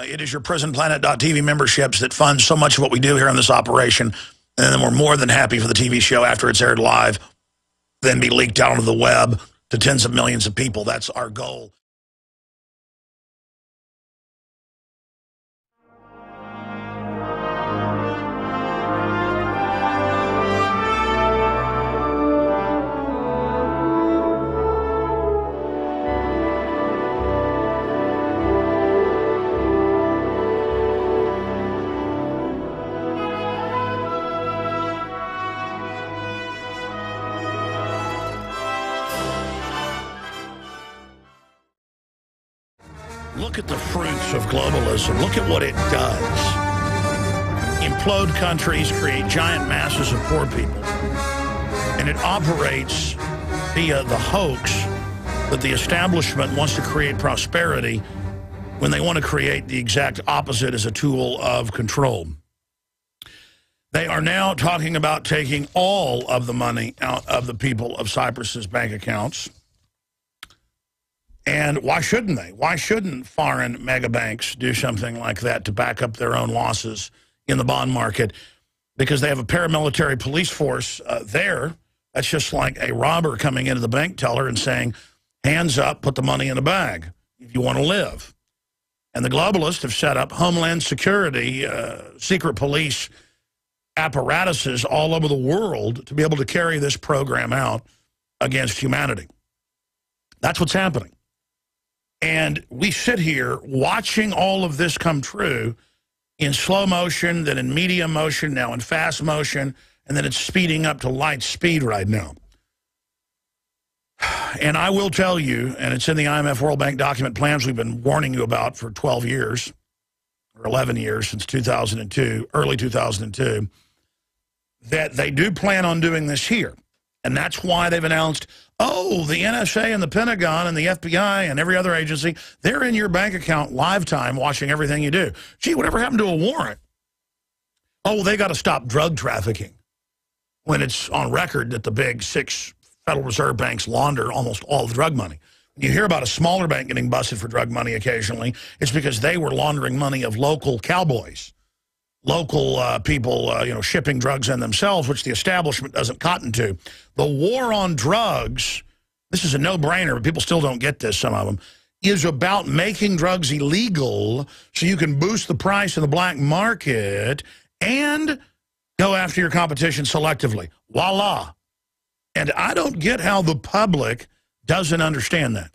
It is your prisonplanet.tv memberships that fund so much of what we do here on this operation. And then we're more than happy for the TV show after it's aired live, then be leaked out onto the web to tens of millions of people. That's our goal. Look at the fruits of globalism. Look at what it does. Implode countries, create giant masses of poor people. And it operates via the hoax that the establishment wants to create prosperity when they want to create the exact opposite as a tool of control. They are now talking about taking all of the money out of the people of Cyprus's bank accounts. And why shouldn't they? Why shouldn't foreign mega banks do something like that to back up their own losses in the bond market? Because they have a paramilitary police force there. That's just like a robber coming into the bank teller and saying, hands up, put the money in the bag if you want to live. And the globalists have set up Homeland Security, secret police apparatuses all over the world to be able to carry this program out against humanity. That's what's happening. And we sit here watching all of this come true in slow motion, then in medium motion, now in fast motion, and then it's speeding up to light speed right now. And I will tell you, and it's in the IMF World Bank document plans we've been warning you about for 12 years, or 11 years, since 2002, early 2002, that they do plan on doing this here. And that's why they've announced, oh, the NSA and the Pentagon and the FBI and every other agency, they're in your bank account live time watching everything you do. Gee, whatever happened to a warrant? Oh, they got to stop drug trafficking when it's on record that the big 6 Federal Reserve banks launder almost all the drug money. When you hear about a smaller bank getting busted for drug money occasionally, it's because they were laundering money of local cowboys. Local people, shipping drugs in themselves, which the establishment doesn't cotton to. The war on drugs, this is a no-brainer, but people still don't get this, some of them, is about making drugs illegal so you can boost the price in the black market and go after your competition selectively. Voila. And I don't get how the public doesn't understand that.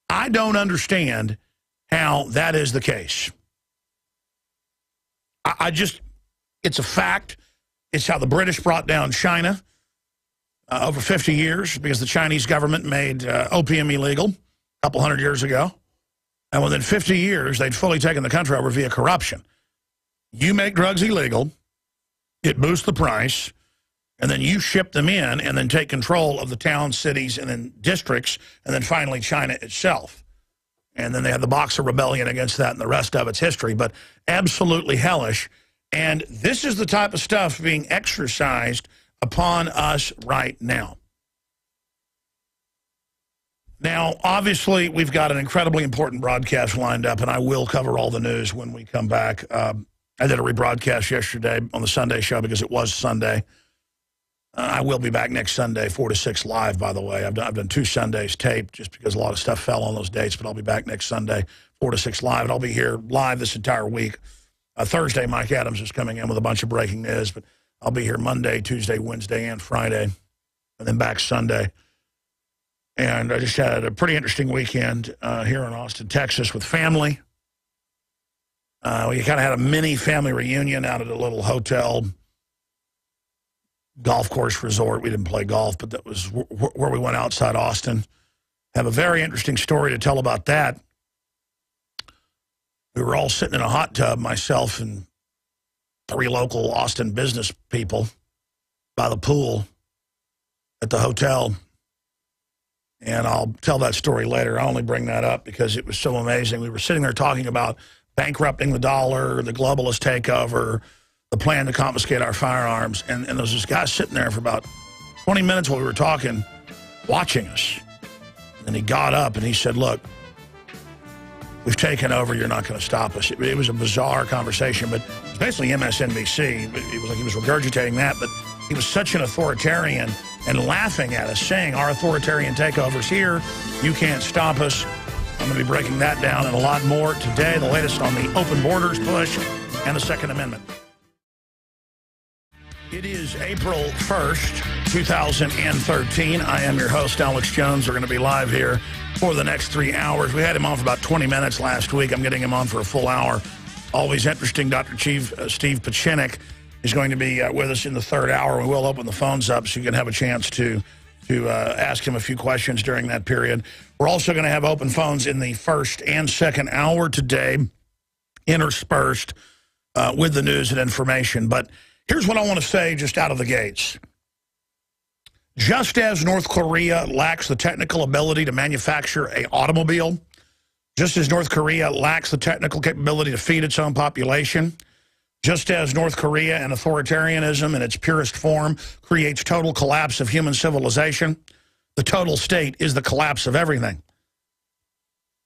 I don't understand how that is the case. It's a fact. It's how the British brought down China over 50 years because the Chinese government made opium illegal a couple hundred years ago. And within 50 years, they'd fully taken the country over via corruption. You make drugs illegal, it boosts the price, and then you ship them in and then take control of the towns, cities, and then districts, and then finally China itself. And then they had the Boxer Rebellion against that, and the rest of it's history, but absolutely hellish. And this is the type of stuff being exercised upon us right now. Now, obviously, we've got an incredibly important broadcast lined up, and I will cover all the news when we come back. I did a rebroadcast yesterday on the Sunday show because it was Sunday. I will be back next Sunday, 4 to 6 live, by the way. I've done 2 Sundays taped just because a lot of stuff fell on those dates, but I'll be back next Sunday, 4 to 6 live, and I'll be here live this entire week. Thursday, Mike Adams is coming in with a bunch of breaking news, but I'll be here Monday, Tuesday, Wednesday, and Friday, and then back Sunday. And I just had a pretty interesting weekend here in Austin, Texas with family. We kind of had a mini family reunion out at a little hotel golf course resort. We didn't play golf, but that was where we went outside Austin. Have a very interesting story to tell about that. We were all sitting in a hot tub, myself and 3 local Austin business people by the pool at the hotel. And I'll tell that story later. I only bring that up because it was so amazing. We were sitting there talking about bankrupting the dollar, the globalist takeover, the plan to confiscate our firearms. And there was this guy sitting there for about 20 minutes while we were talking, watching us. And he got up and he said, look, we've taken over, you're not going to stop us. It was a bizarre conversation, but it's basically MSNBC. It was like he was regurgitating that, but he was such an authoritarian and laughing at us, saying our authoritarian takeover's here, you can't stop us. I'm going to be breaking that down and a lot more today, the latest on the open borders push and the Second Amendment. It is April 1st, 2013. I am your host, Alex Jones. We're going to be live here for the next 3 hours. We had him on for about 20 minutes last week. I'm getting him on for a full hour. Always interesting. Dr. Steve Pieczenik is going to be with us in the third hour. We will open the phones up so you can have a chance to ask him a few questions during that period. We're also going to have open phones in the first and second hour today, interspersed with the news and information. But here's what I want to say just out of the gates. Just as North Korea lacks the technical ability to manufacture an automobile, just as North Korea lacks the technical capability to feed its own population, just as North Korea and authoritarianism in its purest form creates total collapse of human civilization, the total state is the collapse of everything.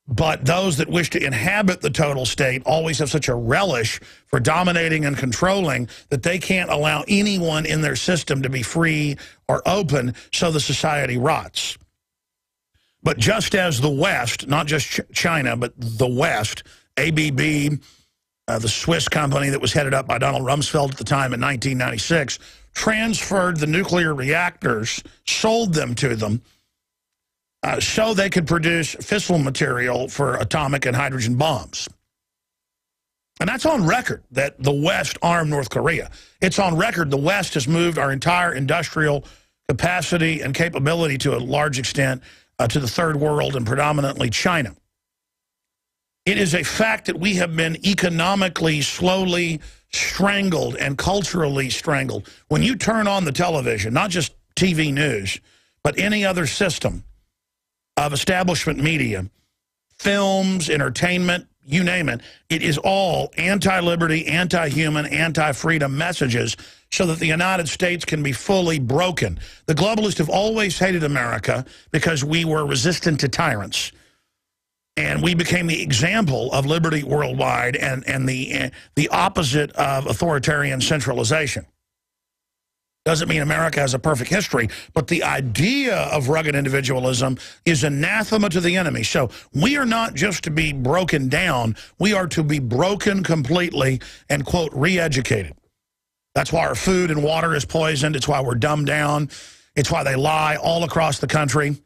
But those that wish to inhabit the total state always have such a relish for dominating and controlling that they can't allow anyone in their system to be free or open, so the society rots. But just as the West, not just China, but the West, ABB, the Swiss company that was headed up by Donald Rumsfeld at the time in 1996, transferred the nuclear reactors, sold them to them, so they could produce fissile material for atomic and hydrogen bombs. And that's on record, that the West armed North Korea. It's on record the West has moved our entire industrial capacity and capability to a large extent to the third world and predominantly China. It is a fact that we have been economically slowly strangled and culturally strangled. When you turn on the television, not just TV news, but any other system of establishment media, films, entertainment, you name it, it is all anti-liberty, anti-human, anti-freedom messages so that the United States can be fully broken. The globalists have always hated America because we were resistant to tyrants. And we became the example of liberty worldwide and the opposite of authoritarian centralization. Doesn't mean America has a perfect history, but the idea of rugged individualism is anathema to the enemy. So we are not just to be broken down, we are to be broken completely and, quote, re-educated. That's why our food and water is poisoned. It's why we're dumbed down. It's why they lie all across the country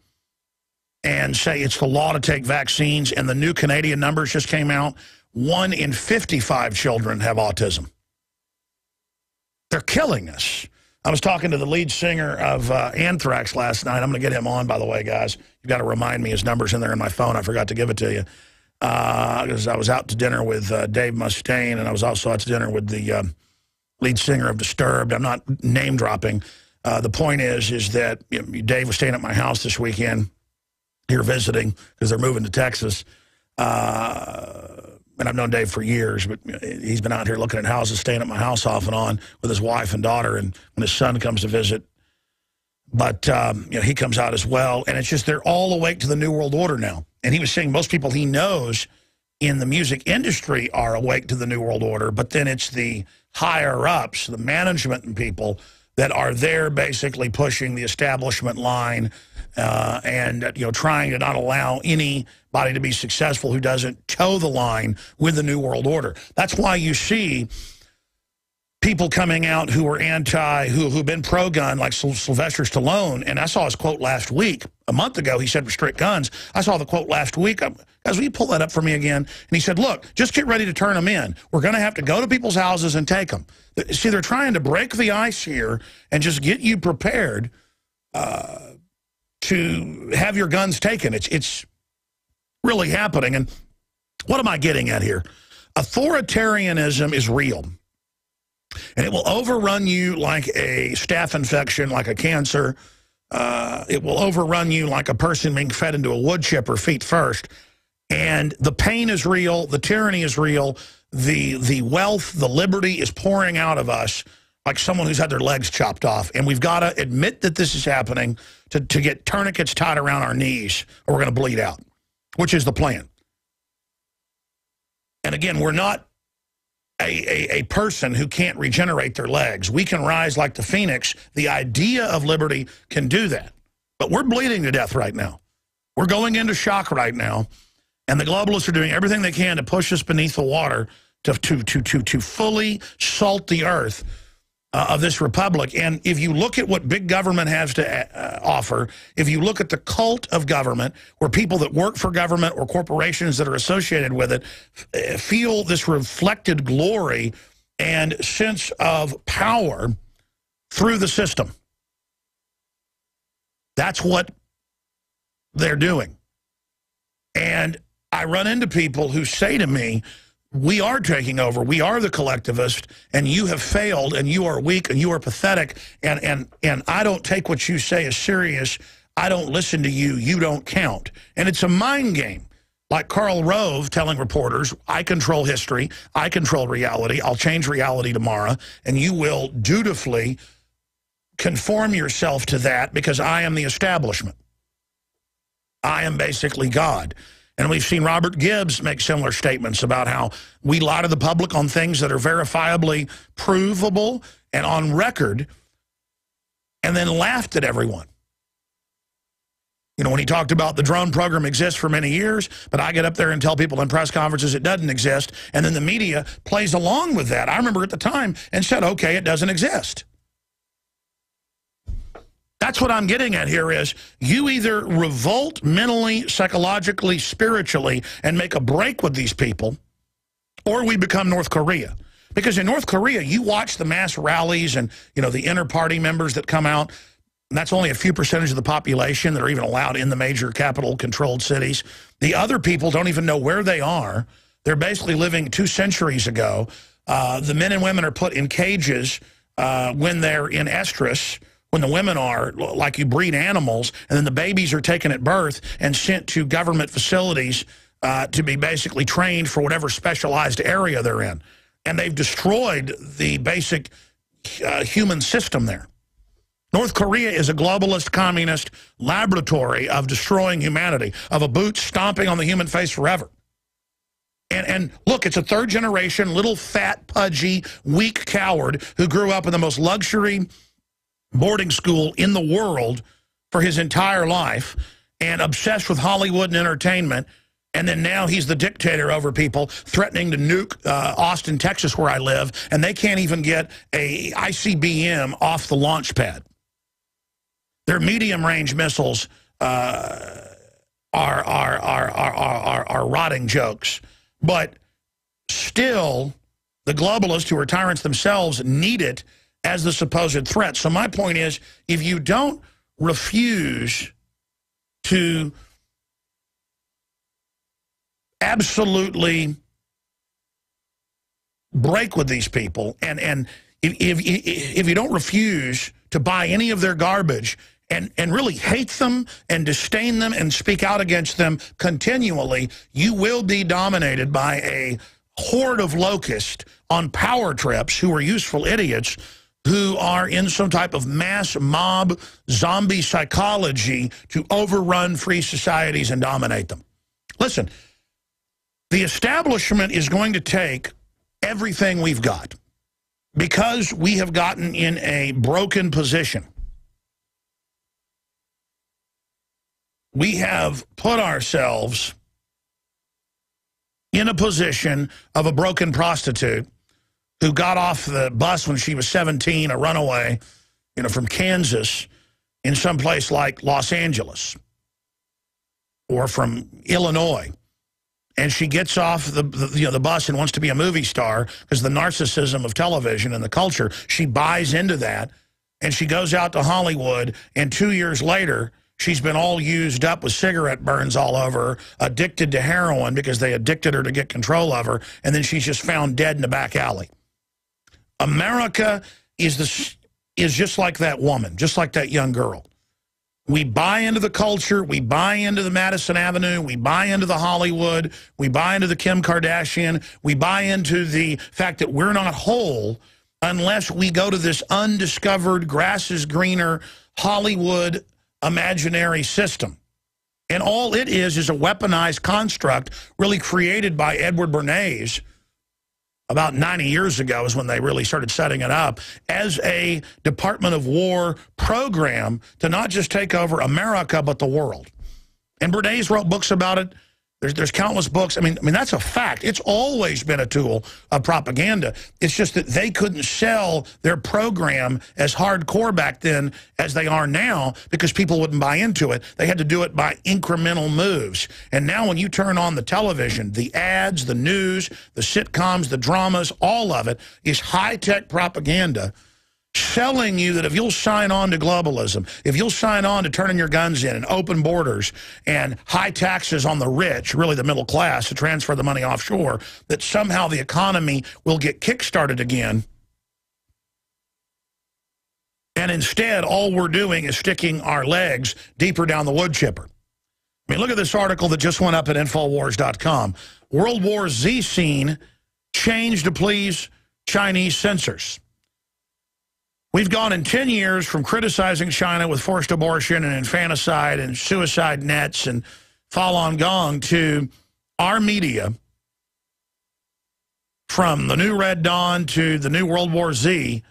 and say it's the law to take vaccines. And the new Canadian numbers just came out. 1 in 55 children have autism. They're killing us. I was talking to the lead singer of Anthrax last night. I'm going to get him on, by the way, guys. You've got to remind me. His number's in there in my phone. I forgot to give it to you. Because I was out to dinner with Dave Mustaine, and I was also out to dinner with the lead singer of Disturbed. I'm not name-dropping. The point is that Dave was staying at my house this weekend, here visiting, because they're moving to Texas. And I've known Dave for years, but he's been out here looking at houses, staying at my house off and on with his wife and daughter, and when his son comes to visit. But he comes out as well, and it's just they're all awake to the New World Order now. And he was saying most people he knows in the music industry are awake to the New World Order, but then it's the higher-ups, the management and people that are there basically pushing the establishment line and trying to not allow anybody to be successful who doesn't toe the line with the New World Order. That's why you see people coming out who are who've been pro-gun, like Sylvester Stallone, and I saw his quote last week. A month ago, he said restrict guns. I saw the quote last week. Guys, will you pull that up for me again? And he said, look, just get ready to turn them in. We're going to have to go to people's houses and take them. See, they're trying to break the ice here and just get you prepared to have your guns taken. It's really happening. And what am I getting at here? Authoritarianism is real. And it will overrun you like a staph infection, like a cancer. It will overrun you like a person being fed into a wood chipper feet first. And the pain is real. The tyranny is real. The wealth, the liberty is pouring out of us like someone who's had their legs chopped off. And we've got to admit that this is happening to get tourniquets tied around our knees or we're going to bleed out, which is the plan. And again, we're not a person who can't regenerate their legs. We can rise like the phoenix. The idea of liberty can do that. But we're bleeding to death right now. We're going into shock right now. And the globalists are doing everything they can to push us beneath the water to fully salt the earth of this republic. And if you look at what big government has to offer, if you look at the cult of government, where people that work for government or corporations that are associated with it feel this reflected glory and sense of power through the system. That's what they're doing. And I run into people who say to me, we are taking over. We are the collectivist, and you have failed, and you are weak, and you are pathetic, and I don't take what you say as serious. I don't listen to you. You don't count. And it's a mind game. Like Karl Rove telling reporters, I control history. I control reality. I'll change reality tomorrow, and you will dutifully conform yourself to that because I am the establishment. I am basically God. And we've seen Robert Gibbs make similar statements about how we lie to the public on things that are verifiably provable and on record, and then laughed at everyone. You know, when he talked about the drone program exists for many years, but I get up there and tell people in press conferences it doesn't exist, and then the media plays along with that. I remember at the time and said, okay, it doesn't exist. That's what I'm getting at here is you either revolt mentally, psychologically, spiritually, and make a break with these people, or we become North Korea. Because in North Korea, you watch the mass rallies and, you know, the inter-party members that come out, and that's only a few percentage of the population that are even allowed in the major capital-controlled cities. The other people don't even know where they are. They're basically living 2 centuries ago. The men and women are put in cages when they're in estrus, when the women are, like you breed animals, and then the babies are taken at birth and sent to government facilities to be basically trained for whatever specialized area they're in. And they've destroyed the basic human system there. North Korea is a globalist, communist laboratory of destroying humanity, of a boot stomping on the human face forever. And look, it's a third-generation, little fat, pudgy, weak coward who grew up in the most luxury boarding school in the world for his entire life and obsessed with Hollywood and entertainment. And then now he's the dictator over people, threatening to nuke Austin, Texas, where I live, and they can't even get a ICBM off the launch pad. Their medium-range missiles are rotting jokes. But still, the globalists, who are tyrants themselves, need it as the supposed threat. So my point is, if you don't refuse to absolutely break with these people, and if you don't refuse to buy any of their garbage and really hate them and disdain them and speak out against them continually, you will be dominated by a horde of locusts on power trips who are useful idiots who are in some type of mass mob zombie psychology to overrun free societies and dominate them. Listen, the establishment is going to take everything we've got because we have gotten in a broken position. We have put ourselves in a position of a broken prostitute who got off the bus when she was 17, a runaway, you know, from Kansas, in some place like Los Angeles or from Illinois. And she gets off the bus and wants to be a movie star because the narcissism of television and the culture, she buys into that. And she goes out to Hollywood, and 2 years later, she's been all used up with cigarette burns all over her, addicted to heroin because they addicted her to get control of her, and then she's just found dead in the back alley. America is just like that woman, just like that young girl. We buy into the culture. We buy into the Madison Avenue. We buy into the Hollywood. We buy into the Kim Kardashian. We buy into the fact that we're not whole unless we go to this undiscovered, grass is greener, Hollywood imaginary system. And all it is a weaponized construct really created by Edward Bernays about 90 years ago is when they really started setting it up as a Department of War program to not just take over America, but the world. And Bernays wrote books about it. There's countless books. I mean, that's a fact. It's always been a tool of propaganda. It's just that they couldn't sell their program as hardcore back then as they are now because people wouldn't buy into it. They had to do it by incremental moves. And now when you turn on the television, the ads, the news, the sitcoms, the dramas, all of it is high-tech propaganda selling you that if you'll sign on to globalism, if you'll sign on to turning your guns in and open borders and high taxes on the rich, really the middle class, to transfer the money offshore, that somehow the economy will get kick-started again. And instead, all we're doing is sticking our legs deeper down the wood chipper. I mean, look at this article that just went up at Infowars.com. World War Z scene changed to please Chinese censors. We've gone in 10 years from criticizing China with forced abortion and infanticide and suicide nets and Falun Gong to our media, from the new Red Dawn to the new World War Z,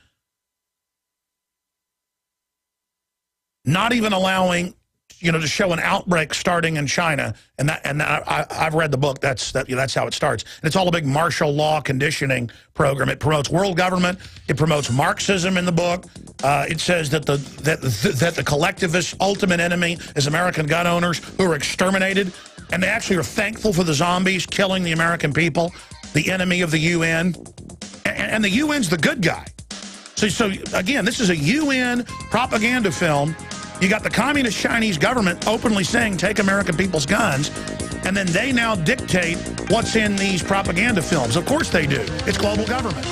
not even allowing, to show an outbreak starting in China, and I've read the book. That's how it starts. And it's all a big martial law conditioning program. It promotes world government. It promotes Marxism in the book. It says that the collectivist ultimate enemy is American gun owners who are exterminated, and they actually are thankful for the zombies killing the American people, the enemy of the UN, and the UN's the good guy. So again, this is a UN propaganda film. You got the communist Chinese government openly saying, take American people's guns, and then they now dictate what's in these propaganda films. Of course they do. It's global government.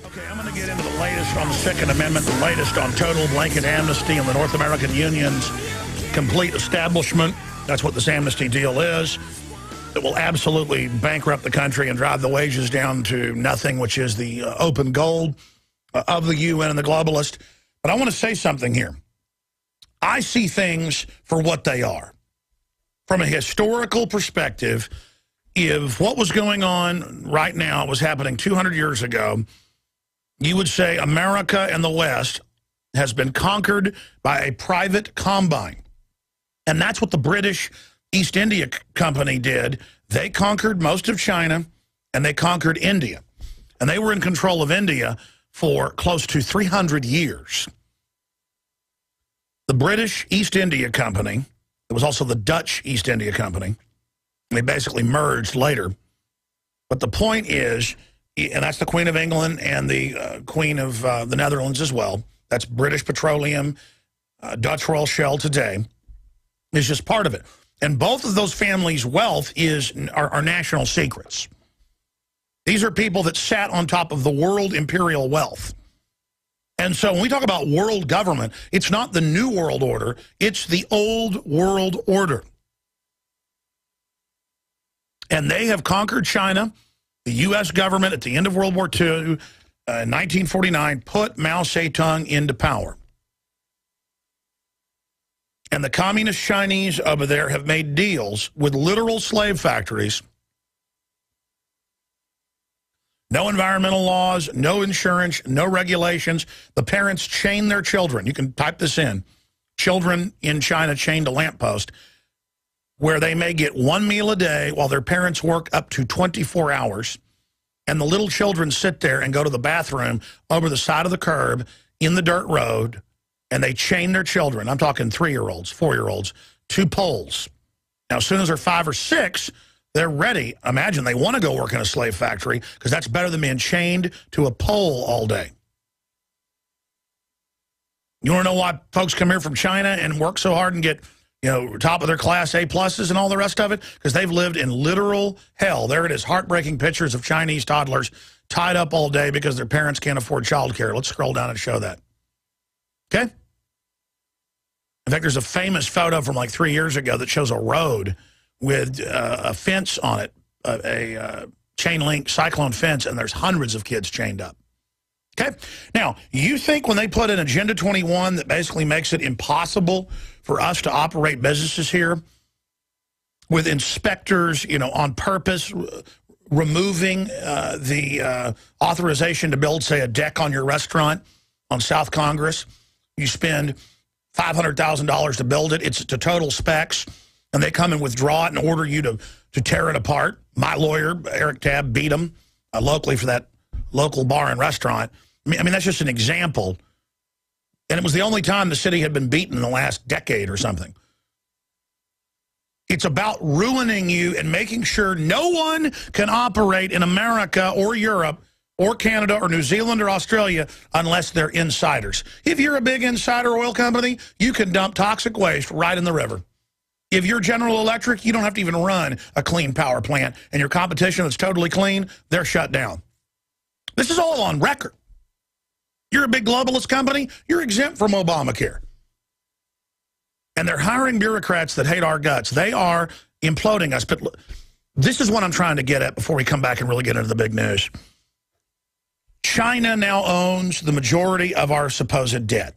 Okay, I'm going to get into the latest on the Second Amendment, the latest on total blanket amnesty and the North American Union's complete establishment. That's what this amnesty deal is. It will absolutely bankrupt the country and drive the wages down to nothing, which is the open goal of the UN and the globalists. But I want to say something here. I see things for what they are. From a historical perspective, if what was going on right now was happening 200 years ago, you would say America and the West has been conquered by a private combine. And that's what the British East India Company did. They conquered most of China, and they conquered India. And they were in control of India for close to 300 years. The British East India Company, it was also the Dutch East India Company, they basically merged later. But the point is, and that's the Queen of England and the Queen of the Netherlands as well, that's British Petroleum, Dutch Royal Shell today, is just part of it. And both of those families' wealth are national secrets. These are people that sat on top of the world imperial wealth. And so when we talk about world government, it's not the New World Order, it's the old world order. And they have conquered China. The U.S. government at the end of World War II, in 1949, put Mao Zedong into power. And the communist Chinese over there have made deals with literal slave factories. No environmental laws, no insurance, no regulations. The parents chain their children. You can type this in. Children in China chained to lamppost, where they may get one meal a day while their parents work up to 24 hours. And the little children sit there and go to the bathroom over the side of the curb in the dirt road, and they chain their children. I'm talking 3-year-olds, 4-year-olds, to poles. Now, as soon as they're 5 or 6, they're ready. Imagine they want to go work in a slave factory because that's better than being chained to a pole all day. You want to know why folks come here from China and work so hard and get, top of their class A pluses and all the rest of it? Because they've lived in literal hell. There it is, heartbreaking pictures of Chinese toddlers tied up all day because their parents can't afford childcare. Let's scroll down and show that. Okay? In fact, there's a famous photo from like 3 years ago that shows a road with a fence on it, a chain link cyclone fence, and there's hundreds of kids chained up. Okay? Now, you think when they put in Agenda 21 that basically makes it impossible for us to operate businesses here with inspectors, you know, on purpose, removing the authorization to build, say, a deck on your restaurant on South Congress. You spend $500,000 to build it. It's to total specs, and they come and withdraw it and order you to tear it apart. My lawyer, Eric Tabb, beat them locally for that local bar and restaurant. I mean, that's just an example. And it was the only time the city had been beaten in the last decade or something. It's about ruining you and making sure no one can operate in America or Europe or Canada or New Zealand or Australia unless they're insiders. If you're a big insider oil company, you can dump toxic waste right in the river. If you're General Electric, you don't have to even run a clean power plant, and your competition that's totally clean, they're shut down. This is all on record. You're a big globalist company, you're exempt from Obamacare. And they're hiring bureaucrats that hate our guts. They are imploding us. But this is what I'm trying to get at before we come back and really get into the big news. China now owns the majority of our supposed debt.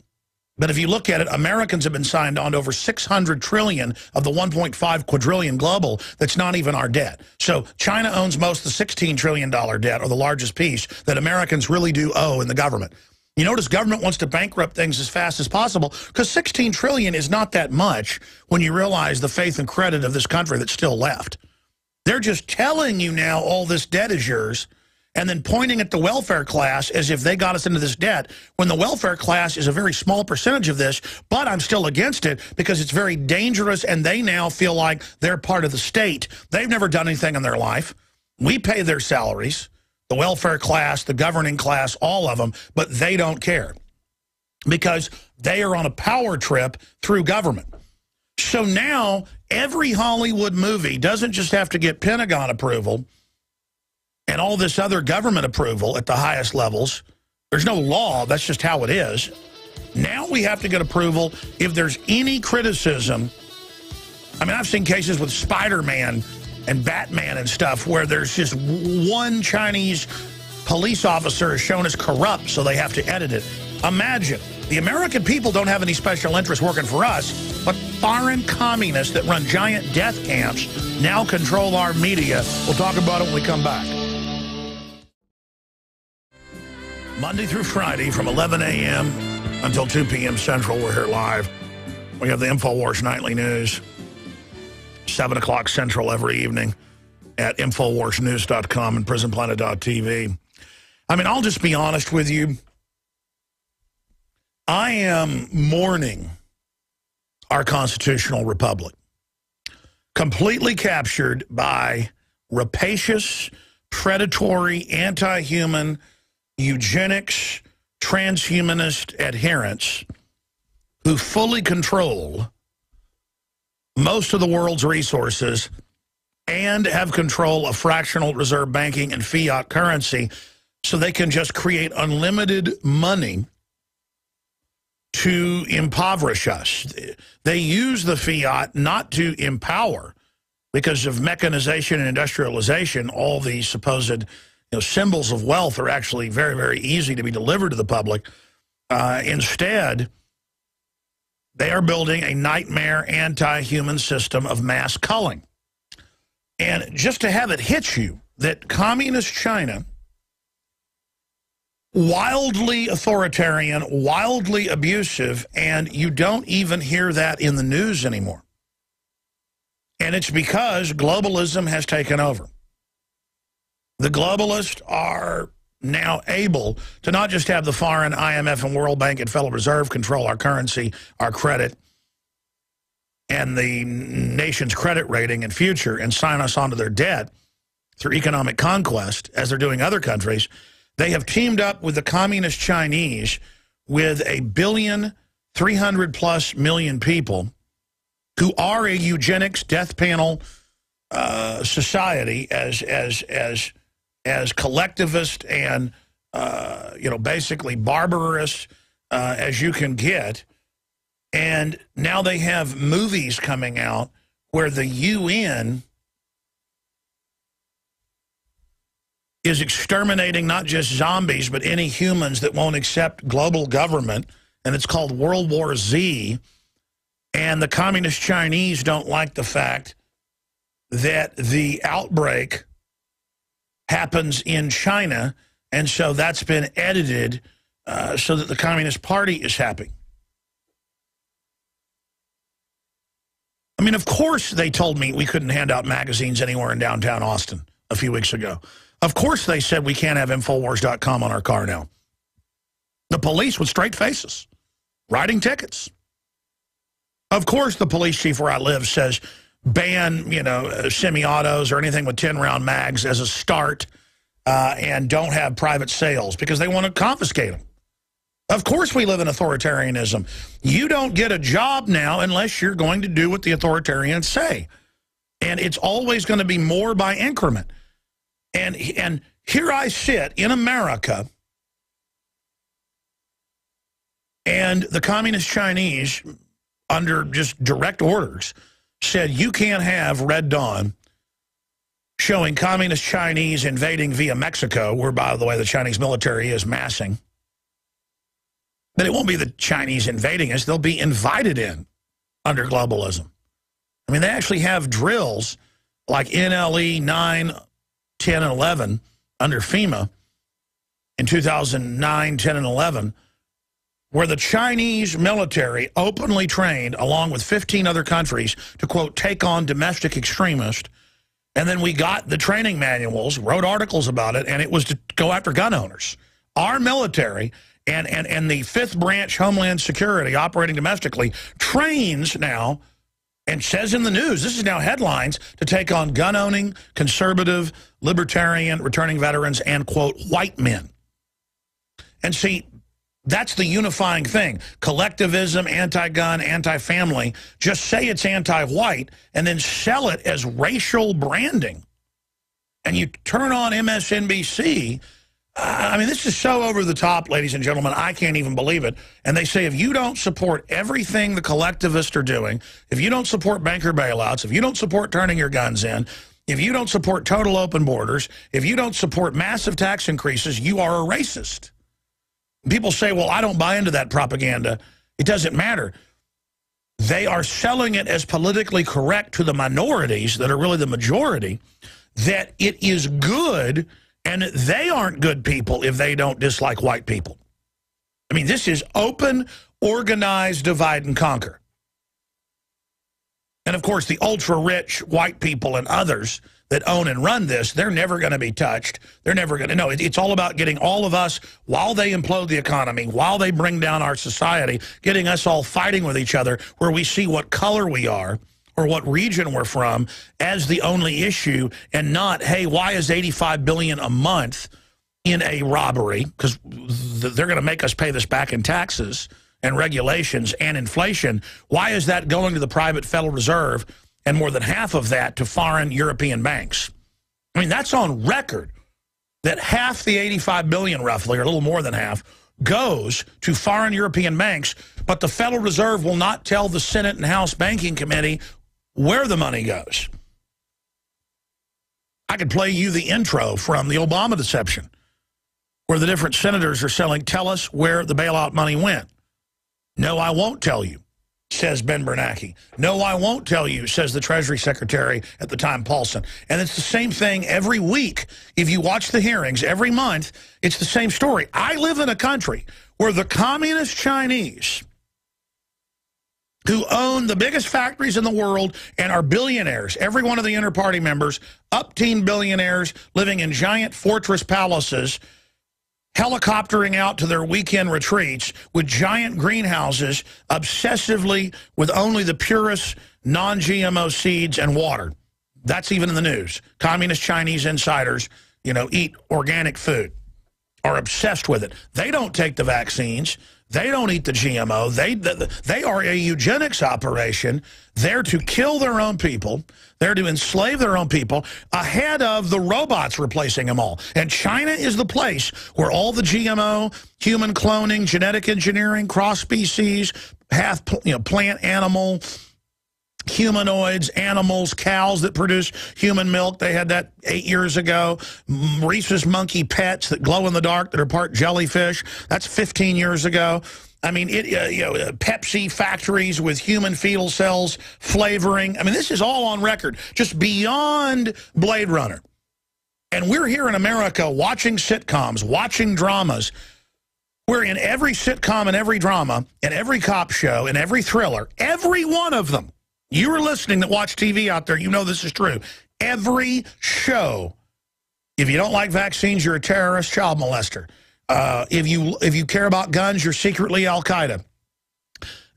But if you look at it, Americans have been signed on to over 600 trillion of the 1.5 quadrillion global that's not even our debt. So China owns most of the $16 trillion debt, or the largest piece, that Americans really do owe in the government. You notice government wants to bankrupt things as fast as possible because $16 trillion is not that much when you realize the faith and credit of this country that's still left. They're just telling you now all this debt is yours and then pointing at the welfare class as if they got us into this debt when the welfare class is a very small percentage of this, but I'm still against it because it's very dangerous and they now feel like they're part of the state. They've never done anything in their life. We pay their salaries, the welfare class, the governing class, all of them, but they don't care because they are on a power trip through government. So now every Hollywood movie doesn't just have to get Pentagon approval and all this other government approval at the highest levels. There's no law. That's just how it is. Now we have to get approval if there's any criticism. I mean, I've seen cases with Spider-Man and Batman and stuff where there's just one Chinese police officer is shown as corrupt, so they have to edit it. Imagine, the American people don't have any special interest working for us, but foreign communists that run giant death camps now control our media. We'll talk about it when we come back. Monday through Friday from 11 a.m. until 2 p.m. Central, we're here live. We have the InfoWars Nightly News, 7 o'clock Central every evening at InfoWarsNews.com and PrisonPlanet.tv. I mean, I'll just be honest with you. I am mourning our constitutional republic, completely captured by rapacious, predatory, anti-human, eugenics, transhumanist adherents who fully control most of the world's resources and have control of fractional reserve banking and fiat currency so they can just create unlimited money to impoverish us. They use the fiat not to empower because of mechanization and industrialization. All these supposed symbols of wealth are actually very, very easy to be delivered to the public. Instead, they are building a nightmare anti-human system of mass culling. And just to have it hit you that communist China, wildly authoritarian, wildly abusive, and you don't even hear that in the news anymore. And it's because globalism has taken over. The globalists are now able to not just have the foreign IMF and World Bank and Federal Reserve control our currency, our credit, and the nation's credit rating and future and sign us onto their debt through economic conquest, as they're doing other countries. They have teamed up with the communist Chinese with 1,300+ million people who are a eugenics death panel society as collectivist and basically barbarous as you can get. And now they have movies coming out where the UN is exterminating not just zombies, but any humans that won't accept global government. And it's called World War Z. And the communist Chinese don't like the fact that the outbreak happens in China, and so that's been edited so that the Communist Party is happy. I mean, of course they told me we couldn't hand out magazines anywhere in downtown Austin a few weeks ago. Of course they said we can't have Infowars.com on our car now. The police with straight faces, writing tickets. Of course the police chief where I live says ban, semi-autos or anything with 10-round mags as a start and don't have private sales because they want to confiscate them. Of course we live in authoritarianism. You don't get a job now unless you're going to do what the authoritarians say. And it's always going to be more by increment. And here I sit in America, and the communist Chinese, under just direct orders, said you can't have Red Dawn showing communist Chinese invading via Mexico, where, by the way, the Chinese military is massing. But it won't be the Chinese invading us. They'll be invited in under globalism. I mean, they actually have drills like NLE 9, 10, and 11 under FEMA in 2009, 10, and 11, where the Chinese military openly trained, along with 15 other countries, to, quote, take on domestic extremists. And then we got the training manuals, wrote articles about it, and it was to go after gun owners. Our military and the 5th branch Homeland Security operating domestically trains now and says in the news, this is now headlines, to take on gun-owning, conservative, libertarian, returning veterans, and, quote, white men. And see, that's the unifying thing. Collectivism, anti-gun, anti-family. Just say it's anti-white and then sell it as racial branding. And you turn on MSNBC. I mean, this is so over the top, ladies and gentlemen, I can't even believe it. And they say if you don't support everything the collectivists are doing, if you don't support banker bailouts, if you don't support turning your guns in, if you don't support total open borders, if you don't support massive tax increases, you are a racist. People say, well, I don't buy into that propaganda. It doesn't matter. They are selling it as politically correct to the minorities that are really the majority, that it is good, and they aren't good people if they don't dislike white people. I mean, this is open, organized, divide and conquer. And, of course, the ultra-rich white people and others that own and run this, they're never going to be touched. They're never going to know. It's all about getting all of us, while they implode the economy, while they bring down our society, getting us all fighting with each other where we see what color we are or what region we're from as the only issue, and not, hey, why is $85 billion a month in a robbery? Because they're going to make us pay this back in taxes and regulations and inflation. Why is that going to the private Federal Reserve and more than half of that to foreign European banks? I mean, that's on record, that half the $85 billion, roughly, or a little more than half, goes to foreign European banks, but the Federal Reserve will not tell the Senate and House Banking Committee where the money goes. I could play you the intro from the Obama deception, where the different senators are saying, tell us where the bailout money went. No, I won't tell you, says Ben Bernanke. No, I won't tell you, says the Treasury Secretary at the time, Paulson. And it's the same thing every week. If you watch the hearings every month, it's the same story. I live in a country where the communist Chinese, who own the biggest factories in the world and are billionaires, every one of the inter-party members, up-teen billionaires living in giant fortress palaces, helicoptering out to their weekend retreats with giant greenhouses, obsessively with only the purest non-GMO seeds and water. That's even in the news. Communist Chinese insiders, eat organic food, are obsessed with it. They don't take the vaccines. They don't eat the GMO. They are a eugenics operation. They're to kill their own people. They're to enslave their own people ahead of the robots replacing them all. And China is the place where all the GMO, human cloning, genetic engineering, cross species, half plant animal, humanoids, animals, cows that produce human milk. They had that 8 years ago. Rhesus monkey pets that glow in the dark that are part jellyfish. That's 15 years ago. I mean, Pepsi factories with human fetal cells flavoring. I mean, this is all on record, just beyond Blade Runner. And we're here in America watching sitcoms, watching dramas. We're in every sitcom and every drama and every cop show and every thriller, every one of them. You are listening that watch TV out there, you know this is true. Every show, if you don't like vaccines, you're a terrorist, child molester. If you care about guns, you're secretly Al-Qaeda.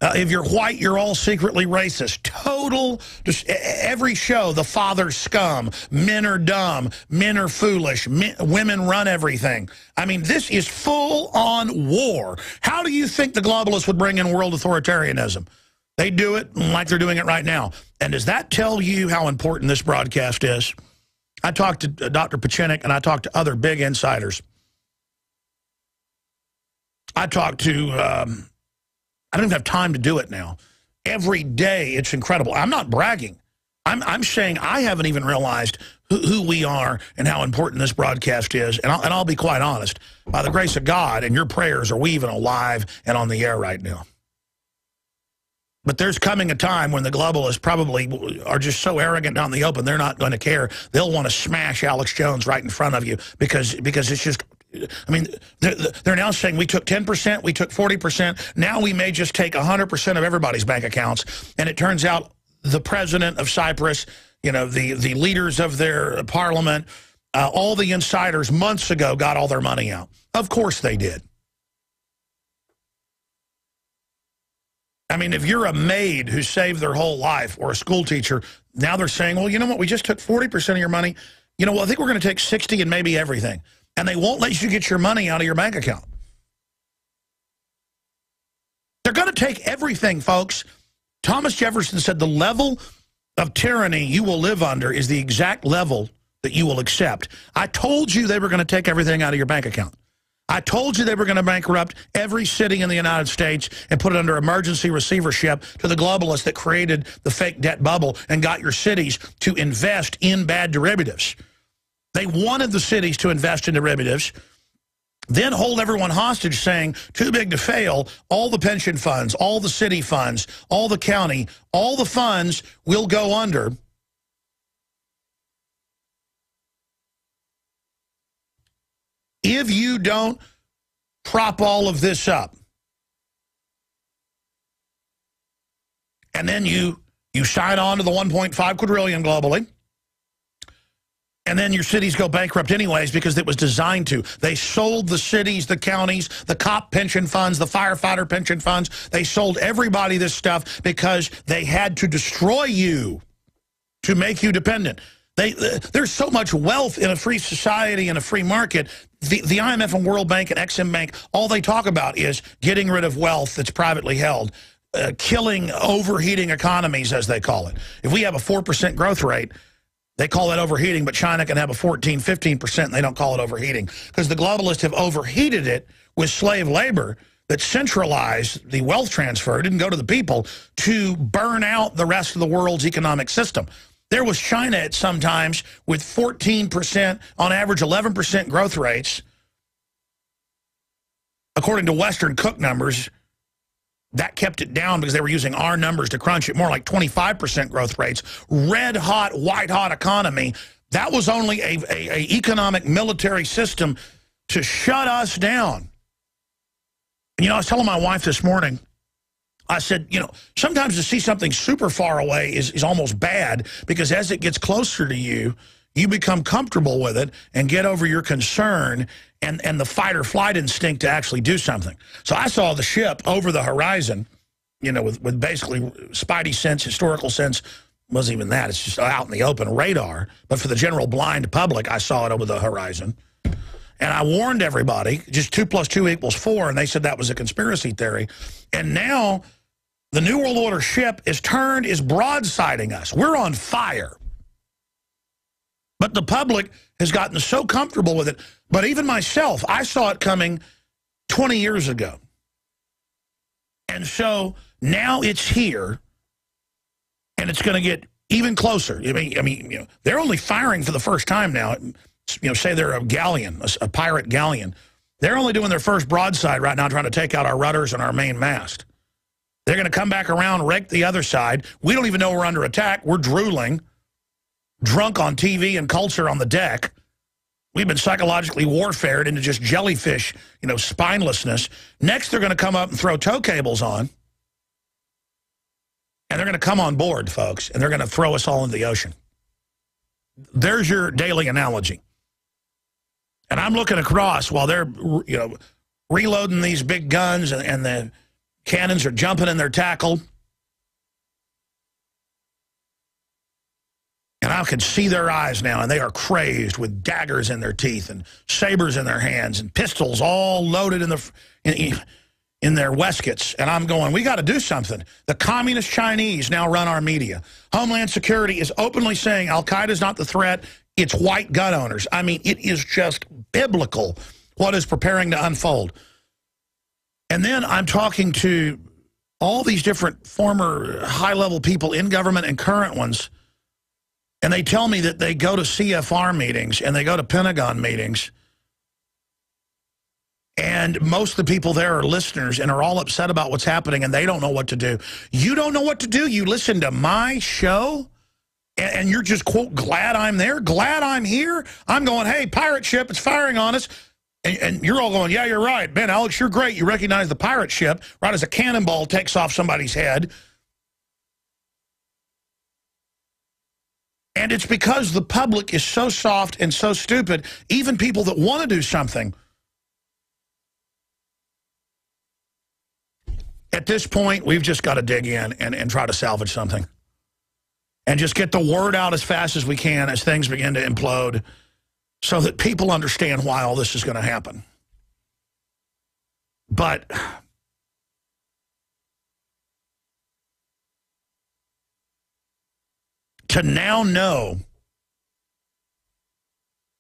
If you're white, you're all secretly racist. Total, just every show, the father's scum, men are dumb, men are foolish, women run everything. I mean, this is full-on war. How do you think the globalists would bring in world authoritarianism? They do it like they're doing it right now. And does that tell you how important this broadcast is? I talked to Dr. Pieczenik, and I talked to other big insiders. I talked to... I don't even have time to do it now. Every day, it's incredible. I'm not bragging. I'm saying I haven't even realized who we are and how important this broadcast is. And I'll be quite honest. By the grace of God and your prayers, are we even alive and on the air right now? But there's coming a time when the globalists probably are just so arrogant down the open, they're not going to care. They'll want to smash Alex Jones right in front of you because it's just... I mean, they're now saying we took 10%, we took 40%. Now we may just take 100% of everybody's bank accounts. And it turns out the president of Cyprus, you know, the leaders of their parliament, all the insiders months ago got all their money out. Of course they did. I mean, if you're a maid who saved their whole life or a school teacher, now they're saying, well, you know what, we just took 40% of your money. You know, well, I think we're going to take 60 and maybe everything. And they won't let you get your money out of your bank account. They're going to take everything, folks. Thomas Jefferson said the level of tyranny you will live under is the exact level that you will accept. I told you they were going to take everything out of your bank account. I told you they were going to bankrupt every city in the United States and put it under emergency receivership to the globalists that created the fake debt bubble and got your cities to invest in bad derivatives. They wanted the cities to invest in derivatives, then hold everyone hostage saying, too big to fail, all the pension funds, all the city funds, all the county, all the funds will go under. If you don't prop all of this up. And then you sign on to the 1.5 quadrillion globally. And then your cities go bankrupt anyways because it was designed to. They sold the cities, the counties, the cop pension funds, the firefighter pension funds. They sold everybody this stuff because they had to destroy you to make you dependent. There's so much wealth in a free society and a free market. The IMF and World Bank and Exim Bank, all they talk about is getting rid of wealth that's privately held, killing overheating economies, as they call it. If we have a 4% growth rate, they call that overheating, but China can have a 14, 15%, and they don't call it overheating. Because the globalists have overheated it with slave labor that centralized the wealth transfer, didn't go to the people, to burn out the rest of the world's economic system. There was China at some times with 14%, on average 11% growth rates. According to Western Cook numbers, that kept it down because they were using our numbers to crunch it, more like 25% growth rates. Red hot, white hot economy. That was only a economic military system to shut us down. You know, I was telling my wife this morning, I said, you know, sometimes to see something super far away is almost bad because as it gets closer to you, you become comfortable with it and get over your concern and the fight or flight instinct to actually do something. So I saw the ship over the horizon, you know, with basically spidey sense, historical sense, wasn't even that. It's just out in the open radar. But for the general blind public, I saw it over the horizon. And I warned everybody, just 2 + 2 = 4, and they said that was a conspiracy theory. And now the New World Order ship is broadsiding us. We're on fire. But the public has gotten so comfortable with it. But even myself, I saw it coming 20 years ago. And so now it's here. And it's going to get even closer. I mean, you know, they're only firing for the first time now. You know, say they're a galleon, a pirate galleon. They're only doing their first broadside right now, trying to take out our rudders and our main mast. They're going to come back around, rake the other side. We don't even know we're under attack. We're drooling, drunk on TV and culture on the deck. We've been psychologically warfared into just jellyfish, you know, spinelessness. Next, they're going to come up and throw tow cables on. And they're going to come on board, folks, and they're going to throw us all into the ocean. There's your daily analogy. And I'm looking across while they're, you know, reloading these big guns and the cannons are jumping in their tackle. And I can see their eyes now, and they are crazed with daggers in their teeth and sabers in their hands and pistols all loaded in their waistcoats. And I'm going, we got to do something. The communist Chinese now run our media. Homeland Security is openly saying Al-Qaeda is not the threat, it's white gun owners. I mean, it is just biblical what is preparing to unfold. And then I'm talking to all these different former high-level people in government and current ones, and they tell me that they go to CFR meetings and they go to Pentagon meetings, and most of the people there are listeners and are all upset about what's happening, and they don't know what to do. You don't know what to do? You listen to my show, and you're just, quote, glad I'm there? Glad I'm here? I'm going, hey, pirate ship, it's firing on us. And you're all going, yeah, you're right. Ben, Alex, you're great. You recognize the pirate ship right as a cannonball takes off somebody's head. And it's because the public is so soft and so stupid, even people that want to do something. At this point, we've just got to dig in and try to salvage something. And just get the word out as fast as we can as things begin to implode so that people understand why all this is going to happen. But to now know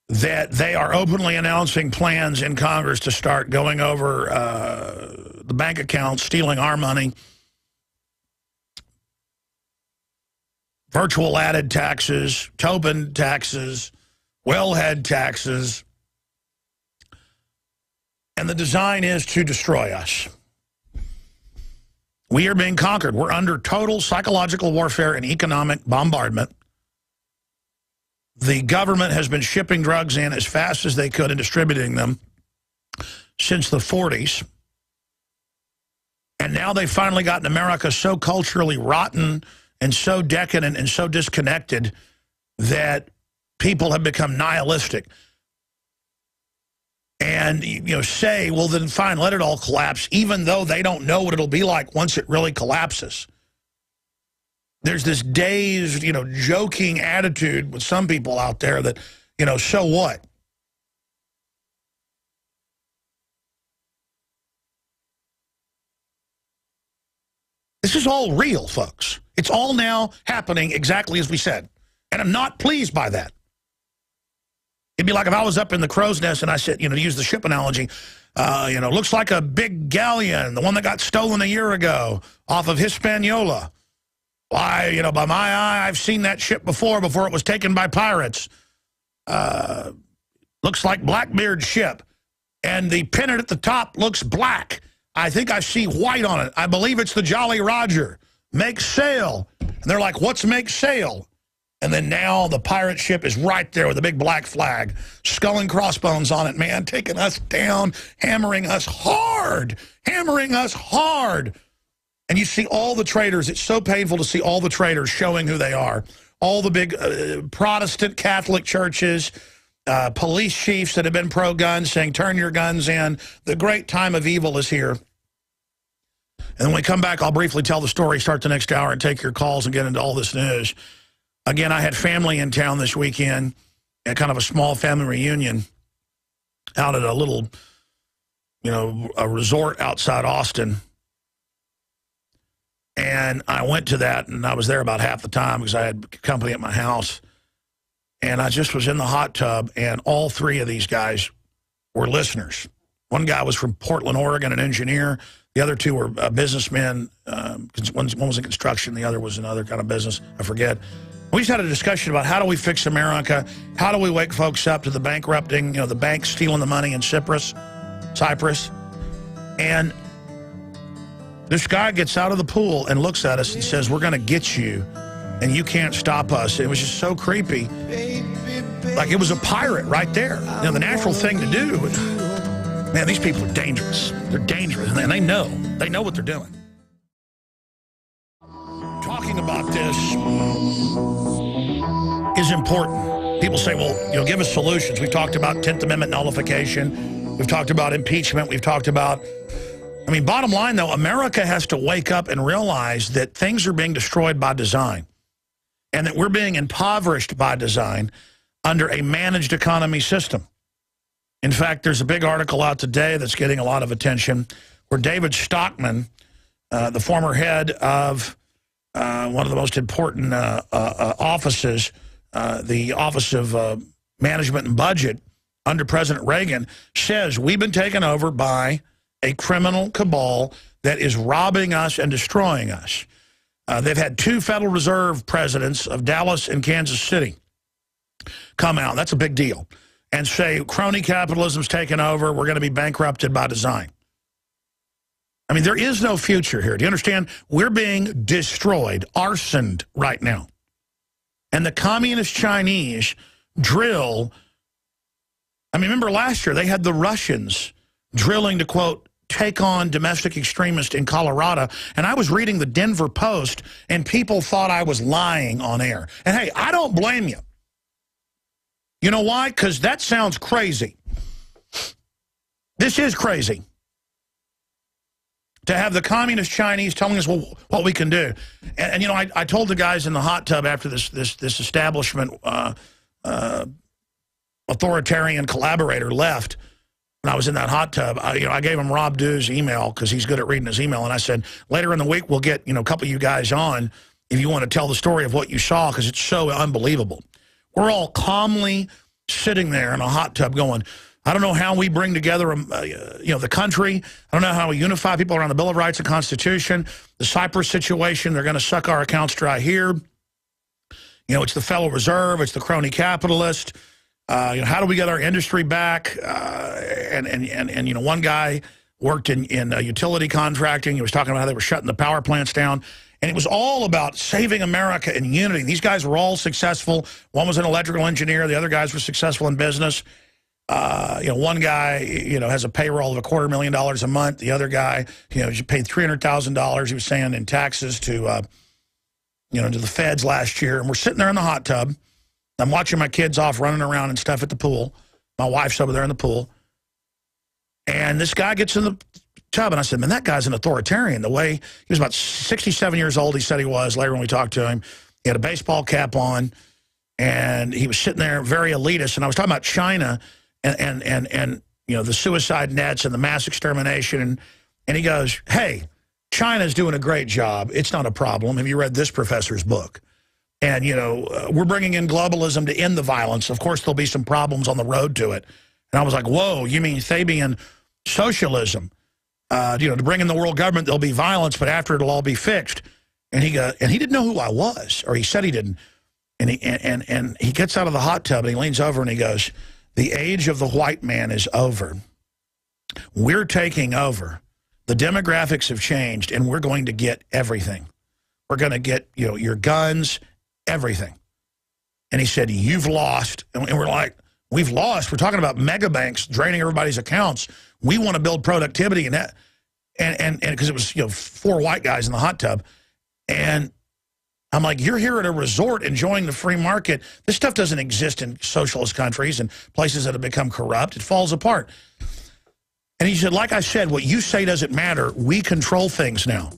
that they are openly announcing plans in Congress to start going over the bank accounts, stealing our money, virtual added taxes, Tobin taxes, wellhead taxes, and the design is to destroy us. We are being conquered. We're under total psychological warfare and economic bombardment. The government has been shipping drugs in as fast as they could and distributing them since the 40s. And now they've finally gotten America so culturally rotten and so decadent and so disconnected that people have become nihilistic. And, you know, say, well, then fine, let it all collapse, even though they don't know what it'll be like once it really collapses. There's this dazed, you know, joking attitude with some people out there that, you know, so what? This is all real, folks. It's all now happening exactly as we said. And I'm not pleased by that. It'd be like if I was up in the crow's nest and I said, you know, to use the ship analogy, you know, looks like a big galleon, the one that got stolen a year ago off of Hispaniola. Why, you know, by my eye, I've seen that ship before it was taken by pirates. Looks like Blackbeard's ship. And the pennant at the top looks black. I think I see white on it. I believe it's the Jolly Roger. Make sail. And they're like, what's make sail? And then now the pirate ship is right there with a big black flag, skull and crossbones on it, man, taking us down, hammering us hard, And you see all the traitors. It's so painful to see all the traitors showing who they are. All the big Protestant Catholic churches, police chiefs that have been pro-gun saying, turn your guns in. The great time of evil is here. And when we come back, I'll briefly tell the story, start the next hour, and take your calls and get into all this news. Again, I had family in town this weekend at kind of a small family reunion out at a little, you know, a resort outside Austin. And I went to that, and I was there about half the time because I had company at my house. And I just was in the hot tub, and all three of these guys were listeners. One guy was from Portland, Oregon, an engineer. The other two were businessmen. One was in construction, the other was another kind of business. I forget. We just had a discussion about how do we fix America? How do we wake folks up to the bankrupting, the banks stealing the money in Cyprus. And this guy gets out of the pool and looks at us and says, we're going to get you, and you can't stop us. It was just so creepy. Like it was a pirate right there. The natural thing to do. Man, these people are dangerous. They're dangerous, and they know. They know what they're doing. Talking about this is important. People say, well, give us solutions. We've talked about 10th Amendment nullification. We've talked about impeachment. We've talked about... bottom line, though, America has to wake up and realize that things are being destroyed by design and that we're being impoverished by design under a managed economy system. In fact, there's a big article out today that's getting a lot of attention where David Stockman, the former head of one of the most important offices, the Office of Management and Budget under President Reagan, says we've been taken over by a criminal cabal that is robbing us and destroying us. They've had two Federal Reserve presidents of Dallas and Kansas City come out. That's a big deal. And say crony capitalism's taken over. We're going to be bankrupted by design. There is no future here. Do you understand? We're being destroyed, arsoned right now. And the communist Chinese drill. Remember last year they had the Russians drilling to, quote, take on domestic extremists in Colorado. And I was reading the Denver Post, and people thought I was lying on air. And, hey, I don't blame you. You know why? Because that sounds crazy. This is crazy. To have the communist Chinese telling us what we can do. And I told the guys in the hot tub after this establishment authoritarian collaborator left, when I was in that hot tub, I gave him Rob Dew's email because he's good at reading his email. And I said, later in the week, we'll get, a couple of you guys on if you want to tell the story of what you saw because it's so unbelievable. We're all calmly sitting there in a hot tub going, I don't know how we bring together, the country. I don't know how we unify people around the Bill of Rights and Constitution. The Cyprus situation, they're going to suck our accounts dry here. It's the Federal Reserve. It's the crony capitalist. How do we get our industry back? And one guy worked in utility contracting. He was talking about how they were shutting the power plants down. And it was all about saving America and unity. These guys were all successful. One was an electrical engineer. The other guys were successful in business. One guy, has a payroll of $250,000 a month. The other guy, paid $300,000, he was saying, in taxes to the feds last year. And we're sitting there in the hot tub. I'm watching my kids off running around and stuff at the pool. My wife's over there in the pool. And this guy gets in the tub, and I said, man, that guy's an authoritarian. The way, he was about 67 years old, he said he was, later when we talked to him. He had a baseball cap on, and he was sitting there very elitist. And I was talking about China and the suicide nets and the mass extermination. And he goes, hey, China's doing a great job. It's not a problem. Have you read this professor's book? And, we're bringing in globalism to end the violence. Of course, there'll be some problems on the road to it. And I was like, whoa, you mean Fabian socialism? To bring in the world government, there'll be violence, but after it'll all be fixed. And he didn't know who I was, or he said he didn't. And he gets out of the hot tub and he leans over and he goes, the age of the white man is over. We're taking over. The demographics have changed, and we're going to get everything. We're going to get, your guns, everything. And he said, you've lost. And we're like, we've lost. We're talking about mega banks draining everybody's accounts. We want to build productivity, and that, and because it was, four white guys in the hot tub. And I'm like, you're here at a resort enjoying the free market. This stuff doesn't exist in socialist countries and places that have become corrupt. It falls apart. And he said, like I said, what you say doesn't matter. We control things now.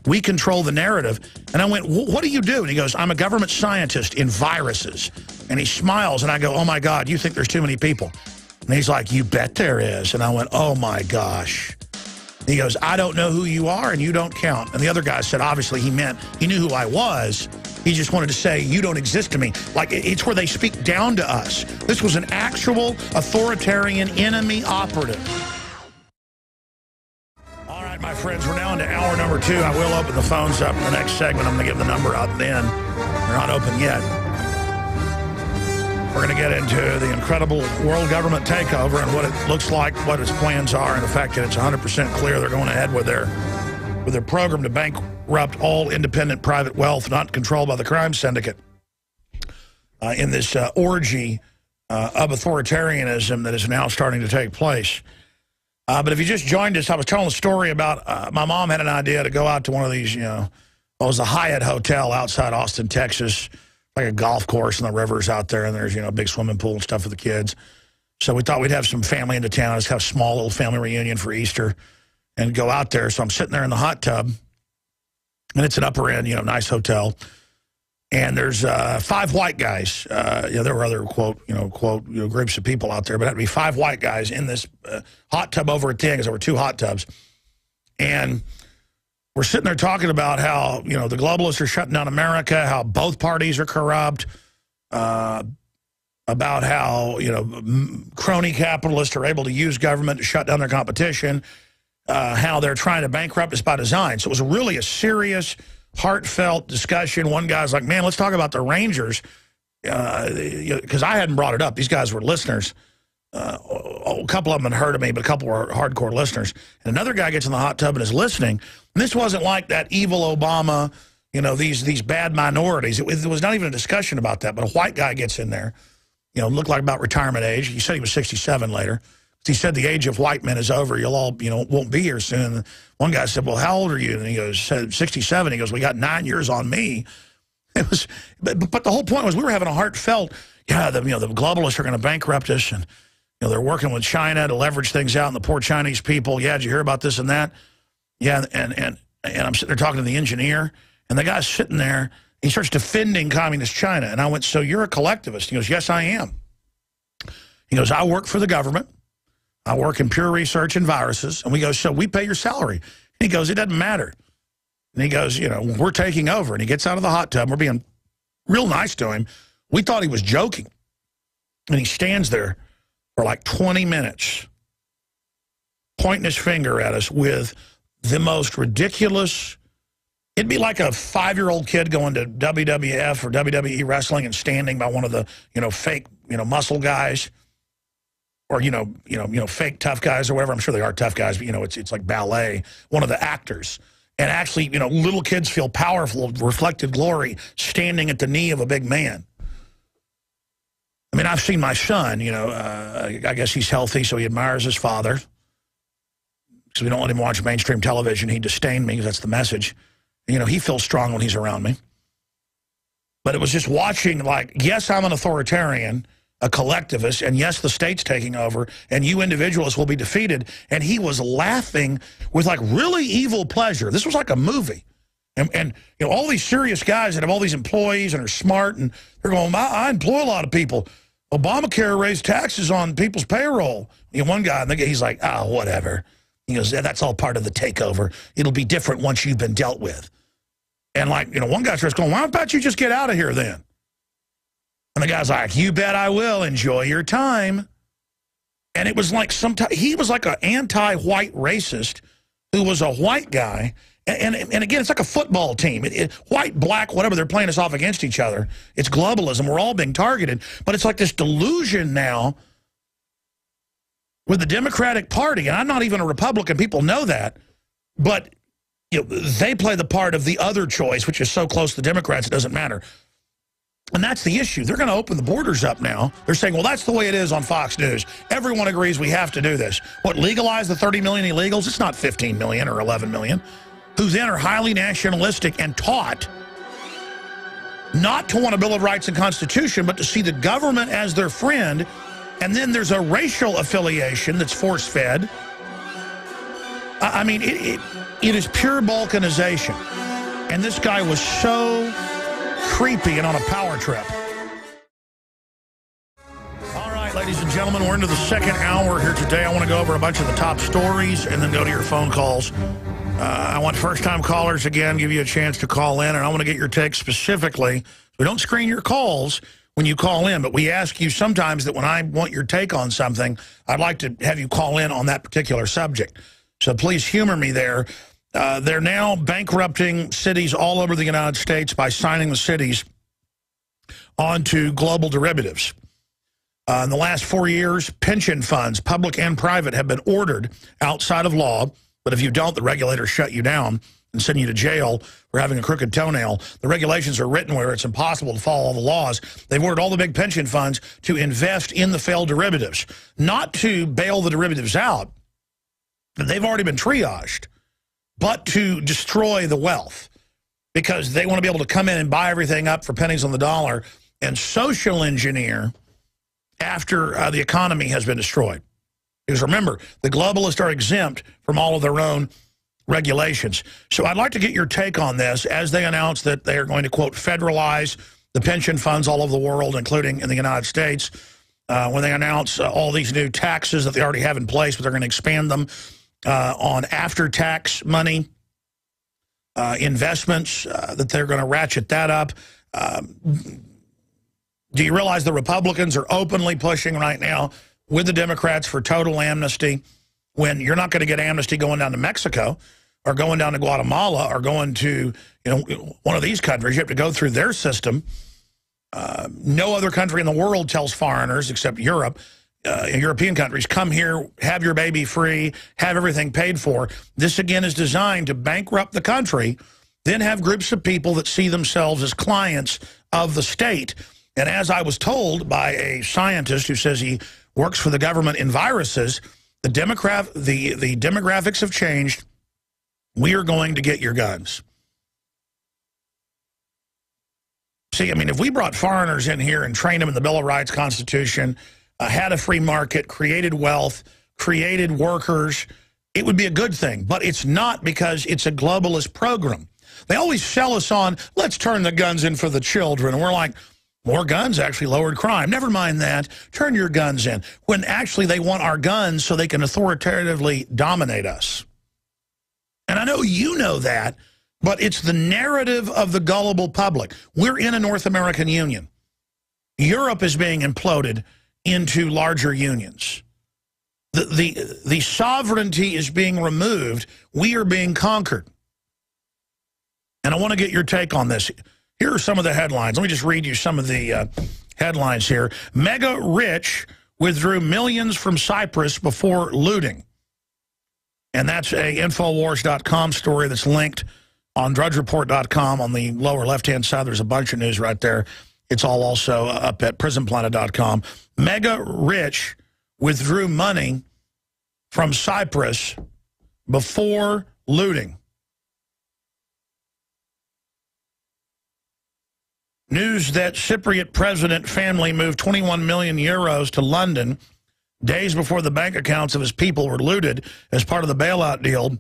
We control the narrative. And I went, what do you do? And he goes, I'm a government scientist in viruses. And he smiles, and I go, oh, my God, you think there's too many people. And he's like, you bet there is. And I went, oh, my gosh. And he goes, I don't know who you are, and you don't count. And the other guy said, obviously, he meant he knew who I was. He just wanted to say, you don't exist to me. Like, it's where they speak down to us. This was an actual authoritarian enemy operative. All right, my friends, we're now into hour number 2. I will open the phones up in the next segment. I'm going to give the number out then. They're not open yet. We're going to get into the incredible world government takeover and what it looks like, what its plans are, and the fact that it's 100% clear they're going ahead with their program to bankrupt all independent private wealth not controlled by the crime syndicate in this orgy of authoritarianism that is now starting to take place. But if you just joined us, I was telling a story about my mom had an idea to go out to one of these, it was the Hyatt Hotel outside Austin, Texas, like a golf course and the river's out there, and there's, a big swimming pool and stuff for the kids. So we thought we'd have some family into town, just have a small little family reunion for Easter and go out there. So I'm sitting there in the hot tub, and it's an upper end, nice hotel. And there's 5 white guys. There were other, quote, groups of people out there, but it had to be 5 white guys in this hot tub over a thing, because there were 2 hot tubs. And we're sitting there talking about how, the globalists are shutting down America, how both parties are corrupt, about how, crony capitalists are able to use government to shut down their competition, how they're trying to bankrupt us by design. So it was really a serious, heartfelt discussion. One guy's like, man, let's talk about the Rangers, because I hadn't brought it up. These guys were listeners. A couple of them had heard of me, but a couple were hardcore listeners. And another guy gets in the hot tub and is listening. And this wasn't like that evil Obama, these bad minorities. It was not even a discussion about that. But a white guy gets in there, looked like about retirement age. He said he was 67 later. He said the age of white men is over. You'll all, won't be here soon. And one guy said, well, how old are you? And he goes, 67. He goes, we got 9 years on me. It was, but the whole point was we were having a heartfelt, the globalists are going to bankrupt us, and they're working with China to leverage things out, and the poor Chinese people. Yeah, did you hear about this and that? Yeah, and I'm sitting there talking to the engineer, and the guy's sitting there. He starts defending communist China, and I went, so you're a collectivist? He goes, yes, I am. He goes, I work for the government. I work in pure research and viruses. And we go, so we pay your salary. And he goes, it doesn't matter. And he goes, we're taking over. And he gets out of the hot tub. We're being real nice to him. We thought he was joking. And he stands there for like 20 minutes, pointing his finger at us with the most ridiculous. It'd be like a 5-year-old kid going to WWF or WWE wrestling and standing by one of the, fake, muscle guys. Or, fake tough guys or whatever. I'm sure they are tough guys, but, it's like ballet. One of the actors. And actually, little kids feel powerful, reflected glory, standing at the knee of a big man. I mean, I've seen my son, I guess he's healthy, so he admires his father. Because we don't let him watch mainstream television. He disdained me, because that's the message. He feels strong when he's around me. But it was just watching, like, yes, I'm an authoritarian, a collectivist, and yes, the state's taking over, and you individualists will be defeated. And he was laughing with, like, really evil pleasure. This was like a movie. And all these serious guys that have all these employees and are smart, and they're going, I employ a lot of people. Obamacare raised taxes on people's payroll. One guy, he's like, whatever. He goes, yeah, that's all part of the takeover. It'll be different once you've been dealt with. And, like, one guy starts going, why don't you just get out of here then? And the guy's like, you bet I will. Enjoy your time. And it was like he was like an anti-white racist who was a white guy. And again, it's like a football team. White, black, whatever, they're playing us off against each other. It's globalism. We're all being targeted. But it's like this delusion now with the Democratic Party. And I'm not even a Republican. People know that. But they play the part of the other choice, which is so close to the Democrats, it doesn't matter. And that's the issue. They're going to open the borders up now. They're saying, well, that's the way it is on Fox News. Everyone agrees we have to do this. What, legalize the 30 million illegals? It's not 15 million or 11 million. Who then are highly nationalistic and taught not to want a Bill of Rights and Constitution, but to see the government as their friend. And then there's a racial affiliation that's force-fed. I mean, it is pure balkanization. And this guy was so creepy and on a power trip. All right, ladies and gentlemen, we're into the second hour here today. I want to go over a bunch of the top stories and then go to your phone calls. I want first-time callers, again, give you a chance to call in, and I want to get your take specifically. We don't screen your calls when you call in, but we ask you sometimes that when I want your take on something, I'd like to have you call in on that particular subject. So please humor me there. They're now bankrupting cities all over the United States by signing the cities onto global derivatives. In the last 4 years, pension funds, public and private, have been ordered outside of law. But if you don't, the regulators shut you down and send you to jail for having a crooked toenail. The regulations are written where it's impossible to follow all the laws. They've ordered all the big pension funds to invest in the failed derivatives, not to bail the derivatives out. They've already been triaged, but to destroy the wealth because they want to be able to come in and buy everything up for pennies on the dollar and social engineer after the economy has been destroyed. Because remember, the globalists are exempt from all of their own regulations. So I'd like to get your take on this as they announce that they are going to, quote, federalize the pension funds all over the world, including in the United States, when they announce all these new taxes that they already have in place, but they're going to expand them on after-tax money, investments, that they're going to ratchet that up. Do you realize the Republicans are openly pushing right now with the Democrats for total amnesty when you're not going to get amnesty going down to Mexico or going down to Guatemala or going to, one of these countries? You have to go through their system. No other country in the world tells foreigners except Europe, in European countries, come here, have your baby free, have everything paid for. This, again, is designed to bankrupt the country, then have groups of people that see themselves as clients of the state. And as I was told by a scientist who says he works for the government in viruses, the demographics have changed. We are going to get your guns. See, I mean, if we brought foreigners in here and trained them in the Bill of Rights, Constitution, had a free market, created wealth, created workers, it would be a good thing. But it's not, because it's a globalist program. They always sell us on, let's turn the guns in for the children. And we're like, more guns actually lowered crime. Never mind that. Turn your guns in. When actually they want our guns so they can authoritatively dominate us. And I know you know that, but it's the narrative of the gullible public. We're in a North American Union. Europe is being imploded into larger unions. The sovereignty is being removed. We are being conquered. And I want to get your take on this. Here are some of the headlines. Let me just read you some of the headlines here. Mega rich withdrew millions from Cyprus before looting. And that's a Infowars.com story that's linked on DrudgeReport.com. On the lower left-hand side, there's a bunch of news right there. It's all also up at PrisonPlanet.com. Mega rich withdrew money from Cyprus before looting. News that Cypriot president family moved 21 million euros to London days before the bank accounts of his people were looted as part of the bailout deal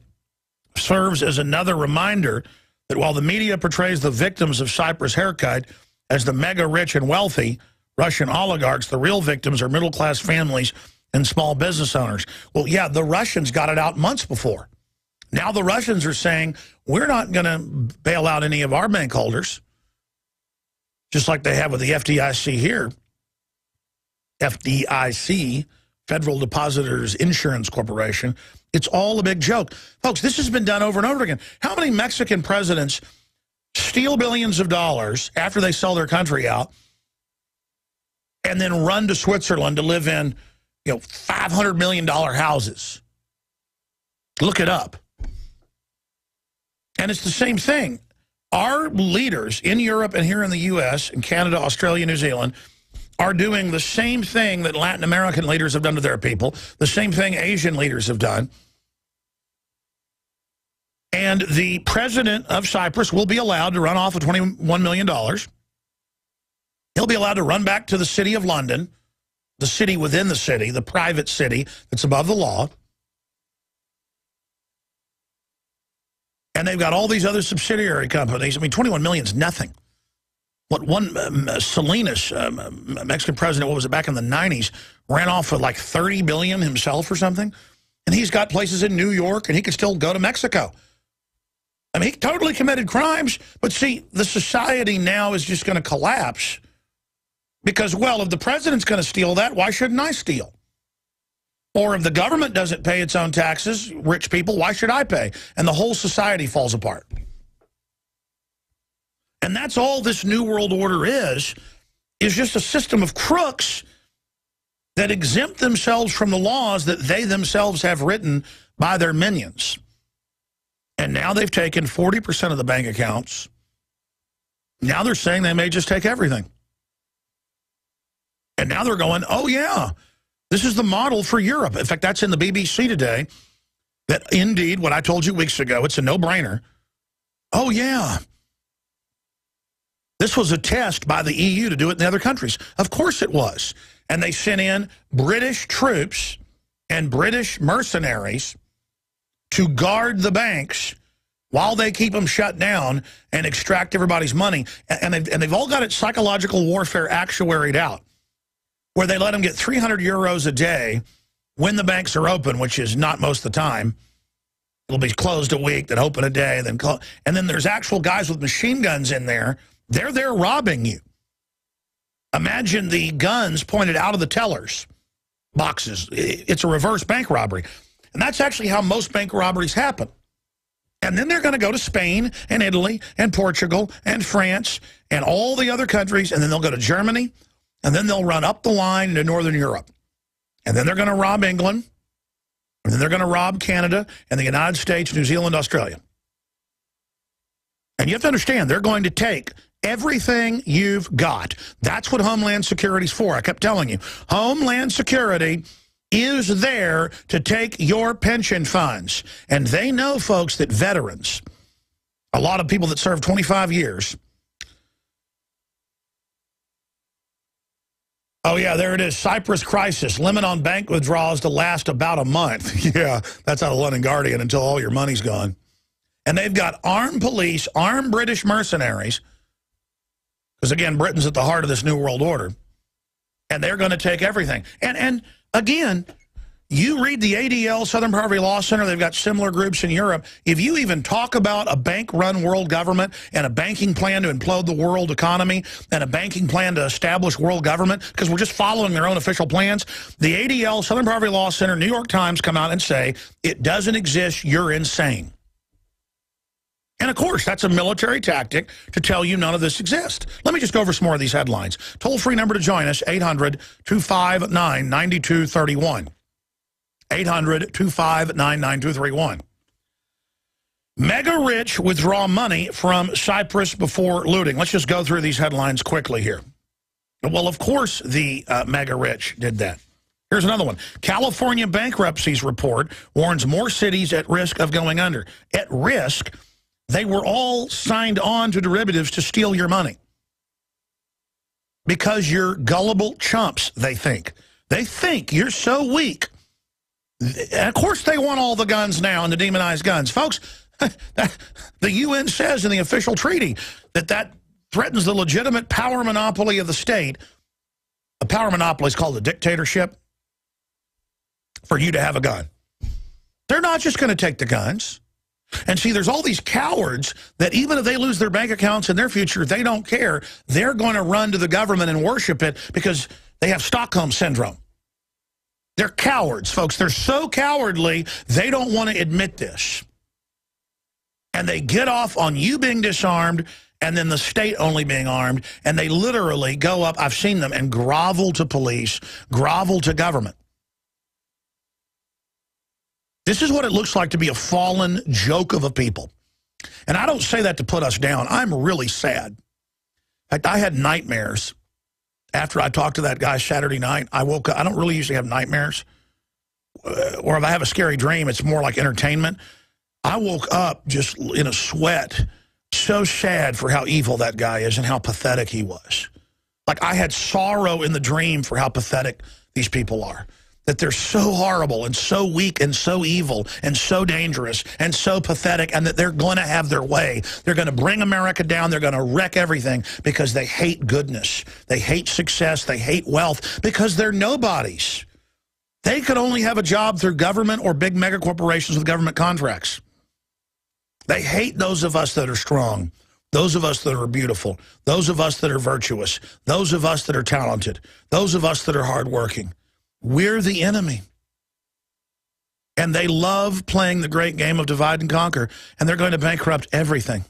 serves as another reminder that while the media portrays the victims of Cyprus' haircut as the mega rich and wealthy Russian oligarchs, the real victims are middle-class families and small business owners. Well, yeah, the Russians got it out months before. Now the Russians are saying, we're not going to bail out any of our bank holders, just like they have with the FDIC here. FDIC, Federal Depositors Insurance Corporation. It's all a big joke. Folks, this has been done over and over again. How many Mexican presidents steal billions of dollars after they sell their country out and then run to Switzerland to live in, $500 million houses? Look it up. And it's the same thing. Our leaders in Europe and here in the U.S., and Canada, Australia, New Zealand, are doing the same thing that Latin American leaders have done to their people, the same thing Asian leaders have done. And the president of Cyprus will be allowed to run off with $21 million. He'll be allowed to run back to the city of London, the city within the city, the private city that's above the law. And they've got all these other subsidiary companies. I mean, 21 million is nothing. What one, Salinas, Mexican president, what was it, back in the 90s, ran off with like 30 billion himself or something. And he's got places in New York, and he could still go to Mexico. I mean, he totally committed crimes. But see, the society now is just going to collapse. Because, well, if the president's going to steal that, why shouldn't I steal? Or if the government doesn't pay its own taxes, rich people, why should I pay? And the whole society falls apart. And that's all this New World Order is just a system of crooks that exempt themselves from the laws that they themselves have written by their minions. And now they've taken 40% of the bank accounts. Now they're saying they may just take everything. And now they're going, oh, yeah, this is the model for Europe. In fact, that's in the BBC today, that indeed, what I told you weeks ago, it's a no-brainer. Oh, yeah. This was a test by the EU to do it in the other countries. Of course it was. And they sent in British troops and British mercenaries to guard the banks while they keep them shut down and extract everybody's money. And they've all got it psychological warfare actuaried out, where they let them get 300 euros a day when the banks are open, which is not most of the time. It'll be closed a week, then open a day, and then there's actual guys with machine guns in there. They're there robbing you. Imagine the guns pointed out of the tellers boxes. It's a reverse bank robbery. And that's actually how most bank robberies happen. And then they're going to go to Spain and Italy and Portugal and France and all the other countries, and then they'll go to Germany, and then they'll run up the line into Northern Europe. And then they're going to rob England, and then they're going to rob Canada and the United States, New Zealand, Australia. And you have to understand, they're going to take everything you've got. That's what Homeland Security's for. I kept telling you, Homeland Security is there to take your pension funds. And they know, folks, that veterans, a lot of people that served 25 years. Oh, yeah, there it is. Cyprus crisis. Limit on bank withdrawals to last about a month. Yeah, that's out of London Guardian, until all your money's gone. And they've got armed police, armed British mercenaries, because, again, Britain's at the heart of this New World Order, and they're going to take everything. And again, you read the ADL, Southern Poverty Law Center, they've got similar groups in Europe. If you even talk about a bank-run world government and a banking plan to implode the world economy and a banking plan to establish world government, because we're just following their own official plans, the ADL, Southern Poverty Law Center, New York Times come out and say, it doesn't exist, you're insane. And, of course, that's a military tactic to tell you none of this exists. Let me just go over some more of these headlines. Toll-free number to join us, 800-259-9231. 800-259-9231. Mega rich withdraw money from Cyprus before looting. Let's just go through these headlines quickly here. Well, of course, the mega rich did that. Here's another one. California bankruptcies report warns more cities at risk of going under. At risk, they were all signed on to derivatives to steal your money. Because you're gullible chumps, they think. They think you're so weak. And of course they want all the guns now and the demonized guns. Folks, the UN says in the official treaty that threatens the legitimate power monopoly of the state. A power monopoly is called a dictatorship, for you to have a gun. They're not just going to take the guns. And see, there's all these cowards that even if they lose their bank accounts in their future, they don't care. They're going to run to the government and worship it because they have Stockholm Syndrome. They're cowards, folks. They're so cowardly, they don't want to admit this. And they get off on you being disarmed and then the state only being armed, and they literally go up, I've seen them, and grovel to police, grovel to government. This is what it looks like to be a fallen joke of a people. And I don't say that to put us down. I'm really sad. In fact, I had nightmares after I talked to that guy Saturday night. I woke up. I don't really usually have nightmares. Or if I have a scary dream, it's more like entertainment. I woke up just in a sweat, so sad for how evil that guy is and how pathetic he was. Like, I had sorrow in the dream for how pathetic these people are. That they're so horrible and so weak and so evil and so dangerous and so pathetic, and that they're going to have their way. They're going to bring America down. They're going to wreck everything because they hate goodness. They hate success. They hate wealth because they're nobodies. They could only have a job through government or big mega corporations with government contracts. They hate those of us that are strong, those of us that are beautiful, those of us that are virtuous, those of us that are talented, those of us that are hardworking. We're the enemy. And they love playing the great game of divide and conquer, and they're going to bankrupt everything.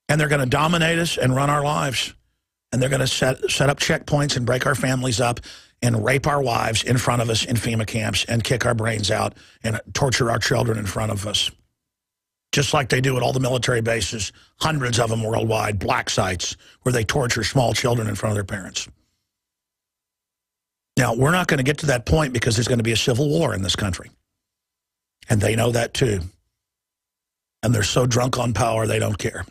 And they're going to dominate us and run our lives. And they're going to set up checkpoints and break our families up and rape our wives in front of us in FEMA camps and kick our brains out and torture our children in front of us. Just like they do at all the military bases, hundreds of them worldwide, black sites, where they torture small children in front of their parents. Now, we're not going to get to that point because there's going to be a civil war in this country. And they know that too. And they're so drunk on power, they don't care.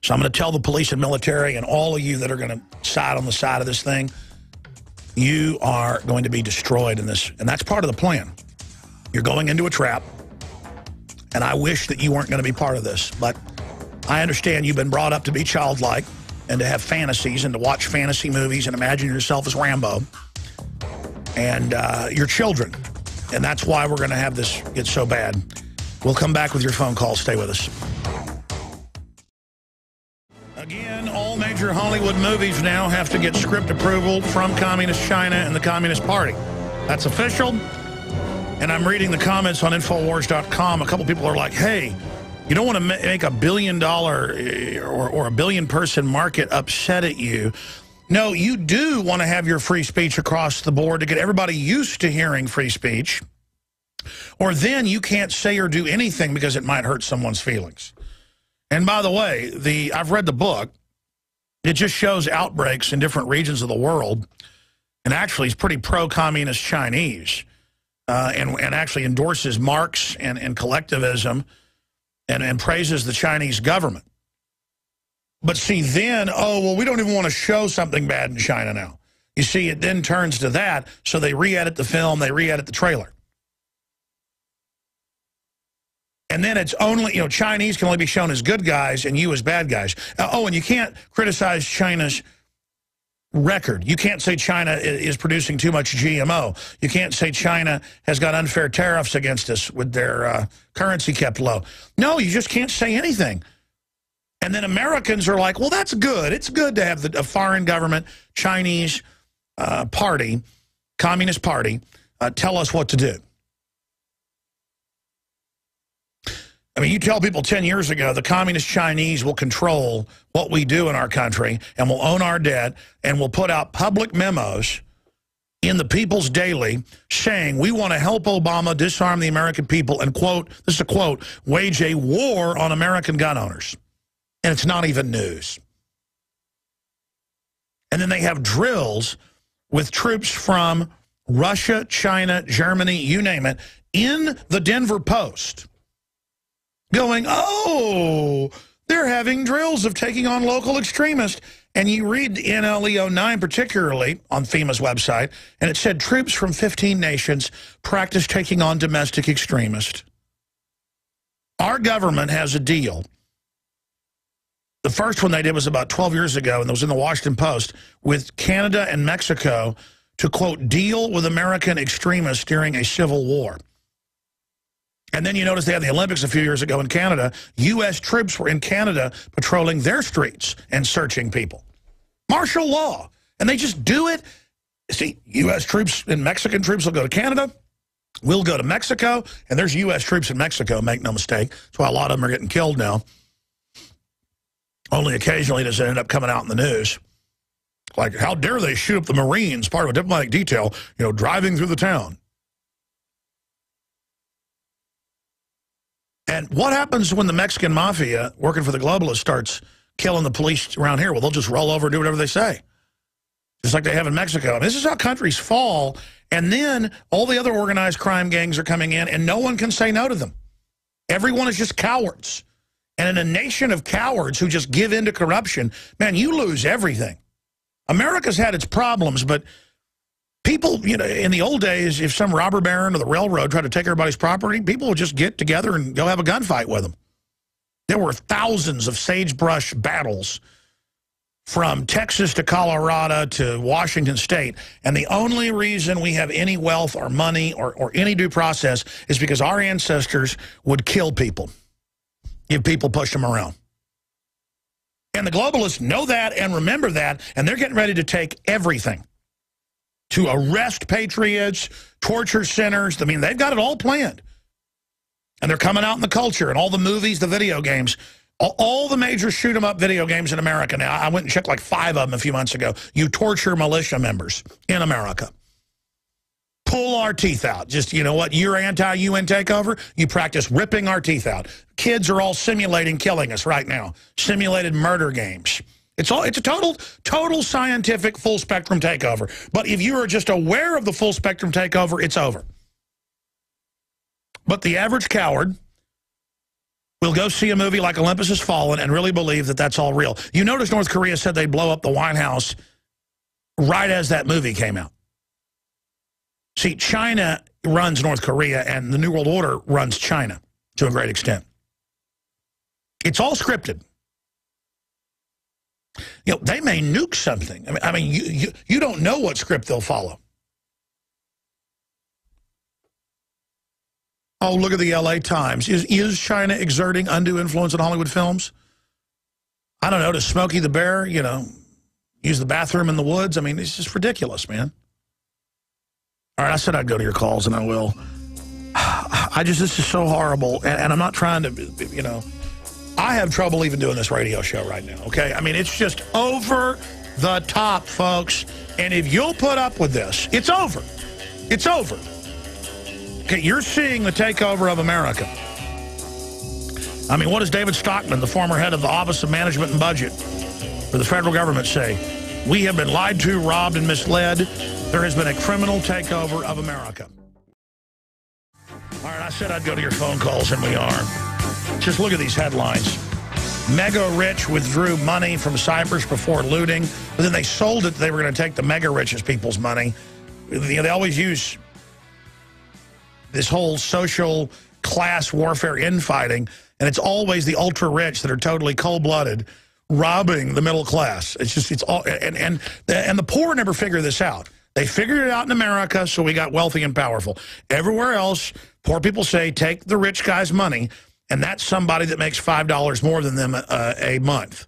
So I'm going to tell the police and military and all of you that are going to side on the side of this thing, you are going to be destroyed in this. And that's part of the plan. You're going into a trap. And I wish that you weren't going to be part of this. But I understand you've been brought up to be childlike and to have fantasies and to watch fantasy movies and imagine yourself as Rambo. And your children. And that's why we're going to have this get so bad. We'll come back with your phone call. Stay with us. Again, all major Hollywood movies now have to get script approval from Communist China and the Communist Party. That's official. And I'm reading the comments on Infowars.com. A couple people are like, hey, you don't want to make $1 billion or a billion-person market upset at you. No, you do want to have your free speech across the board to get everybody used to hearing free speech. Or then you can't say or do anything because it might hurt someone's feelings. And by the way, I've read the book. It just shows outbreaks in different regions of the world. And actually, it's pretty pro-communist Chinese. And actually endorses Marx and collectivism and praises the Chinese government. But see, then, oh, well, we don't even want to show something bad in China now. You see, it then turns to that, so they re-edit the film, they re-edit the trailer. And then it's only, you know, Chinese can only be shown as good guys and you as bad guys. And you can't criticize China's record. You can't say China is producing too much GMO. You can't say China has got unfair tariffs against us with their currency kept low. No, you just can't say anything. And then Americans are like, well, that's good. It's good to have a foreign government, Chinese party, Communist Party, tell us what to do. I mean, you tell people 10 years ago, the communist Chinese will control what we do in our country and will own our debt and will put out public memos in the People's Daily saying we want to help Obama disarm the American people and, quote, this is a quote, wage a war on American gun owners. And it's not even news. And then they have drills with troops from Russia, China, Germany, you name it, in the Denver Post. Going, oh, they're having drills of taking on local extremists. And you read NLE 09 particularly on FEMA's website, and it said troops from 15 nations practice taking on domestic extremists. Our government has a deal. The first one they did was about 12 years ago, and it was in the Washington Post, with Canada and Mexico to, quote, deal with American extremists during a civil war. And then you notice they had the Olympics a few years ago in Canada. U.S. troops were in Canada patrolling their streets and searching people. Martial law. And they just do it. See, U.S. troops and Mexican troops will go to Canada. We'll go to Mexico. And there's U.S. troops in Mexico, make no mistake. That's why a lot of them are getting killed now. Only occasionally does it end up coming out in the news. Like, how dare they shoot up the Marines, part of a diplomatic detail, you know, driving through the town. And what happens when the Mexican mafia, working for the globalists, starts killing the police around here? Well, they'll just roll over and do whatever they say. Just like they have in Mexico. And this is how countries fall. And then all the other organized crime gangs are coming in, and no one can say no to them. Everyone is just cowards. And in a nation of cowards who just give in to corruption, man, you lose everything. America's had its problems, but people, you know, in the old days, if some robber baron or the railroad tried to take everybody's property, people would just get together and go have a gunfight with them. There were thousands of sagebrush battles from Texas to Colorado to Washington State. And the only reason we have any wealth or money or any due process is because our ancestors would kill people if people pushed them around. And the globalists know that and remember that, and they're getting ready to take everything. to arrest patriots, torture sinners. I mean, they've got it all planned. And they're coming out in the culture and all the movies, the video games, all the major shoot-'em-up video games in America now. I went and checked like 5 of them a few months ago. You torture militia members in America. Pull our teeth out. Just, you know what, you're anti-UN takeover? You practice ripping our teeth out. Kids are all simulating killing us right now. Simulated murder games. It's a total scientific full-spectrum takeover. But if you are just aware of the full-spectrum takeover, it's over. But the average coward will go see a movie like Olympus Has Fallen and really believe that that's all real. You notice North Korea said they'd blow up the White House right as that movie came out. See, China runs North Korea, and the New World Order runs China to a great extent. It's all scripted. You know, they may nuke something. I mean, you don't know what script they'll follow. Oh, look at the LA Times. Is China exerting undue influence on Hollywood films? I don't know. Does Smokey the Bear, you know, use the bathroom in the woods? I mean, it's just ridiculous, man. All right, I said I'd go to your calls, and I will. This is so horrible, and I'm not trying to, you know, I have trouble even doing this radio show right now, okay? I mean, it's just over the top, folks, and if you'll put up with this, it's over. It's over. Okay, you're seeing the takeover of America. I mean, what does David Stockman, the former head of the Office of Management and Budget for the federal government, say? We have been lied to, robbed, and misled. There has been a criminal takeover of America. All right, I said I'd go to your phone calls, and we are. Just look at these headlines. Mega rich withdrew money from Cyprus before looting, but then they sold it. They were going to take the mega richest people's money. They always use this whole social class warfare infighting, and it's always the ultra rich that are totally cold-blooded robbing the middle class. It's just, it's all, and the poor never figure this out. They figured it out in America, so we got wealthy and powerful. Everywhere else, poor people say, take the rich guy's money, and that's somebody that makes $5 more than them a month.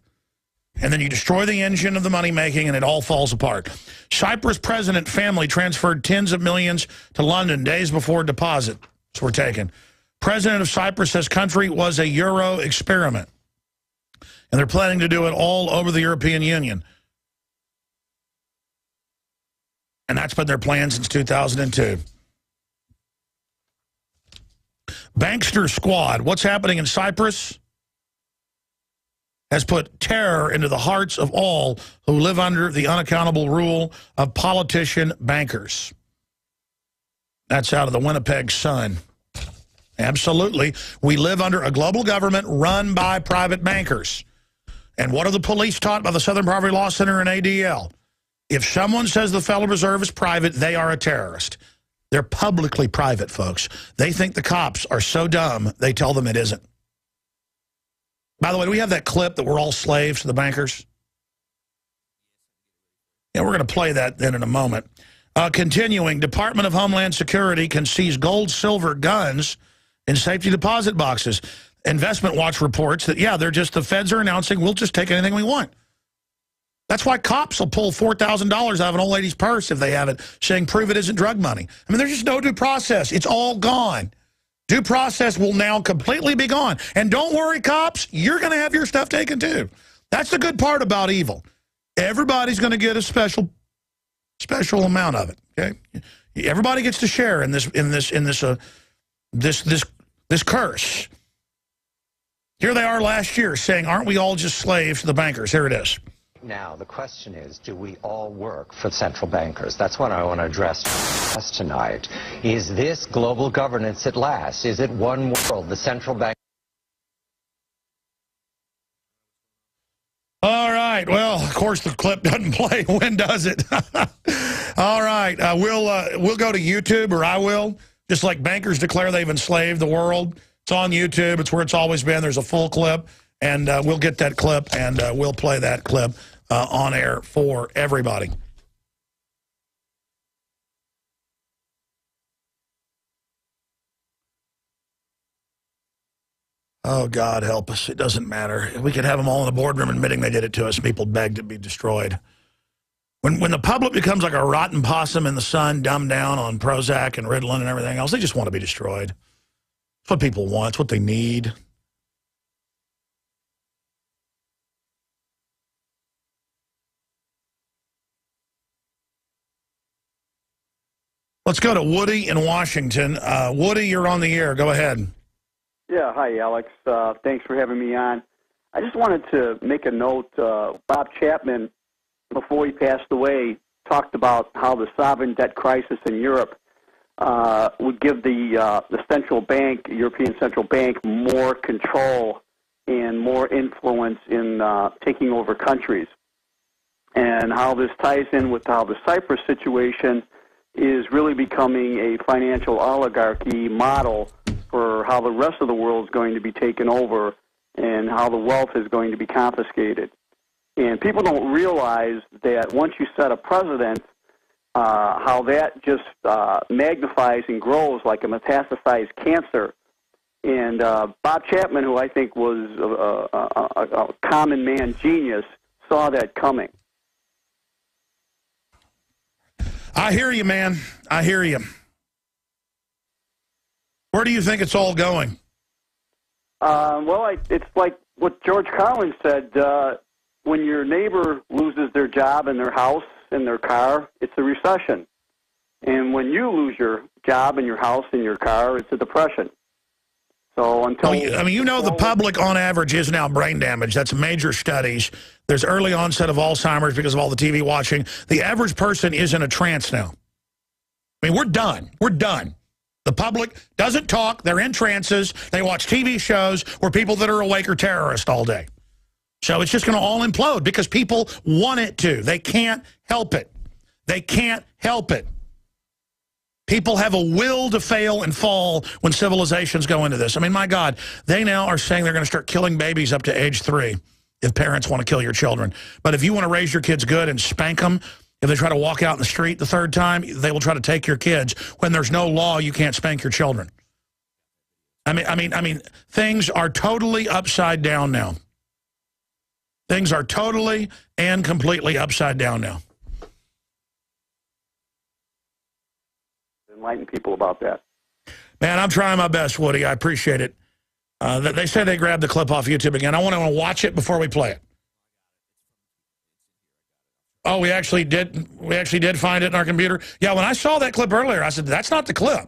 And then you destroy the engine of the money-making, and it all falls apart. Cyprus president family transferred tens of millions to London days before deposits were taken. President of Cyprus says country was a Euro experiment. And they're planning to do it all over the European Union. And that's been their plan since 2002. Bankster squad. What's happening in Cyprus has put terror into the hearts of all who live under the unaccountable rule of politician bankers. That's out of the Winnipeg Sun. Absolutely. We live under a global government run by private bankers. And what are the police taught by the Southern Poverty Law Center and ADL? If someone says the Federal Reserve is private, they are a terrorist. They're publicly private, folks. They think the cops are so dumb, they tell them it isn't. By the way, do we have that clip that we're all slaves to the bankers? Yeah, we're going to play that then in a moment. Continuing, Department of Homeland Security can seize gold, silver, guns in safety deposit boxes. Investment Watch reports that, yeah, they're just, the feds are announcing we'll just take anything we want. That's why cops will pull $4,000 out of an old lady's purse if they have it, saying prove it isn't drug money. I mean, there's just no due process. It's all gone. Due process will now completely be gone. And don't worry, cops, you're going to have your stuff taken too. That's the good part about evil. Everybody's going to get a special amount of it. Okay, everybody gets to share in this curse. Here they are last year saying, aren't we all just slaves to the bankers? Here it is. Now, the question is, do we all work for central bankers? That's what I want to address tonight. Is this global governance at last? Is it one world, the central bank? All right. Well, of course, the clip doesn't play. When does it? All right. We'll go to YouTube, or I will. Just like bankers declare they've enslaved the world. It's on YouTube. It's where it's always been. There's a full clip. And we'll get that clip, and we'll play that clip on air for everybody. Oh, God help us. It doesn't matter. We could have them all in the boardroom admitting they did it to us. People begged to be destroyed. When the public becomes like a rotten possum in the sun, dumbed down on Prozac and Ritalin and everything else, they just want to be destroyed. It's what people want. It's what they need. Let's go to Woody in Washington. Woody, you're on the air. Go ahead. Yeah, hi, Alex. Thanks for having me on. I just wanted to make a note. Bob Chapman, before he passed away, talked about how the sovereign debt crisis in Europe would give the central bank, European Central Bank, more control and more influence in taking over countries. And how this ties in with how the Cyprus situation is really becoming a financial oligarchy model for how the rest of the world is going to be taken over and how the wealth is going to be confiscated. And people don't realize that once you set a precedent, how that just magnifies and grows like a metastasized cancer. And Bob Chapman, who I think was a common man genius, saw that coming. I hear you, man. I hear you. Where do you think it's all going? Well, it's like what George Carlin said. When your neighbor loses their job and their house and their car, it's a recession. And when you lose your job and your house and your car, it's a depression. So until the public on average is now brain damaged. That's major studies. There's early onset of Alzheimer's because of all the TV watching. The average person is in a trance now. I mean, we're done. We're done. The public doesn't talk. They're in trances. They watch TV shows where people that are awake are terrorists all day. So it's just going to all implode because people want it to. They can't help it. They can't help it. People have a will to fail and fall when civilizations go into this. I mean, my God, they now are saying they're going to start killing babies up to age 3 if parents want to kill your children. But if you want to raise your kids good and spank them, if they try to walk out in the street the 3rd time, they will try to take your kids. When there's no law, you can't spank your children. I mean, things are totally upside down now. Things are totally and completely upside down now. Enlighten people about that. Man, I'm trying my best, Woody. I appreciate it. They said they grabbed the clip off YouTube again. I want to watch it before we play it. Oh, we actually did find it in our computer. Yeah, when I saw that clip earlier, I said, that's not the clip.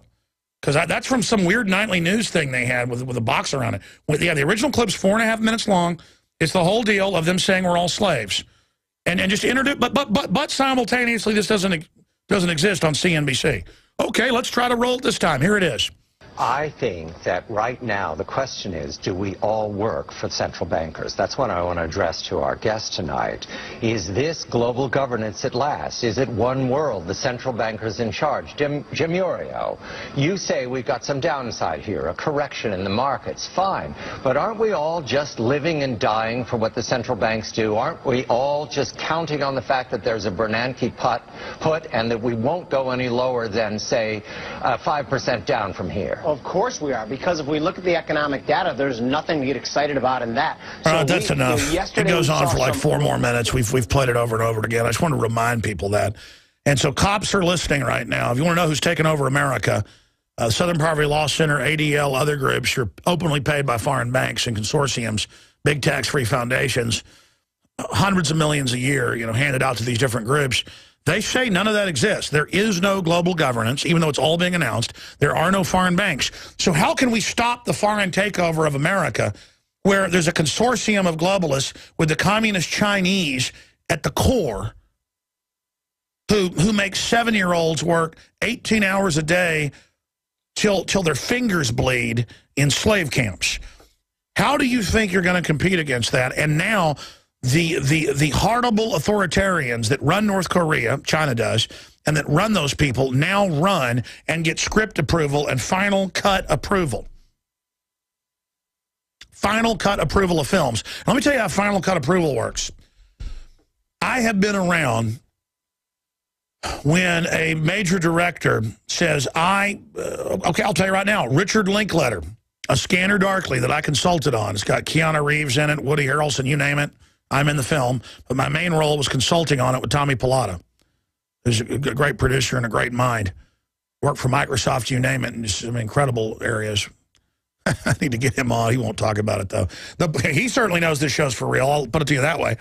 Because that's from some weird nightly news thing they had with a box around it. Yeah, the original clip's 4.5 minutes long. It's the whole deal of them saying we're all slaves. And just introduce, but simultaneously, this doesn't exist on CNBC. Okay, let's try to roll it this time. Here it is. I think that right now the question is, do we all work for central bankers? That's what I want to address to our guest tonight. Is this global governance at last? Is it one world, the central bankers in charge? Jim Murio, you say we've got some downside here, a correction in the markets. Fine. But aren't we all just living and dying for what the central banks do? Aren't we all just counting on the fact that there's a Bernanke put and that we won't go any lower than, say, 5% down from here? Of course we are, because if we look at the economic data, there's nothing to get excited about in that. So that's enough. It goes on for like 4 more minutes. We've played it over and over again. I just want to remind people that. And so cops are listening right now. If you want to know who's taken over America, Southern Poverty Law Center, ADL, other groups, you're openly paid by foreign banks and consortiums, big tax-free foundations, hundreds of millions a year, handed out to these different groups. They say none of that exists. There is no global governance, even though it's all being announced. There are no foreign banks. So how can we stop the foreign takeover of America where there's a consortium of globalists with the communist Chinese at the core who make 7-year-olds work 18 hours a day till their fingers bleed in slave camps? How do you think you're going to compete against that? And now the horrible authoritarians that run North Korea, China does, and that run those people now run and get script approval and final cut approval. Final cut approval of films. Let me tell you how final cut approval works. I have been around when a major director says, okay, I'll tell you right now, Richard Linklater, A Scanner Darkly that I consulted on. It's got Keanu Reeves in it, Woody Harrelson, you name it. I'm in the film, but my main role was consulting on it with Tommy Pilata, who's a great producer and a great mind. Worked for Microsoft, you name it, in some incredible areas. I need to get him on. He won't talk about it, though. He certainly knows this show's for real. I'll put it to you that way.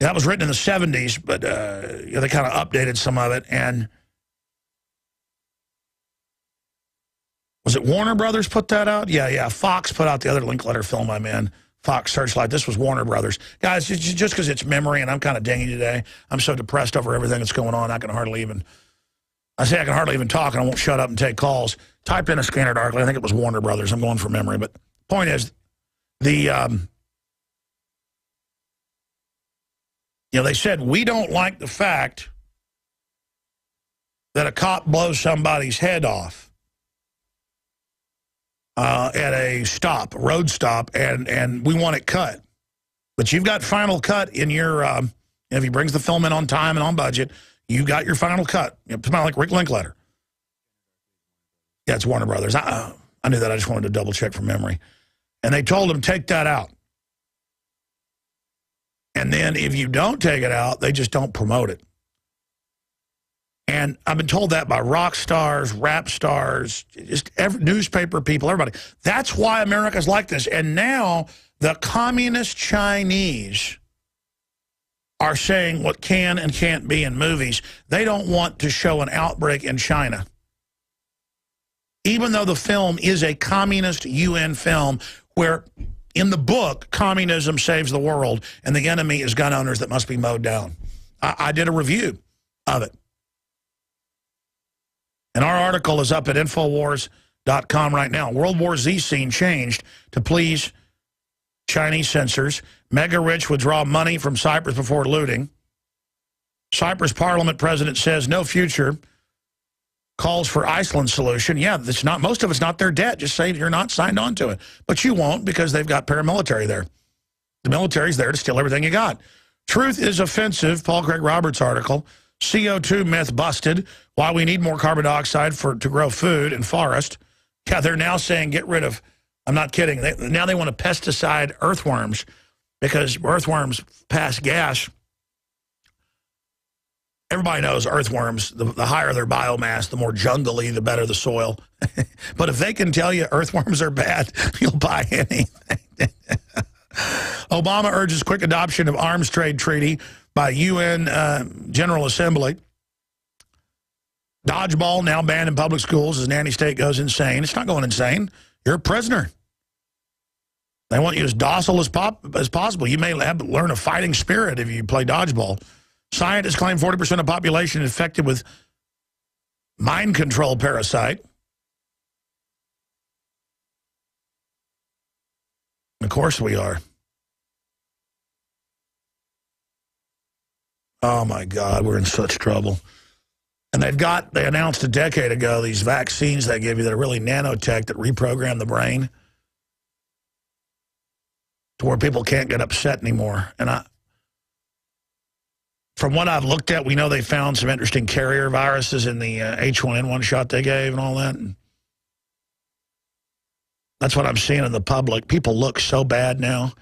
That was written in the 70s, but they kind of updated some of it. And was it Warner Brothers put that out? Yeah. Fox put out the other Linklater film I'm in. Fox Searchlight. This was Warner Brothers. Guys, just because it's memory and I'm kind of dingy today, I'm so depressed over everything that's going on, I can hardly even talk, and I won't shut up and take calls. Type in a scanner darkly. I think it was Warner Brothers. I'm going from memory. But the point is, they said, we don't like the fact that a cop blows somebody's head off at a road stop, and we want it cut. But you've got final cut in your, if he brings the film in on time and on budget, you got your final cut. It's not like Rick Linklater. Yeah, it's Warner Brothers. I knew that. I just wanted to double check from memory. And they told him, take that out. And then if you don't take it out, they just don't promote it. And I've been told that by rock stars, rap stars, just newspaper people, everybody. That's why America's like this. And now the communist Chinese are saying what can and can't be in movies. They don't want to show an outbreak in China. Even though the film is a communist UN film where, in the book, communism saves the world and the enemy is gun owners that must be mowed down. I did a review of it. And our article is up at Infowars.com right now. World War Z scene changed to please Chinese censors. Mega rich withdraw money from Cyprus before looting. Cyprus parliament president says no future. Calls for Iceland solution. Yeah, it's not, most of it's not their debt. Just say you're not signed on to it. But you won't, because they've got paramilitary there. The military's there to steal everything you got. Truth is offensive, Paul Craig Roberts' article. CO2 myth busted. Why we need more carbon dioxide to grow food and forest. Yeah, they're now saying get rid of, I'm not kidding, now they want to pesticide earthworms, because earthworms pass gas. Everybody knows earthworms, the higher their biomass, the more jungly, the better the soil. But if they can tell you earthworms are bad, you'll buy anything. Obama urges quick adoption of arms trade treaty by UN General Assembly. Dodgeball now banned in public schools as nanny state goes insane. It's not going insane. You're a prisoner. They want you as docile as possible. You may learn a fighting spirit if you play dodgeball. Scientists claim 40% of the population is infected with mind control parasite. Of course we are. Oh, my God, we're in such trouble. And they announced a decade ago these vaccines they give you that are really nanotech that reprogram the brain to where people can't get upset anymore. And from what I've looked at, we know they found some interesting carrier viruses in the H1N1 shot they gave and all that. And that's what I'm seeing in the public. People look so bad now,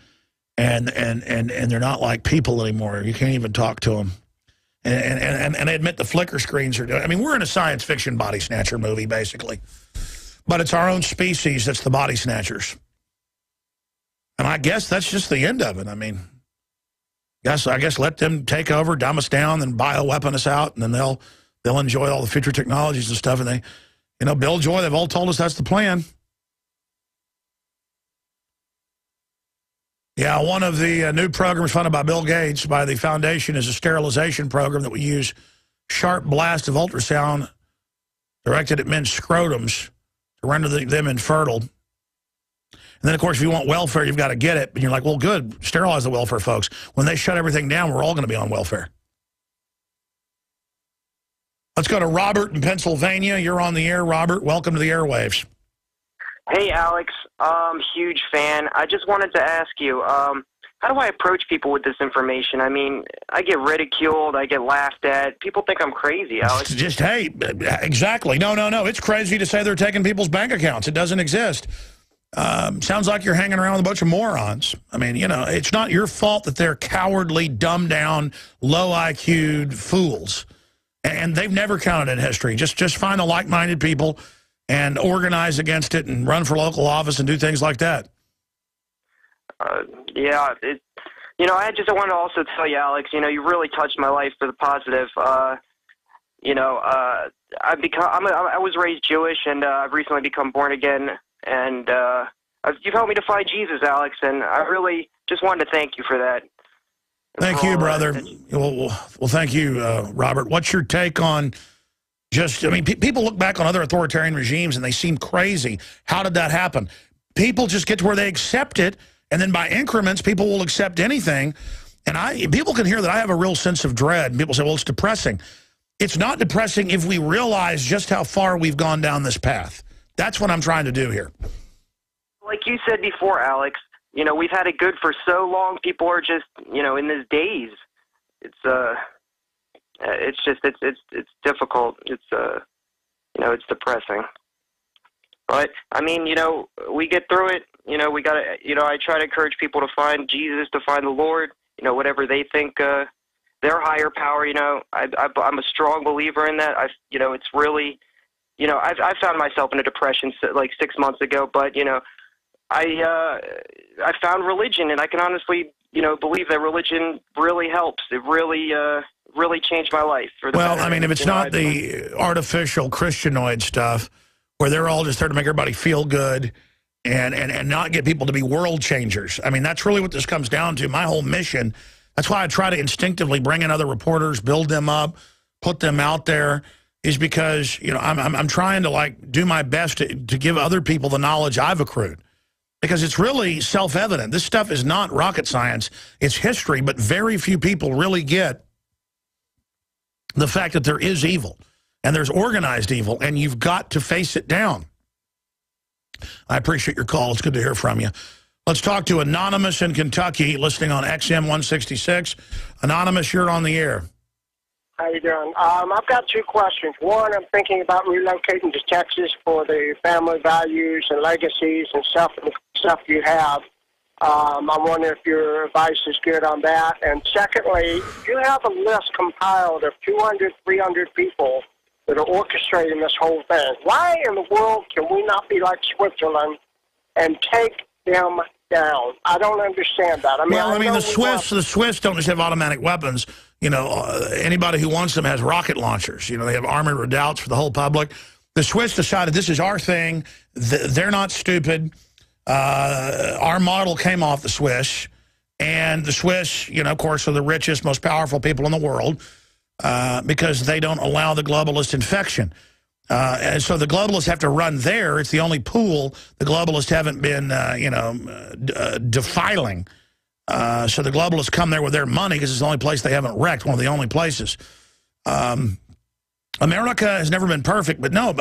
and they're not like people anymore. You can't even talk to them. And they admit the flicker screens are doing. I mean, we're in a science fiction body snatcher movie, basically. But it's our own species that's the body snatchers. And I guess that's just the end of it. I mean, I guess let them take over, dumb us down, and bioweapon us out, and then they'll enjoy all the future technologies and stuff. And they, Bill Joy, they've all told us that's the plan. Yeah, one of the new programs funded by Bill Gates by the foundation is a sterilization program that we use sharp blast of ultrasound directed at men's scrotums to render them infertile. And then, of course, if you want welfare, you've got to get it. And you're like, well, good, sterilize the welfare folks. When they shut everything down, we're all going to be on welfare. Let's go to Robert in Pennsylvania. You're on the air, Robert. Welcome to the airwaves. Hey, Alex. Huge fan. I just wanted to ask you, how do I approach people with this information? I mean, I get ridiculed. I get laughed at. People think I'm crazy, Alex. Just, hey, exactly. No. It's crazy to say they're taking people's bank accounts. It doesn't exist. Sounds like you're hanging around with a bunch of morons. I mean, you know, it's not your fault that they're cowardly, dumbed down, low IQ'd fools. And they've never counted in history. Just find the like-minded people and organize against it and run for local office and do things like that. Yeah, you know, I want to also tell you, Alex, you know, you really touched my life for the positive. You know, I was raised Jewish, and I've recently become born again, and you've helped me to find Jesus, Alex, and I really just wanted to thank you for that. Thank you, brother. Well, thank you, Robert. What's your take on just, I mean, people look back on other authoritarian regimes and they seem crazy. How did that happen? People just get to where they accept it, and then by increments, people will accept anything. And people can hear that I have a real sense of dread. And people say, well, it's depressing. It's not depressing if we realize just how far we've gone down this path. That's what I'm trying to do here. Like you said before, Alex, you know, we've had it good for so long. People are just, you know, in this daze. It's difficult. It's you know, it's depressing. But I mean, you know, we get through it. You know, we gotta. You know, I try to encourage people to find Jesus, to find the Lord. You know, whatever they think their higher power. You know, I'm a strong believer in that. You know, it's really, you know, I found myself in a depression like 6 months ago, but you know, I found religion, and I can honestly, you know, believe that religion really helps. It really changed my life. For the better. I mean, if it's not the artificial Christianoid stuff, where they're all just there to make everybody feel good and not get people to be world changers. I mean, that's really what this comes down to. My whole mission, that's why I try to instinctively bring in other reporters, build them up, put them out there, is because, you know, I'm trying to, like, do my best to give other people the knowledge I've accrued. Because it's really self-evident. This stuff is not rocket science. It's history, but very few people really get the fact that there is evil. And there's organized evil, and you've got to face it down. I appreciate your call. It's good to hear from you. Let's talk to Anonymous in Kentucky, listening on XM 166. Anonymous, you're on the air. How you doing? I've got two questions. One, I'm thinking about relocating to Texas for the family values and legacies and stuff you have. I'm wondering if your advice is good on that. And secondly, you have a list compiled of 200, 300 people that are orchestrating this whole thing. Why in the world can we not be like Switzerland and take them down? I don't understand that. I mean, the Swiss don't just have automatic weapons. You know, anybody who wants them has rocket launchers. You know, they have armored redoubts for the whole public. The Swiss decided this is our thing. They're not stupid. Our model came off the Swiss. And the Swiss, you know, of course, are the richest, most powerful people in the world because they don't allow the globalist infection. And so the globalists have to run there. It's the only pool the globalists haven't been, defiling. So the globalists come there with their money because it's the only place they haven't wrecked, one of the only places. America has never been perfect, but no,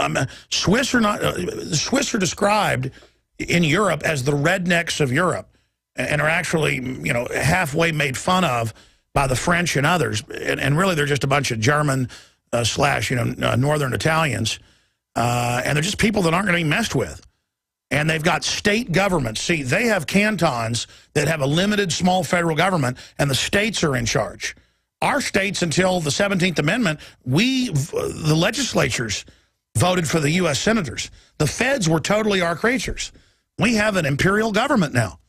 Swiss are not. The Swiss are described in Europe as the rednecks of Europe, and are actually, you know, halfway made fun of by the French and others. And really, they're just a bunch of German slash, Northern Italians, and they're just people that aren't going to be messed with. And they've got state governments. See, they have cantons that have a limited small federal government, and the states are in charge. Our states, until the 17th Amendment, the legislatures voted for the U.S. senators. The feds were totally our creatures. We have an imperial government now,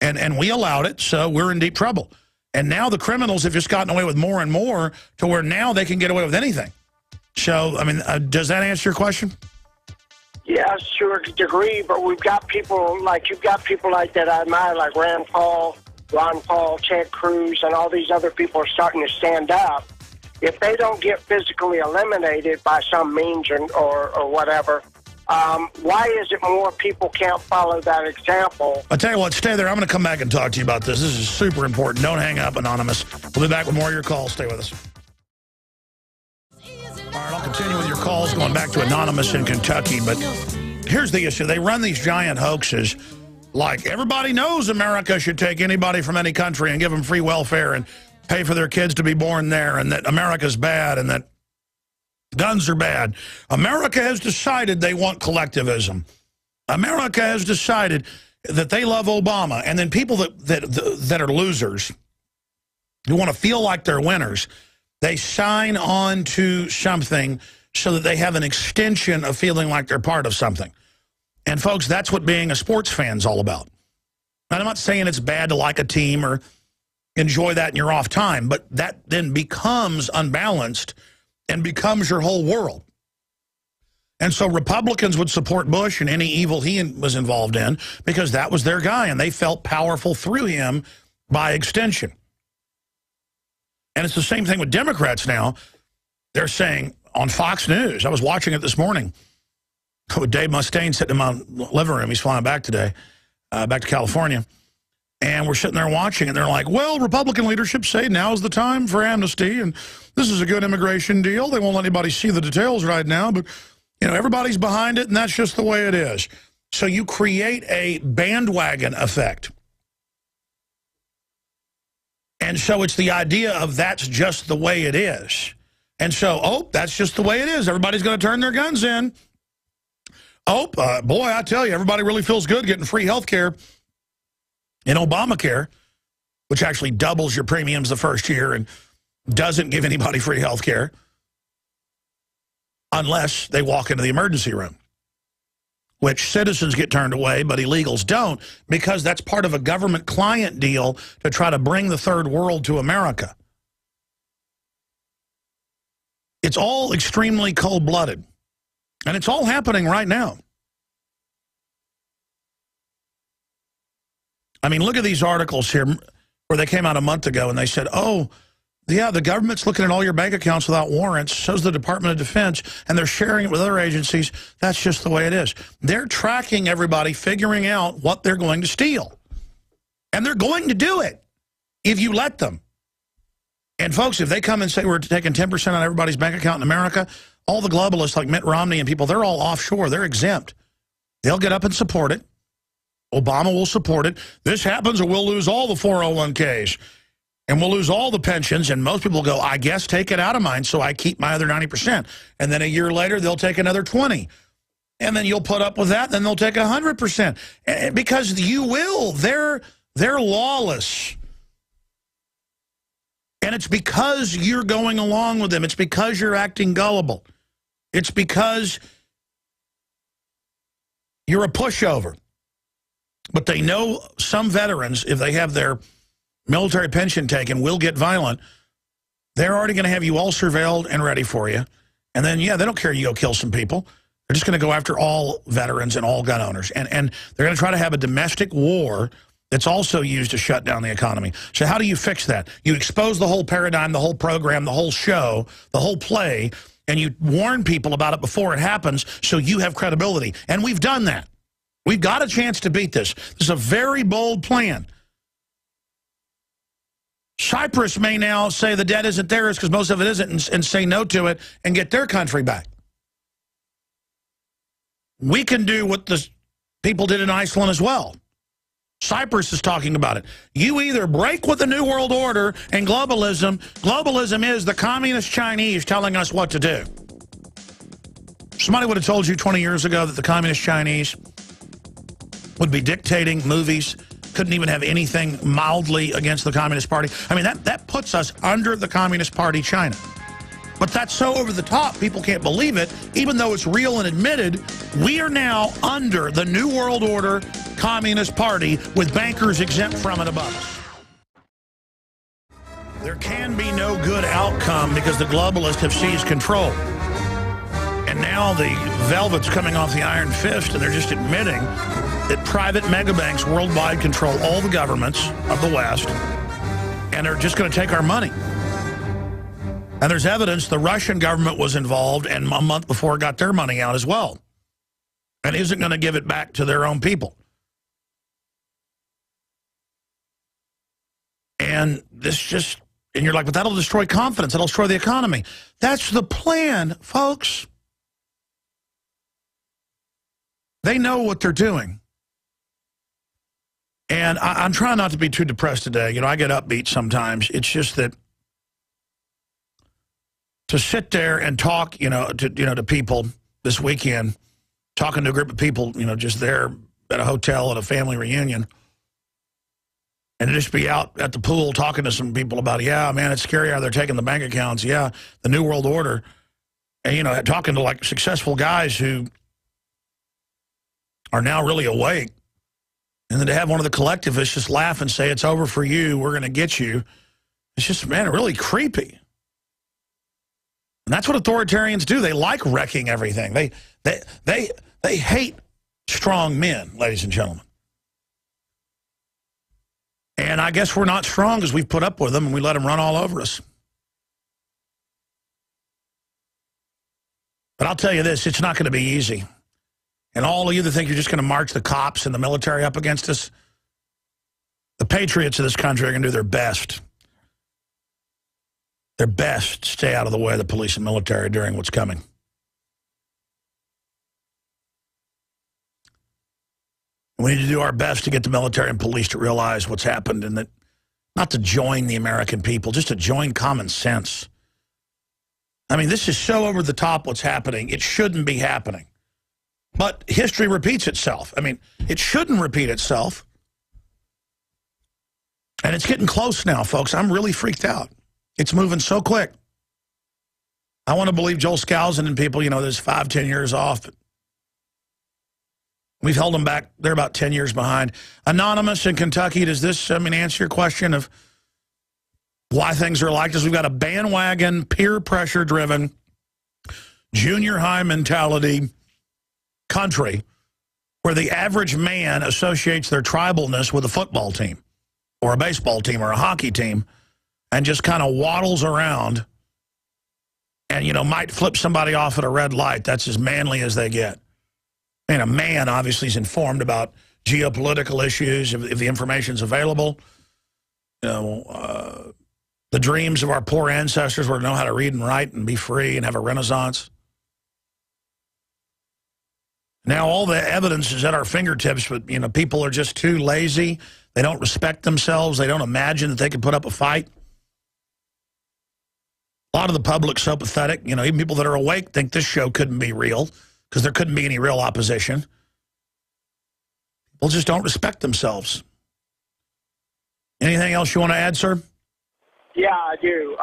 and we allowed it, so we're in deep trouble. And now the criminals have just gotten away with more and more to where now they can get away with anything. So, I mean, does that answer your question? Yeah, sure, to a degree, but we've got people like, you've got people like that I admire, like Ron Paul, Ted Cruz, and all these other people are starting to stand up. If they don't get physically eliminated by some means or whatever, why is it more people can't follow that example? I'll tell you what, stay there. I'm going to come back and talk to you about this. This is super important. Don't hang up, Anonymous. We'll be back with more of your calls. Stay with us. All right, I'll continue with your calls, going back to Anonymous in Kentucky. But here's the issue. They run these giant hoaxes like everybody knows America should take anybody from any country and give them free welfare and pay for their kids to be born there, and that America's bad and that guns are bad. America has decided they want collectivism. America has decided that they love Obama, and then people that are losers, who want to feel like they're winners, they sign on to something so that they have an extension of feeling like they're part of something. And folks, that's what being a sports fan is all about. And I'm not saying it's bad to like a team or enjoy that in your off time, but that then becomes unbalanced and becomes your whole world. And so Republicans would support Bush and any evil he was involved in because that was their guy, and they felt powerful through him by extension. And it's the same thing with Democrats now. They're saying on Fox News, I was watching it this morning with Dave Mustaine sitting in my living room. He's flying back today, back to California. And we're sitting there watching, and they're like, well, Republican leadership say now's the time for amnesty, and this is a good immigration deal. They won't let anybody see the details right now, but, you know, everybody's behind it, and that's just the way it is. So you create a bandwagon effect. And so it's the idea of that's just the way it is. And so, oh, that's just the way it is. Everybody's going to turn their guns in. Oh, boy, I tell you, everybody really feels good getting free health care in Obamacare, which actually doubles your premiums the first year and doesn't give anybody free health care unless they walk into the emergency room, which citizens get turned away, but illegals don't, because that's part of a government-client deal to try to bring the third world to America. It's all extremely cold-blooded, and it's all happening right now. I mean, look at these articles here where they came out a month ago, and they said, oh, yeah, the government's looking at all your bank accounts without warrants, so's the Department of Defense, and they're sharing it with other agencies. That's just the way it is. They're tracking everybody, figuring out what they're going to steal. And they're going to do it if you let them. And, folks, if they come and say we're taking 10% on everybody's bank account in America, all the globalists like Mitt Romney and people, they're all offshore. They're exempt. They'll get up and support it. Obama will support it. This happens or we'll lose all the 401ks. And we'll lose all the pensions, and most people go, I guess take it out of mine so I keep my other 90%. And then a year later, they'll take another 20. And then you'll put up with that, then they'll take 100%. Because you will. They're lawless. And it's because you're going along with them. It's because you're acting gullible. It's because you're a pushover. But they know some veterans, if they have their military pension taken, will get violent. They're already going to have you all surveilled and ready for you. And then, yeah, they don't care you go kill some people. They're just going to go after all veterans and all gun owners. And they're going to try to have a domestic war that's also used to shut down the economy. So how do you fix that? You expose the whole paradigm, the whole program, the whole show, the whole play, and you warn people about it before it happens so you have credibility. And we've done that. We've got a chance to beat this. This is a very bold plan. Cyprus may now say the debt isn't theirs because most of it isn't and say no to it and get their country back. We can do what the people did in Iceland as well. Cyprus is talking about it. You either break with the New World Order and globalism. Globalism is the communist Chinese telling us what to do. Somebody would have told you 20 years ago that the communist Chinese would be dictating movies, couldn't even have anything mildly against the Communist Party. I mean, that puts us under the Communist Party China. But that's so over the top, people can't believe it. Even though it's real and admitted, we are now under the New World Order Communist Party with bankers exempt from it above us. There can be no good outcome because the globalists have seized control. And now the velvet's coming off the iron fist, and they're just admitting that private megabanks worldwide control all the governments of the West, and they're just going to take our money. And there's evidence the Russian government was involved, and a month before got their money out as well, and isn't going to give it back to their own people. And this just, and you're like, but that'll destroy confidence. That'll destroy the economy. That's the plan, folks. They know what they're doing. And I'm trying not to be too depressed today. You know, I get upbeat sometimes. It's just that to sit there and talk, to people this weekend talking to a group of people, just there at a hotel at a family reunion. And to just be out at the pool talking to some people about, yeah, man, it's scary how they're taking the bank accounts. Yeah, the New World Order. And, talking to, like, successful guys who are now really awake. And then to have one of the collectivists just laugh and say, it's over for you, we're going to get you. It's just, man, really creepy. And that's what authoritarians do. They like wrecking everything. They hate strong men, ladies and gentlemen. And I guess we're not strong because we've put up with them and we let them run all over us. But I'll tell you this, it's not going to be easy. And all of you that think you're just going to march the cops and the military up against us, the patriots of this country are going to do their best. Their best to stay out of the way of the police and military during what's coming. We need to do our best to get the military and police to realize what's happened and that not to join the American people, just to join common sense. I mean, this is so over the top what's happening. It shouldn't be happening. But history repeats itself. I mean, it shouldn't repeat itself. And it's getting close now, folks. I'm really freaked out. It's moving so quick. I want to believe Joel Skousen and people, there's 5-10 years off. But we've held them back. They're about 10 years behind. Anonymous in Kentucky, does this, answer your question of why things are like this? We've got a bandwagon, peer pressure-driven, junior high mentality country where the average man associates their tribalness with a football team or a baseball team or a hockey team and just kind of waddles around and, might flip somebody off at a red light. That's as manly as they get. And a man obviously is informed about geopolitical issues if the information's available. The dreams of our poor ancestors were to know how to read and write and be free and have a renaissance. Now all the evidence is at our fingertips, but, people are just too lazy. They don't respect themselves. They don't imagine that they can put up a fight. A lot of the public's so pathetic. Even people that are awake think this show couldn't be real because there couldn't be any real opposition. People just don't respect themselves. Anything else you want to add, sir? Yeah, I do.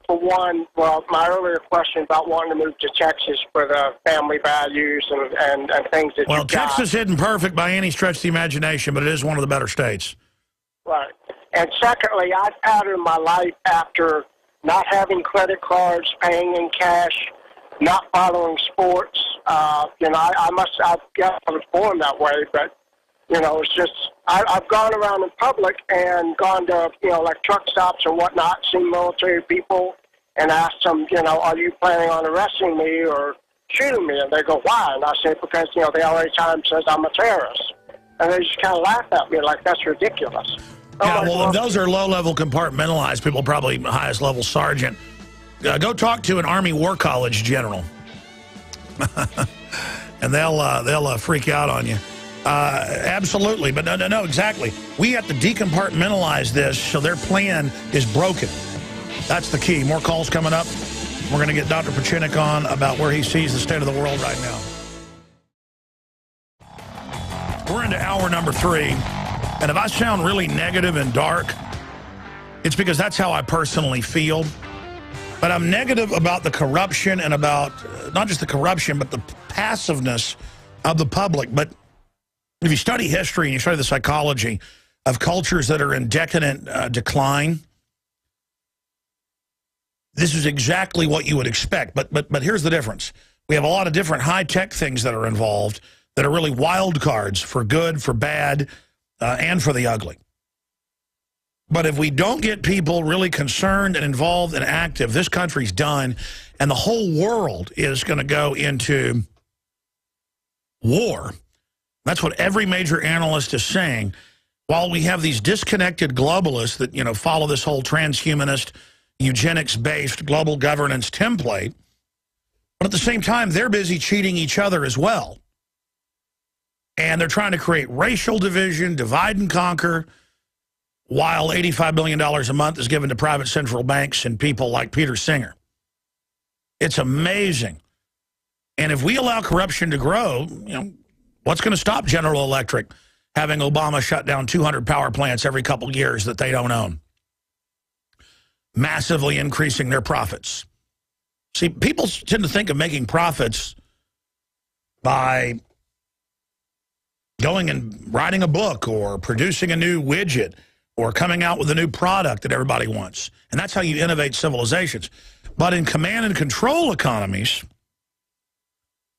For one, my earlier question about wanting to move to Texas for the family values and things that well, Texas isn't perfect by any stretch of the imagination, but it is one of the better states. Right. And secondly, I've patterned my life after not having credit cards, paying in cash, not following sports. I've got born that way, but, it's just, I've gone around in public and gone to, like truck stops and whatnot, seen military people and asked them, are you planning on arresting me or shooting me? And they go, why? And I say, because, the LA Times says I'm a terrorist. And they just kind of laugh at me like, that's ridiculous. Yeah, well, those are low-level compartmentalized people, probably highest-level sergeant. Go talk to an Army War College general, and they'll freak out on you. Absolutely, but no, exactly. We have to decompartmentalize this so their plan is broken. That's the key. More calls coming up. We're going to get Dr. Pieczenik on about where he sees the state of the world right now. We're into hour number 3. And if I sound really negative and dark, it's because that's how I personally feel. But I'm negative about the corruption and about not just the corruption, but the passiveness of the public. But if you study history and you study the psychology of cultures that are in decadent decline, this is exactly what you would expect. But here's the difference. We have a lot of different high-tech things that are involved that are really wild cards for good, for bad, and for the ugly. But if we don't get people really concerned and involved and active, this country's done, and the whole world is going to go into war. That's what every major analyst is saying. While we have these disconnected globalists that, follow this whole transhumanist, eugenics-based global governance template, but at the same time, they're busy cheating each other as well. And they're trying to create racial division, divide and conquer, while $85 billion a month is given to private central banks and people like Peter Singer. It's amazing And if we allow corruption to grow, you know, what's going to stop General Electric having Obama shut down 200 power plants every couple years that they don't own? Massively increasing their profits. See, people tend to think of making profits by going and writing a book or producing a new widget or coming out with a new product that everybody wants. And that's how you innovate civilizations. But in command and control economies,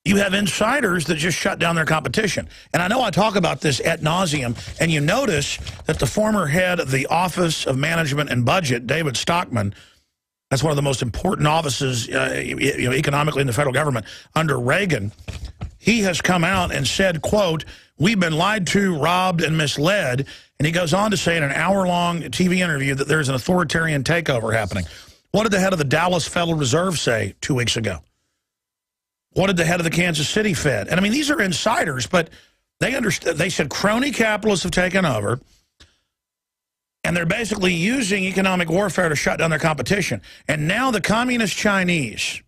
you have insiders that just shut down their competition. And I know I talk about this ad nauseum, and you notice that the former head of the Office of Management and Budget, David Stockman, that's one of the most important offices economically in the federal government under Reagan, he has come out and said, quote, "We've been lied to, robbed, and misled." And he goes on to say in an hour-long TV interview that there's an authoritarian takeover happening. What did the head of the Dallas Federal Reserve say 2 weeks ago? What did the head of the Kansas City Fed? And I mean, these are insiders, but they understand. They said crony capitalists have taken over, and they're basically using economic warfare to shut down their competition. And now the communist Chinese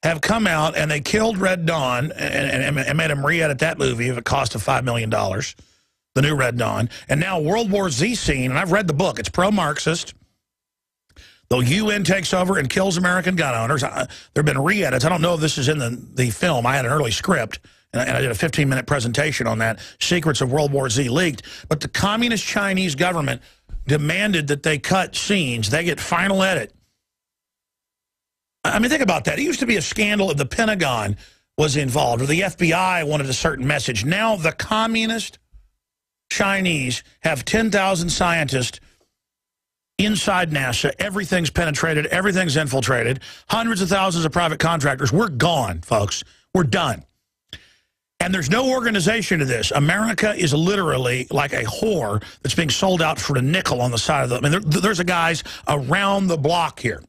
have come out and they killed Red Dawn and made him re-edit that movie at a cost of $5 million, the new Red Dawn. And now World War Z scene, and I've read the book, it's pro-Marxist. The UN takes over and kills American gun owners. There have been re-edits. I don't know if this is in the film. I had an early script, and I did a 15-minute presentation on that. Secrets of World War Z leaked. But the communist Chinese government demanded that they cut scenes. They get final edit. I mean, think about that. It used to be a scandal if the Pentagon was involved or the FBI wanted a certain message. Now the communist Chinese have 10,000 scientists inside NASA. Everything's penetrated. Everything's infiltrated. Hundreds of thousands of private contractors. We're gone, folks. We're done. And there's no organization to this. America is literally like a whore that's being sold out for a nickel on the side of the... I mean, there's a guys around the block here.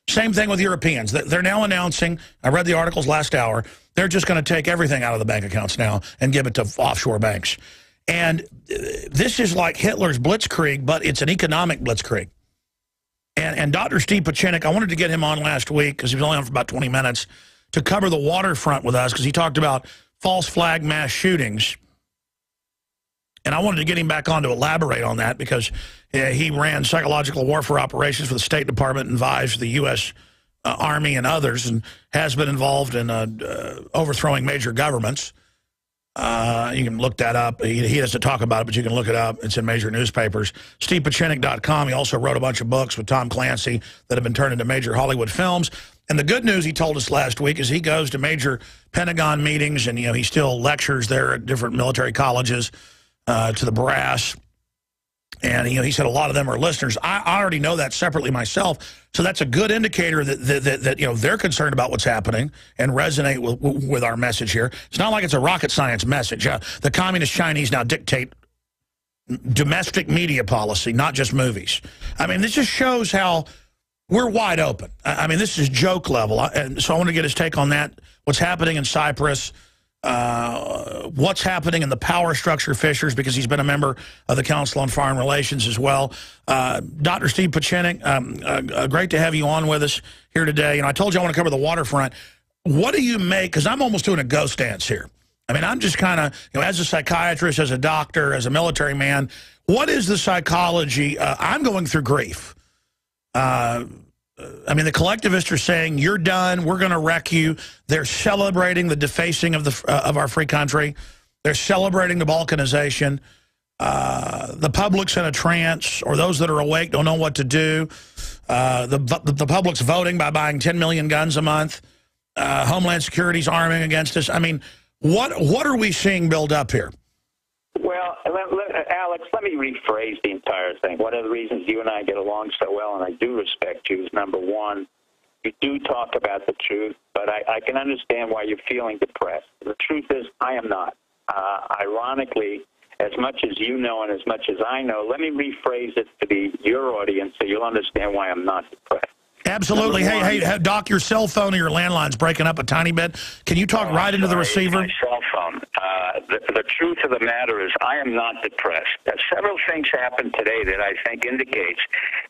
Same thing with Europeans. They're now announcing, I read the articles last hour, they're just going to take everything out of the bank accounts now and give it to offshore banks. And this is like Hitler's blitzkrieg, but it's an economic blitzkrieg. And Dr. Steve Pieczenik, I wanted to get him on last week because he was only on for about 20 minutes to cover the waterfront with us because he talked about false flag mass shootings. And I wanted to get him back on to elaborate on that because he ran psychological warfare operations for the State Department and advised for the U.S. Army and others and has been involved in overthrowing major governments. You can look that up. He has to talk about it, but you can look it up. It's in major newspapers. StevePieczenik.com. He also wrote a bunch of books with Tom Clancy that have been turned into major Hollywood films. And the good news he told us last week is he goes to major Pentagon meetings and, you know, he still lectures there at different military colleges to the brass. And, you know, he said a lot of them are listeners. I already know that separately myself. So that's a good indicator that you know, they're concerned about what's happening and resonate with our message here. It's not like it's a rocket science message. The communist Chinese now dictate domestic media policy, not just movies. I mean, this just shows how we're wide open. I mean, this is joke level. And so I want to get his take on that, what's happening in Cyprus, what's happening in the power structure fissures, because he's been a member of the Council on Foreign Relations as well. Dr. Steve Pieczenik, great to have you on with us here today. And I told you I want to cover the waterfront. What do you make, because I'm almost doing a ghost dance here. I mean, I'm just kind of, you know, as a psychiatrist, as a doctor, as a military man, what is the psychology? I'm going through grief. I mean, the collectivists are saying, you're done, we're going to wreck you. They're celebrating the defacing of our free country. They're celebrating the balkanization. The public's in a trance, or those that are awake don't know what to do. The public's voting by buying 10 million guns a month. Homeland Security's arming against us. I mean, what are we seeing build up here? Well, Alex, let me rephrase the entire thing. One of the reasons you and I get along so well, and I do respect you, is number one, you do talk about the truth, but I can understand why you're feeling depressed. The truth is, I am not. Ironically, as much as you know and as much as I know, let me rephrase it to your audience so you'll understand why I'm not depressed. Absolutely. Hey, Doc, your cell phone or your landline's breaking up a tiny bit. Can you talk right into the receiver? My cell phone. The truth of the matter is I am not depressed. Several things happened today that I think indicates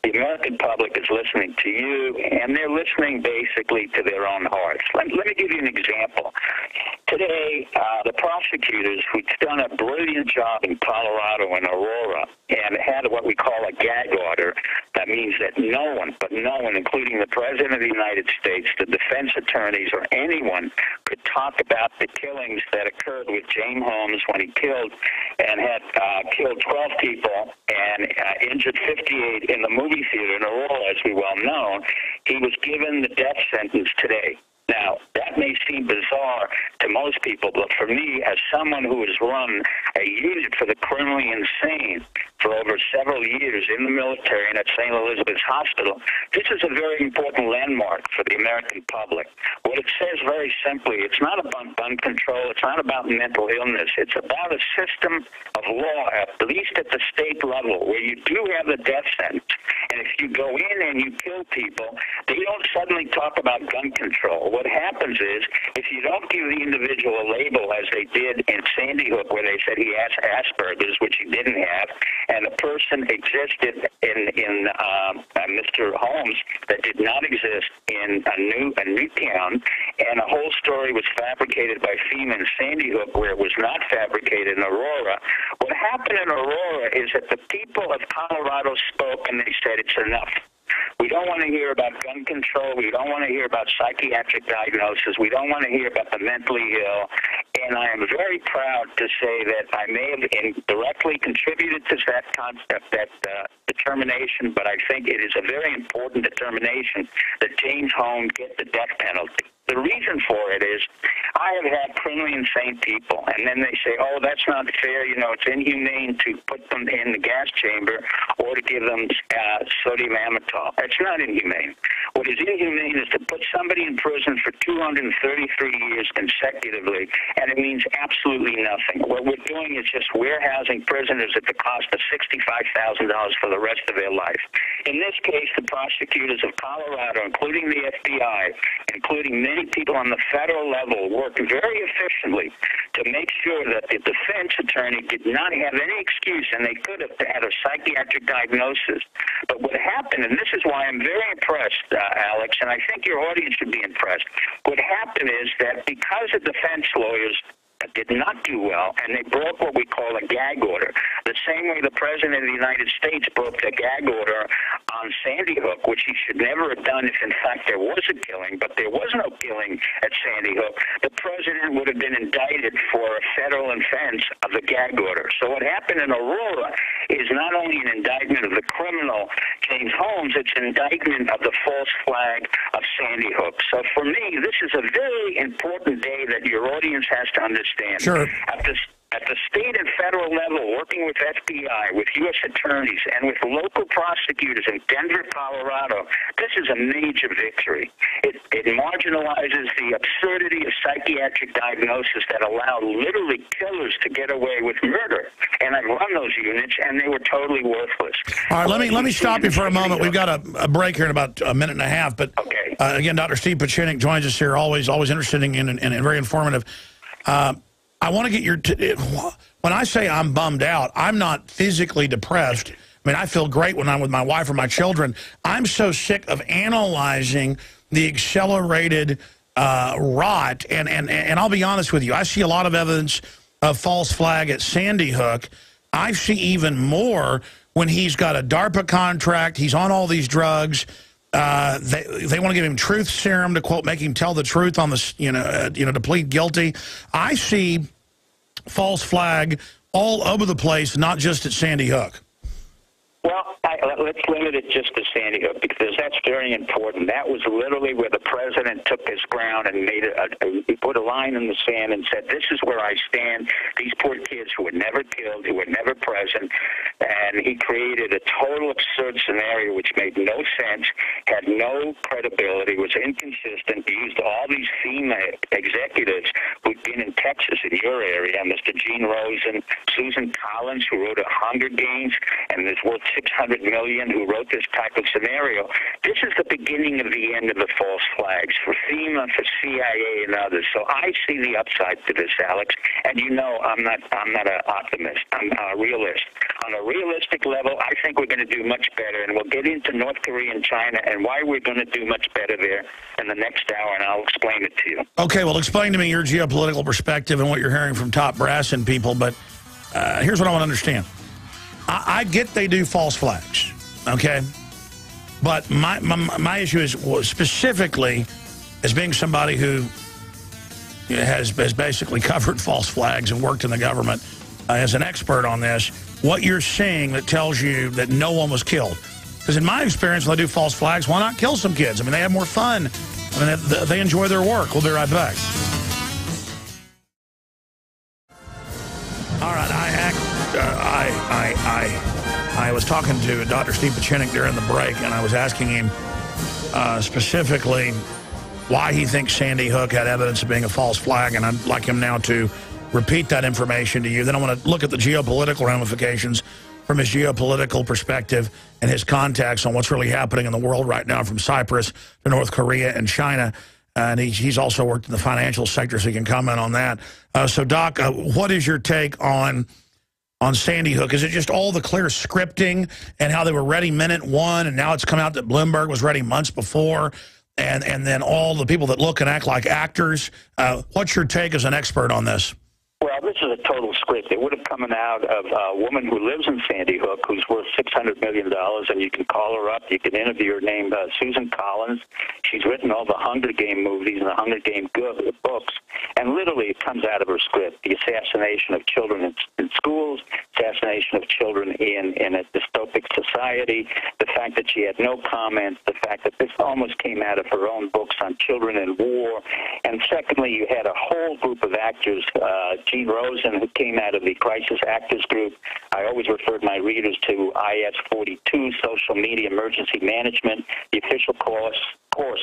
the American public is listening to you, and they're listening basically to their own hearts. Let me give you an example. Today, the prosecutors, who'd done a brilliant job in Colorado and Aurora, and had what we call a gag order, that means that no one, including the President of the United States, the defense attorneys, or anyone could talk about the killings that occurred with James Holmes when he killed and had killed 12 people and injured 58 in the movie theater in Aurora, as we well know. He was given the death sentence today. Now, that may seem bizarre to most people, but for me, as someone who has run a unit for the criminally insane for over several years in the military and at St. Elizabeth's Hospital, this is a very important landmark for the American public. What it says very simply, it's not about gun control, it's not about mental illness, it's about a system of law, at least at the state level, where you do have the death sentence. And if you go in and you kill people, they don't suddenly talk about gun control. What happens is, if you don't give the individual a label, as they did in Sandy Hook, where they said he has Asperger's, which he didn't have, and a person existed in Mr. Holmes that did not exist in a Newtown, and a whole story was fabricated by FEMA in Sandy Hook, where it was not fabricated in Aurora. What happened in Aurora is that the people of Colorado spoke, and they said it's enough. We don't want to hear about gun control. We don't want to hear about psychiatric diagnosis. We don't want to hear about the mentally ill. And I am very proud to say that I may have indirectly contributed to that concept, that determination, but I think it is a very important determination that James Holmes get the death penalty. The reason for it is I have had criminally insane people, and then they say, oh, that's not fair, you know, it's inhumane to put them in the gas chamber or to give them sodium amytal. That's not inhumane. What is inhumane is to put somebody in prison for 233 years consecutively, and it means absolutely nothing. What we're doing is just warehousing prisoners at the cost of $65,000 for the rest of their life. In this case, the prosecutors of Colorado, including the FBI, including many people on the federal level, worked very efficiently to make sure that the defense attorney did not have any excuse, and they could have had a psychiatric diagnosis. But what happened, and this is why I'm very impressed, Alex, and I think your audience should be impressed, what happened is that because the defense lawyers did not do well, and they broke what we call a gag order. The same way the President of the United States broke the gag order on Sandy Hook, which he should never have done if, in fact, there was a killing, but there was no killing at Sandy Hook. The President would have been indicted for a federal offense of the gag order. So what happened in Aurora is not only an indictment of the criminal James Holmes, it's an indictment of the false flag of Sandy Hook. So for me, this is a very important day that your audience has to understand. Sure. At the state and federal level, working with FBI, with U.S. attorneys, and with local prosecutors in Denver, Colorado, this is a major victory. It marginalizes the absurdity of psychiatric diagnosis that allowed literally killers to get away with murder. And I've run those units, and they were totally worthless. All right, let me stop you for a moment. We've got a break here in about a minute and a half. But okay. Again, Dr. Steve Pieczenik joins us here, always interested and very informative. I want to get your... when I say I'm bummed out, I'm not physically depressed. I mean, I feel great when I'm with my wife or my children. I'm so sick of analyzing the accelerated rot. And I'll be honest with you, I see a lot of evidence of false flag at Sandy Hook. I see even more when he's got a DARPA contract. He's on all these drugs. They want to give him truth serum to, quote, make him tell the truth on the, to plead guilty. I see false flag all over the place, not just at Sandy Hook. Well, let's limit it just to Sandy Hook, because that's very important. That was literally where the president took his ground and he put a line in the sand and said, this is where I stand. These poor kids who were never killed, who were never present. And he created a total absurd scenario which made no sense, had no credibility, was inconsistent. He used all these FEMA executives who'd been in Texas, in your area, Mr. Gene Rosen, Susan Collins, who wrote Hunger Games, and is worth $600 million who wrote this type of scenario. This is the beginning of the end of the false flags for FEMA, for CIA, and others. So I see the upside to this, Alex. And you know, I'm not an optimist. I'm a realist. On a realistic level, I think we're going to do much better, and we'll get into North Korea and China and why we're going to do much better there in the next hour, and I'll explain it to you. Okay, well, explain to me your geopolitical perspective and what you're hearing from top brass and people, but here's what I want to understand. I get they do false flags, okay? But my issue is specifically as being somebody who has basically covered false flags and worked in the government as an expert on this, what you're seeing that tells you that no one was killed. Because in my experience, when they do false flags, why not kill some kids? I mean, they have more fun. I mean, they enjoy their work. We'll be right back. All right, I was talking to Dr. Steve Pieczenik during the break, and I was asking him specifically why he thinks Sandy Hook had evidence of being a false flag, and I'd like him now to repeat that information to you. Then I want to look at the geopolitical ramifications from his geopolitical perspective and his contacts on what's really happening in the world right now, from Cyprus to North Korea and China. And he's also worked in the financial sector, so he can comment on that. So, Doc, what is your take on Sandy Hook? Is it just all the clear scripting and how they were ready minute one, and now it's come out that Bloomberg was ready months before, and then all the people that look and act like actors? What's your take as an expert on this? Well, this is a total script. It would have come out of a woman who lives in Sandy Hook who's worth $600 million, and you can call her up. You can interview her, named Susan Collins. She's written all the Hunger Game movies and the Hunger Game books, and literally it comes out of her script. The assassination of children in schools, assassination of children in a dystopic society, the fact that she had no comments, the fact that this almost came out of her own books on children in war, and secondly, you had a whole group of actors, Gene Rosen, who came out of the Crisis Actors Group. I always referred my readers to IS-42, Social Media Emergency Management, the official course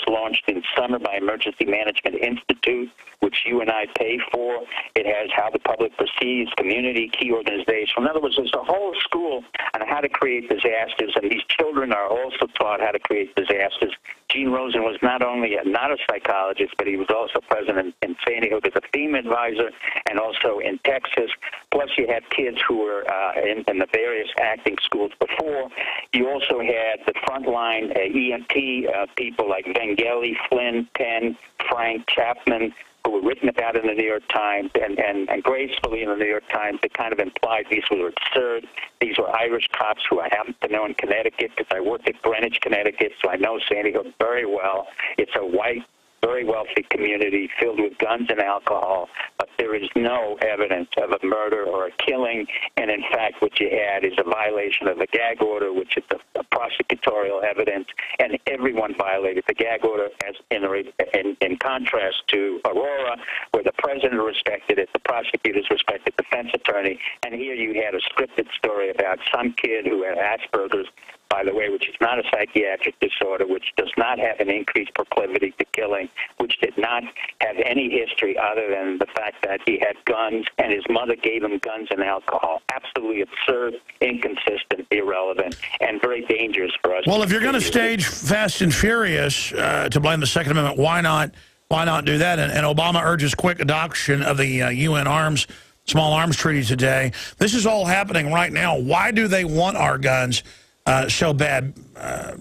launched in summer by Emergency Management Institute, which you and I pay for. It has how the public perceives community, key organization. In other words, there's a whole school on how to create disasters, and these children are also taught how to create disasters. Gene Rosen was not only not a psychologist, but he was also present in Sandy Hook as a FEMA advisor, and also in Texas. Plus, you had kids who were in the various acting schools before. You also had the frontline EMT people like Vangeli, Flynn, Penn, Frank, Chapman, who were written about in the New York Times and gracefully in the New York Times. They kind of implied these were absurd. These were Irish cops who I happen to know in Connecticut because I worked at Greenwich, Connecticut, so I know Sandy Hook very well. It's a white, very wealthy community filled with guns and alcohol, but there is no evidence of a murder or a killing, and in fact what you had is a violation of the gag order, which is a prosecutorial evidence, and everyone violated the gag order, as in contrast to Aurora, where the president respected it, the prosecutors respected the defense attorney, and here you had a scripted story about some kid who had Asperger's, by the way, which is not a psychiatric disorder, which does not have an increased proclivity to killing, which did not have any history other than the fact that he had guns and his mother gave him guns and alcohol. Absolutely absurd, inconsistent, irrelevant, and very dangerous for us. Well, if you're going to stage Fast and Furious to blame the Second Amendment, why not do that? And Obama urges quick adoption of the UN small arms treaty today. This is all happening right now. Why do they want our guns so bad,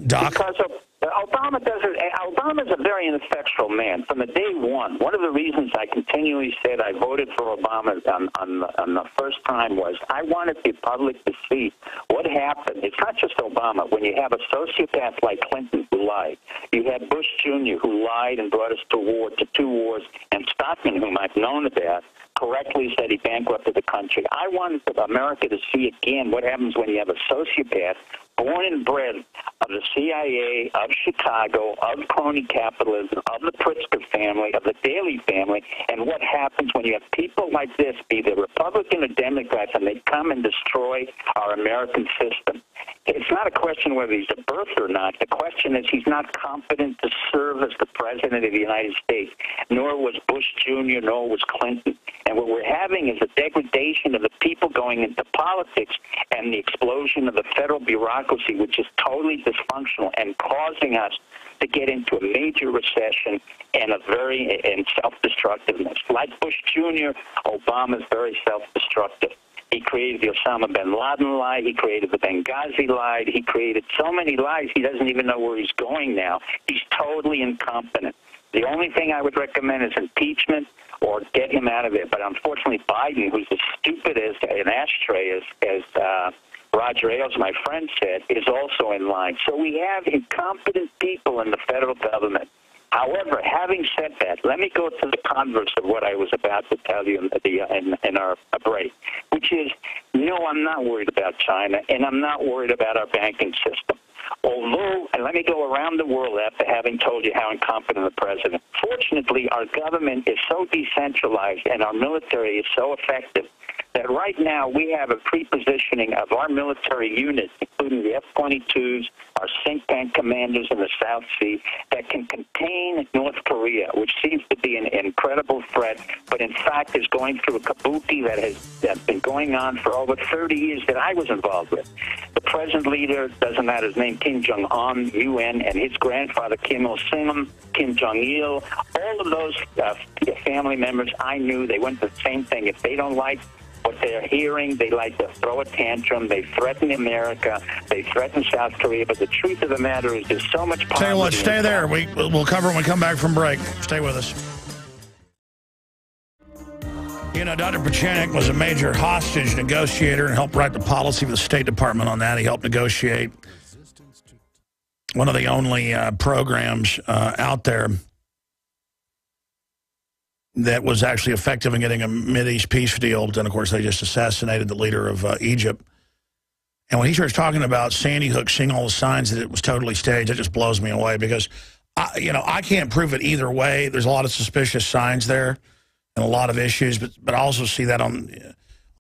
Doc? Because Obama's a very ineffectual man. From the day one of the reasons I continually said I voted for Obama on the first time was I wanted the public to see what happened. It's not just Obama. When you have a sociopath like Clinton who lied, you had Bush Jr. who lied and brought us to two wars, and Stockman, whom I've known about, correctly said he bankrupted the country. I wanted America to see again what happens when you have a sociopath born and bred of the CIA, of Chicago, of crony capitalism, of the Pritzker family, of the Daley family, and what happens when you have people like this, be they Republican or Democrats, and they come and destroy our American system. It's not a question whether he's a birth or not. The question is he's not competent to serve as the president of the United States, nor was Bush Jr., nor was Clinton. And what we're having is a degradation of the people going into politics and the explosion of the federal bureaucracy, which is totally dysfunctional and causing us to get into a major recession and self-destructiveness. Like Bush Jr., Obama's very self-destructive. He created the Osama bin Laden lie. He created the Benghazi lie. He created so many lies, he doesn't even know where he's going now. He's totally incompetent. The only thing I would recommend is impeachment or get him out of it. But unfortunately, Biden, who's as stupid as an ashtray, as Roger Ailes, my friend, said, is also in line. So we have incompetent people in the federal government. However, having said that, let me go to the converse of what I was about to tell you in our break, which is, no, I'm not worried about China, and I'm not worried about our banking system. Although, and let me go around the world after having told you how incompetent the president. Fortunately, our government is so decentralized and our military is so effective that right now we have a pre-positioning of our military units, including the F-22s, our think tank commanders in the South Sea, that can contain North Korea, which seems to be an incredible threat, but in fact is going through a kabuki that's been going on for over 30 years that I was involved with. The present leader, doesn't matter his name, Kim Jong-un, UN, and his grandfather, Kim Il-sung, Kim Jong-il, all of those family members I knew, they went the same thing. If they don't like what they're hearing, they like to throw a tantrum. They threaten America. They threaten South Korea. But the truth of the matter is there's so much poverty. Tell you what, stay there. We'll cover it when we come back from break. Stay with us. You know, Dr. Pieczenik was a major hostage negotiator and helped write the policy for the State Department on that. He helped negotiate one of the only programs out there that was actually effective in getting a Mideast peace deal. But then, of course, they just assassinated the leader of Egypt. And when he starts talking about Sandy Hook, seeing all the signs that it was totally staged, it just blows me away because, I can't prove it either way. There's a lot of suspicious signs there and a lot of issues, but I also see that on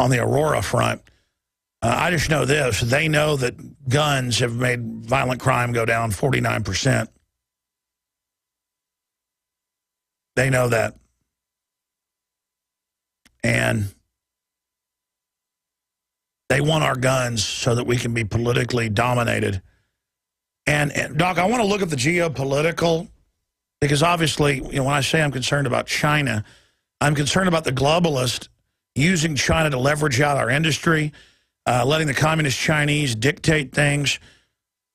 the Aurora front. I just know this. They know that guns have made violent crime go down 49%. They know that. And they want our guns so that we can be politically dominated. And Doc, I want to look at the geopolitical, because obviously, when I say I'm concerned about China, I'm concerned about the globalists using China to leverage out our industry, letting the communist Chinese dictate things.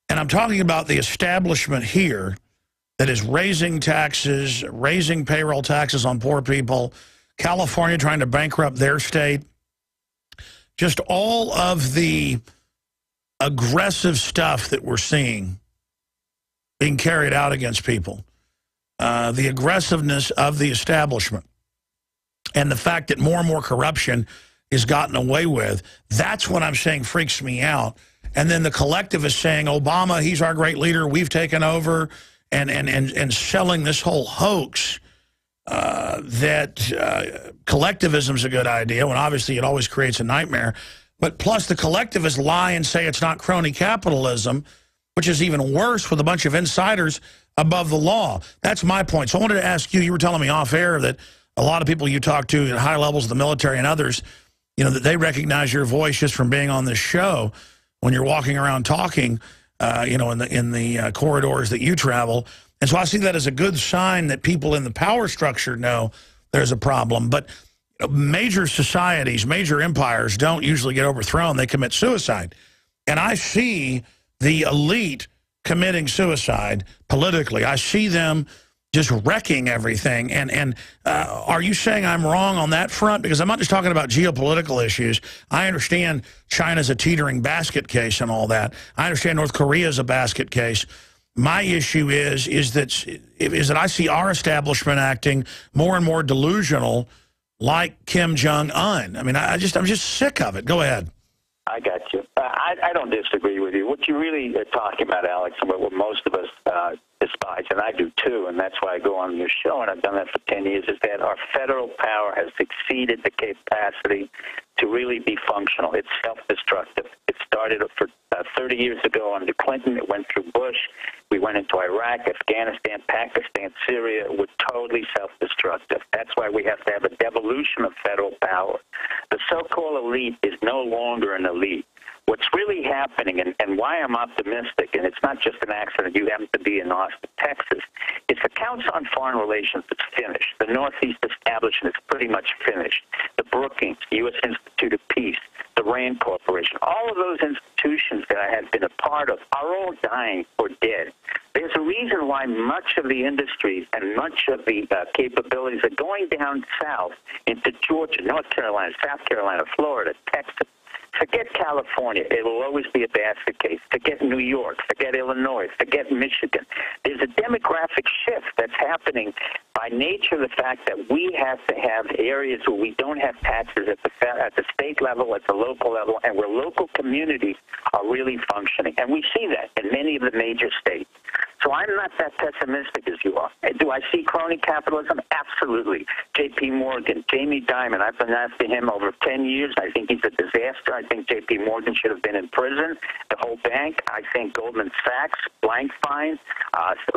And I'm talking about the establishment here that is raising taxes, raising payroll taxes on poor people, California trying to bankrupt their state. Just all of the aggressive stuff that we're seeing being carried out against people. The aggressiveness of the establishment. And the fact that more and more corruption is gotten away with. That's what I'm saying freaks me out. And then the collectivists saying, Obama, he's our great leader, we've taken over, and selling this whole hoax. That collectivism is a good idea, when obviously it always creates a nightmare. But plus the collectivists lie and say it's not crony capitalism, which is even worse with a bunch of insiders above the law. That's my point. So I wanted to ask you, you were telling me off air that a lot of people you talk to at high levels of the military and others, that they recognize your voice just from being on this show when you're walking around talking, in the corridors that you travel. And so I see that as a good sign that people in the power structure know there's a problem. But major societies, major empires don't usually get overthrown. They commit suicide. And I see the elite committing suicide politically. I see them just wrecking everything. And are you saying I'm wrong on that front? Because I'm not just talking about geopolitical issues. I understand China's a teetering basket case and all that. I understand North Korea's a basket case. My issue is that I see our establishment acting more and more delusional, like Kim Jong-un. I mean, I'm just sick of it. Go ahead. I got you. I don't disagree with you. What you really are talking about, Alex, and what most of us despise, and I do too, and that's why I go on your show, and I've done that for 10 years, is that our federal power has exceeded the capacity to really be functional. It's self-destructive. It started for 30 years ago under Clinton. It went through Bush. We went into Iraq, Afghanistan, Pakistan, Syria. We're totally self-destructive. That's why we have to have a devolution of federal power. The so-called elite is no longer an elite. What's really happening, and why I'm optimistic, and it's not just an accident, you happen to be in Austin, Texas, is the Council on Foreign Relations is finished. The Northeast establishment is pretty much finished. The Brookings, U.S. Institute of Peace, the RAND Corporation, all of those institutions that I have been a part of are all dying or dead. There's a reason why much of the industries and much of the capabilities are going down south into Georgia, North Carolina, South Carolina, Florida, Texas. Forget California. It will always be a basket case. Forget New York. Forget Illinois. Forget Michigan. There's a demographic shift that's happening by nature of the fact that we have to have areas where we don't have taxes at the state level, at the local level, and where local communities are really functioning. And we see that in many of the major states. So I'm not that pessimistic as you are. Do I see crony capitalism? Absolutely. J.P. Morgan, Jamie Dimon, I've been after him over 10 years. I think he's a disaster. I think J.P. Morgan should have been in prison, the whole bank. I think Goldman Sachs, Blankfein,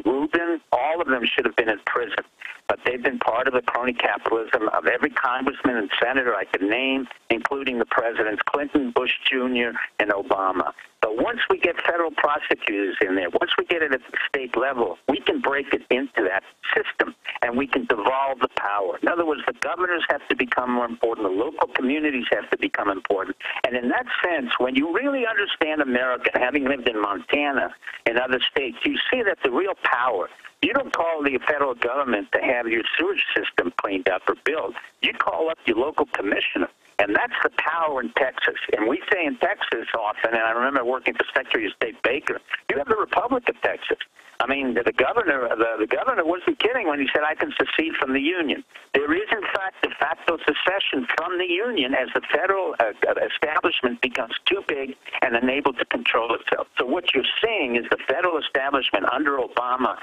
Rubin, all of them should have been in prison. But they've been part of the crony capitalism of every congressman and senator I could name, including the presidents Clinton, Bush Jr., and Obama. But once we get federal prosecutors in there, once we get it at the state level, we can break it into that system, and we can devolve the power. In other words, the governors have to become more important. The local communities have to become important. And in that sense, when you really understand America, having lived in Montana and other states, you see that the real power, you don't call the federal government to have your sewage system cleaned up or built. You call up your local commissioner. And that's the power in Texas. And we say in Texas often, and I remember working for Secretary of State Baker, you have the Republic of Texas. I mean, the governor wasn't kidding when he said, I can secede from the Union. There is, in fact, de facto secession from the Union as the federal establishment becomes too big and unable to control itself. So what you're seeing is the federal establishment under Obama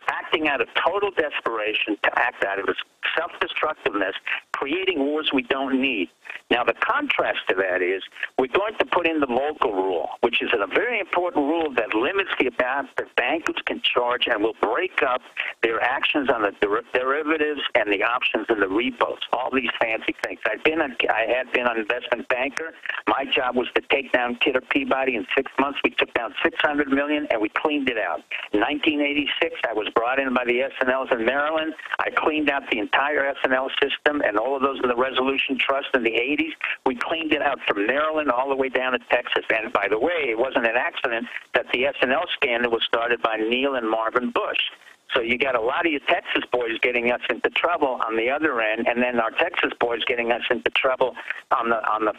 acting out of total desperation, to act out of its self-destructiveness, creating wars we don't need. Now, the contrast to that is we're going to put in the local rule, which is a very important rule that limits the amount that bankers can charge and will break up their actions on the derivatives and the options and the repos, all these fancy things. I had been an investment banker. My job was to take down Kidder Peabody in 6 months. We took down $600 million, and we cleaned it out. In 1986, I was brought in by the S&Ls in Maryland. I cleaned out the entire S&L system and all of those in the Resolution Trust in the 80s. We cleaned it out from Maryland all the way down to Texas. And by the way, it wasn't an accident that the S&L scandal was started by Neil and Marvin Bush. So you got a lot of your Texas boys getting us into trouble on the other end, and then our Texas boys getting us into trouble on the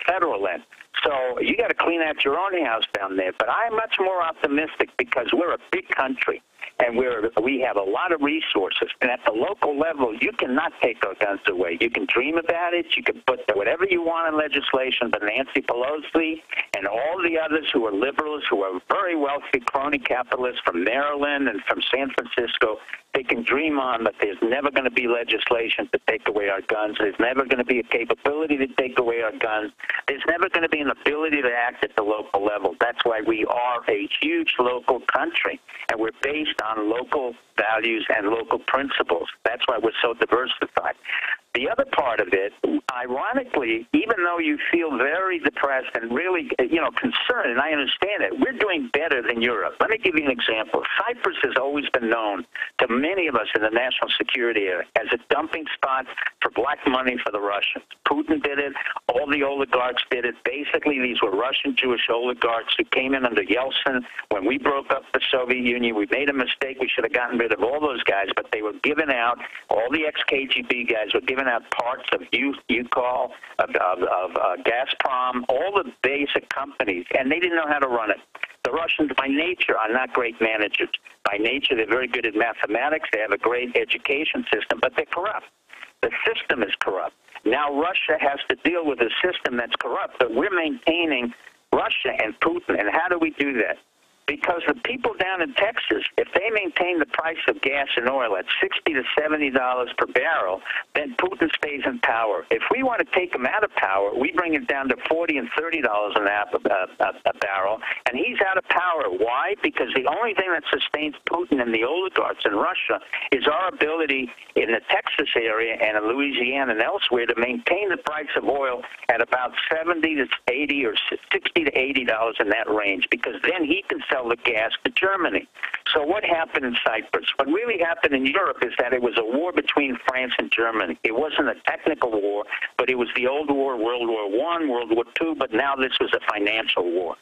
federal end. So you got to clean out your own house down there. But I'm much more optimistic because we're a big country, and we have a lot of resources. And at the local level, you cannot take our guns away. You can dream about it. You can put whatever you want in legislation, but Nancy Pelosi and all the others who are liberals, who are very wealthy crony capitalists from Maryland and from San Francisco, they can dream on, but there's never going to be legislation to take away our guns. There's never going to be a capability to take away our guns. There's never going to be an ability to act at the local level. That's why we are a huge local country, and we're based on local values and local principles. That's why we're so diversified. The other part of it, ironically, even though you feel very depressed and really, concerned, and I understand it, we're doing better than Europe. Let me give you an example. Cyprus has always been known to many of us in the national security area as a dumping spot for black money for the Russians. Putin did it. All the oligarchs did it. Basically, these were Russian Jewish oligarchs who came in under Yeltsin. When we broke up the Soviet Union, we made a mistake. We should have gotten rid of all those guys, but they were given out. All the ex-KGB guys were given out parts of UCOL, of Gazprom, all the basic companies, and they didn't know how to run it. The Russians, by nature, are not great managers. By nature, they're very good at mathematics. They have a great education system, but they're corrupt. The system is corrupt. Now Russia has to deal with a system that's corrupt, but we're maintaining Russia and Putin. And how do we do that? Because the people down in Texas, if they maintain the price of gas and oil at $60 to $70 per barrel, then Putin stays in power. If we want to take him out of power, we bring it down to $40 and $30 a barrel, and he's out of power. Why? Because the only thing that sustains Putin and the oligarchs in Russia is our ability in the Texas area and in Louisiana and elsewhere to maintain the price of oil at about $70 to $80 or $60 to $80 in that range, because then he can sell the gas to Germany. So what happened in Cyprus? What really happened in Europe is that it was a war between France and Germany. It wasn't a technical war, but it was the old war, World War I, World War II, but now this was a financial war.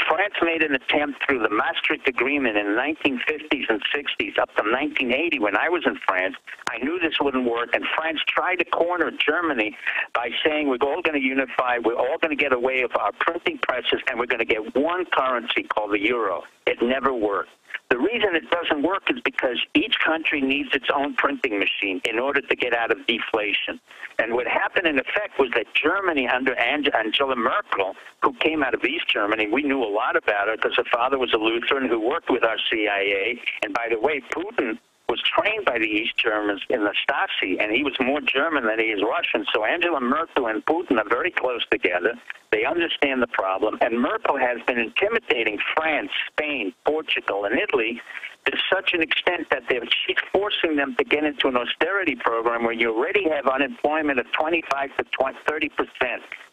France made an attempt through the Maastricht Agreement in the 1950s and 60s up to 1980 when I was in France. I knew this wouldn't work, and France tried to corner Germany by saying we're all going to unify, we're all going to get away of our printing presses, and we're going to get one currency called the euro. It never worked. The reason it doesn't work is because each country needs its own printing machine in order to get out of deflation. And what happened in effect was that Germany under Angela Merkel, who came out of East Germany, we knew a lot about her because her father was a Lutheran who worked with our CIA. And by the way, Putin was trained by the East Germans in the Stasi, and he was more German than he is Russian. So Angela Merkel and Putin are very close together. They understand the problem, and Merkel has been intimidating France, Spain, Portugal, and Italy to such an extent that she's forcing them to get into an austerity program where you already have unemployment of 25 to 30%.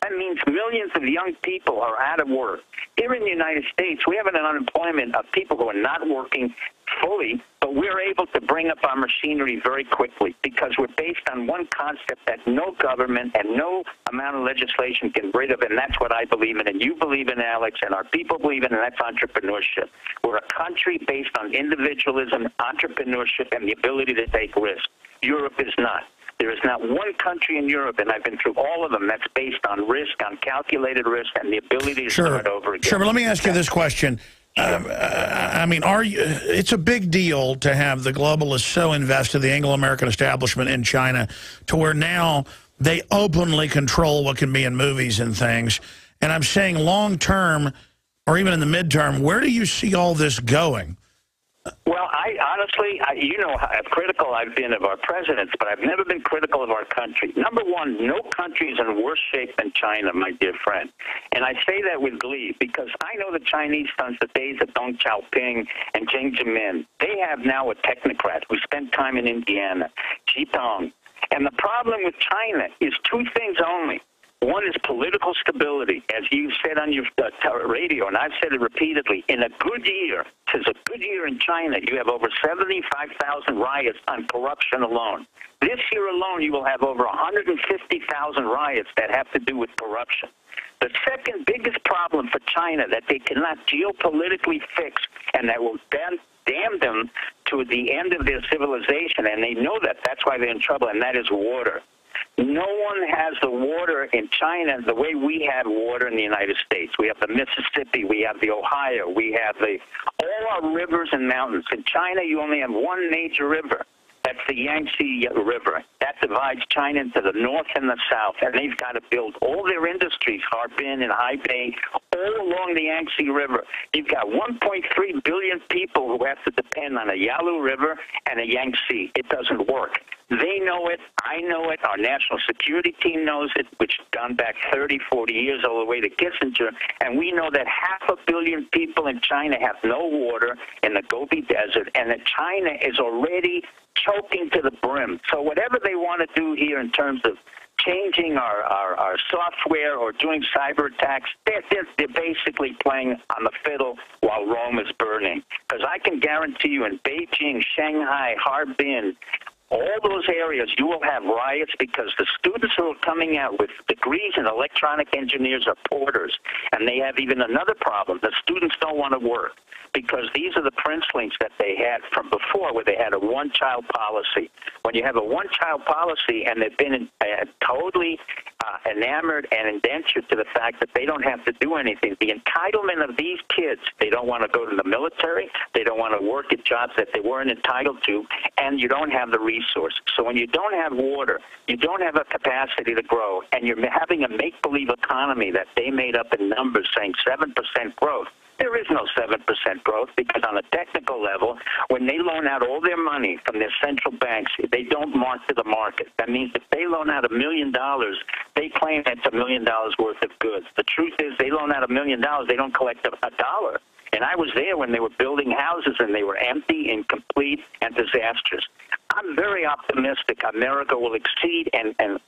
That means millions of young people are out of work. Here in the United States, we have an unemployment of people who are not working fully, but we're able to bring up our machinery very quickly because we're based on one concept that no government and no amount of legislation can get rid of, and that's what I believe in, and you believe in, Alex, and our people believe in, and that's entrepreneurship. We're a country based on individualism, entrepreneurship, and the ability to take risks. Europe is not. There is not one country in Europe, and I've been through all of them, that's based on risk, on calculated risk, and the ability to start over again. Sure, but let me ask you this question. I mean, it's a big deal to have the globalists so invested, the Anglo-American establishment in China, to where now they openly control what can be in movies and things. And I'm saying long-term, or even in the midterm, where do you see all this going? Well, I honestly, you know how critical I've been of our presidents, but I've never been critical of our country. Number one, no country is in worse shape than China, my dear friend. And I say that with glee because I know the Chinese since the days of Deng Xiaoping and Jiang Zemin. They have now a technocrat who spent time in Indiana, Xi Jinping. And the problem with China is two things only. One is political stability, as you said on your radio, and I've said it repeatedly. In a good year, tis a good year in China, you have over 75,000 riots on corruption alone. This year alone, you will have over 150,000 riots that have to do with corruption. The second biggest problem for China that they cannot geopolitically fix and that will damn them to the end of their civilization, and they know that. That's why they're in trouble, and that is water. No one has the water in China the way we have water in the United States. We have the Mississippi, we have the Ohio, we have all our rivers and mountains. In China, you only have one major river. That's the Yangtze River. That divides China into the north and the south, and they've got to build all their industries, Harbin and Haibei, all along the Yangtze River. You've got 1.3 billion people who have to depend on a Yalu River and a Yangtze. It doesn't work. They know it. I know it. Our national security team knows it, which has gone back 30, 40 years all the way to Kissinger. And we know that 500 million people in China have no water in the Gobi Desert, and that China is already choking to the brim. So whatever they want to do here in terms of changing our software or doing cyber attacks, they're basically playing on the fiddle while Rome is burning. Because I can guarantee you in Beijing, Shanghai, Harbin, all those areas, you will have riots because the students who are coming out with degrees in electronic engineers are porters. And they have even another problem. The students don't want to work because these are the princelings that they had from before where they had a one-child policy. When you have a one-child policy and they've been totally enamored and indentured to the fact that they don't have to do anything, the entitlement of these kids, they don't want to go to the military, they don't want to work at jobs that they weren't entitled to, and you don't have the resources resources. So when you don't have water, you don't have a capacity to grow, and you're having a make-believe economy that they made up in numbers saying 7% growth. There is no 7% growth because on a technical level, when they loan out all their money from their central banks, they don't mark to the market. That means if they loan out $1 million, they claim that's $1 million worth of goods. The truth is they loan out $1 million, they don't collect a dollar. And I was there when they were building houses and they were empty, incomplete, and disastrous. I'm very optimistic America will exceed and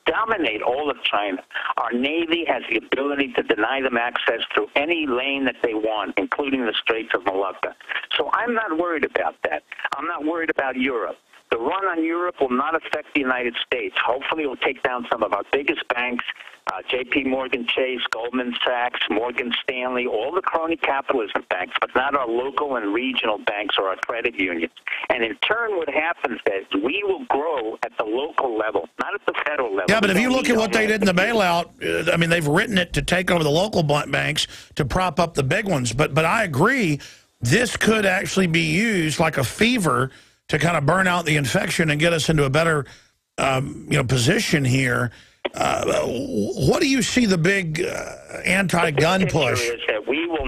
dominate all of China. Our Navy has the ability to deny them access through any lane that they want, including the Straits of Malacca. So I'm not worried about that. I'm not worried about Europe. The run on Europe will not affect the United States. Hopefully it will take down some of our biggest banks, J.P. Morgan Chase, Goldman Sachs, Morgan Stanley, all the crony capitalism banks, but not our local and regional banks or our credit unions. And in turn, what happens is we will grow at the local level, not at the federal level. Yeah, but if you look at what they did in the bailout, I mean, they've written it to take over the local banks to prop up the big ones. But I agree, this could actually be used like a fever to kind of burn out the infection and get us into a better position here. What do you see the big anti-gun push? Is that we will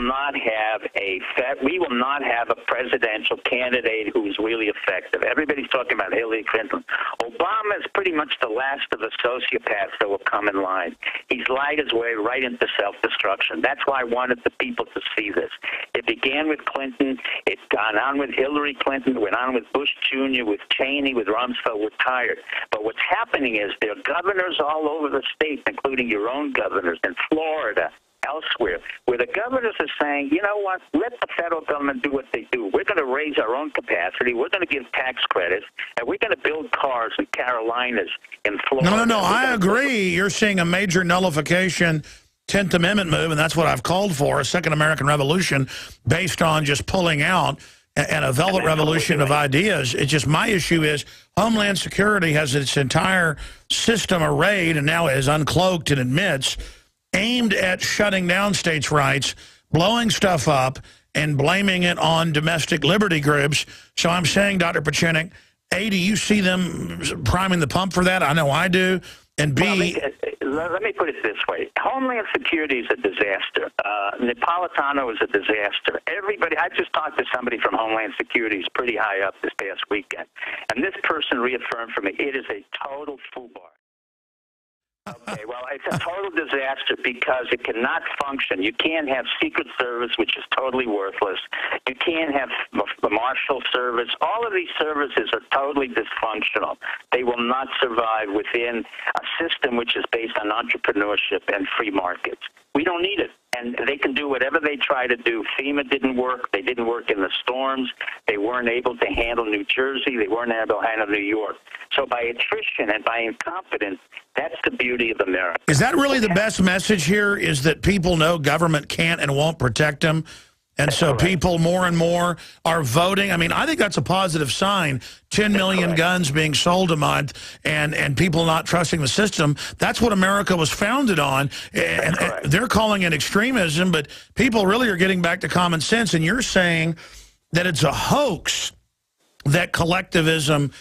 not have a presidential candidate who's really effective. Everybody's talking about Hillary Clinton. Obama is pretty much the last of the sociopaths that will come in line. He's lied his way right into self-destruction. That's why I wanted the people to see this. It began with Clinton. It's gone on with Hillary Clinton. Went on with Bush Jr., with Cheney, with Rumsfeld. We're tired. But what's happening is there are governors all over the state, including your own governors in Florida, elsewhere, where the governors are saying, you know what, let the federal government do what they do. We're going to raise our own capacity. We're going to give tax credits, and we're going to build cars in Carolinas, in Florida. No, I agree. You're seeing a major nullification 10th Amendment move, and that's what I've called for, a second American Revolution based on just pulling out and a velvet revolution of ideas. It's just my issue is Homeland Security has its entire system arrayed and now is uncloaked and admits aimed at shutting down states' rights, blowing stuff up, and blaming it on domestic liberty groups. So I'm saying, Dr. Pieczenik, A, do you see them priming the pump for that? I know I do. And B... Well, let me put it this way. Homeland Security is a disaster. Napolitano is a disaster. Everybody, I just talked to somebody from Homeland Security who's pretty high up this past weekend, and this person reaffirmed for me, it is a total foobar. Okay, well, it's a total disaster because it cannot function. You can't have Secret Service, which is totally worthless. You can't have the Marshal Service. All of these services are totally dysfunctional. They will not survive within a system which is based on entrepreneurship and free markets. We don't need it. And they can do whatever they try to do. FEMA didn't work. They didn't work in the storms. They weren't able to handle New Jersey. They weren't able to handle New York. So by attrition and by incompetence, that's the beauty of America. Is that really the best message here, is that people know government can't and won't protect them? And so people more and more are voting. I mean, I think that's a positive sign. 10 million guns being sold a month and people not trusting the system. That's what America was founded on. And they're calling it extremism, but people really are getting back to common sense. And you're saying that it's a hoax that collectivism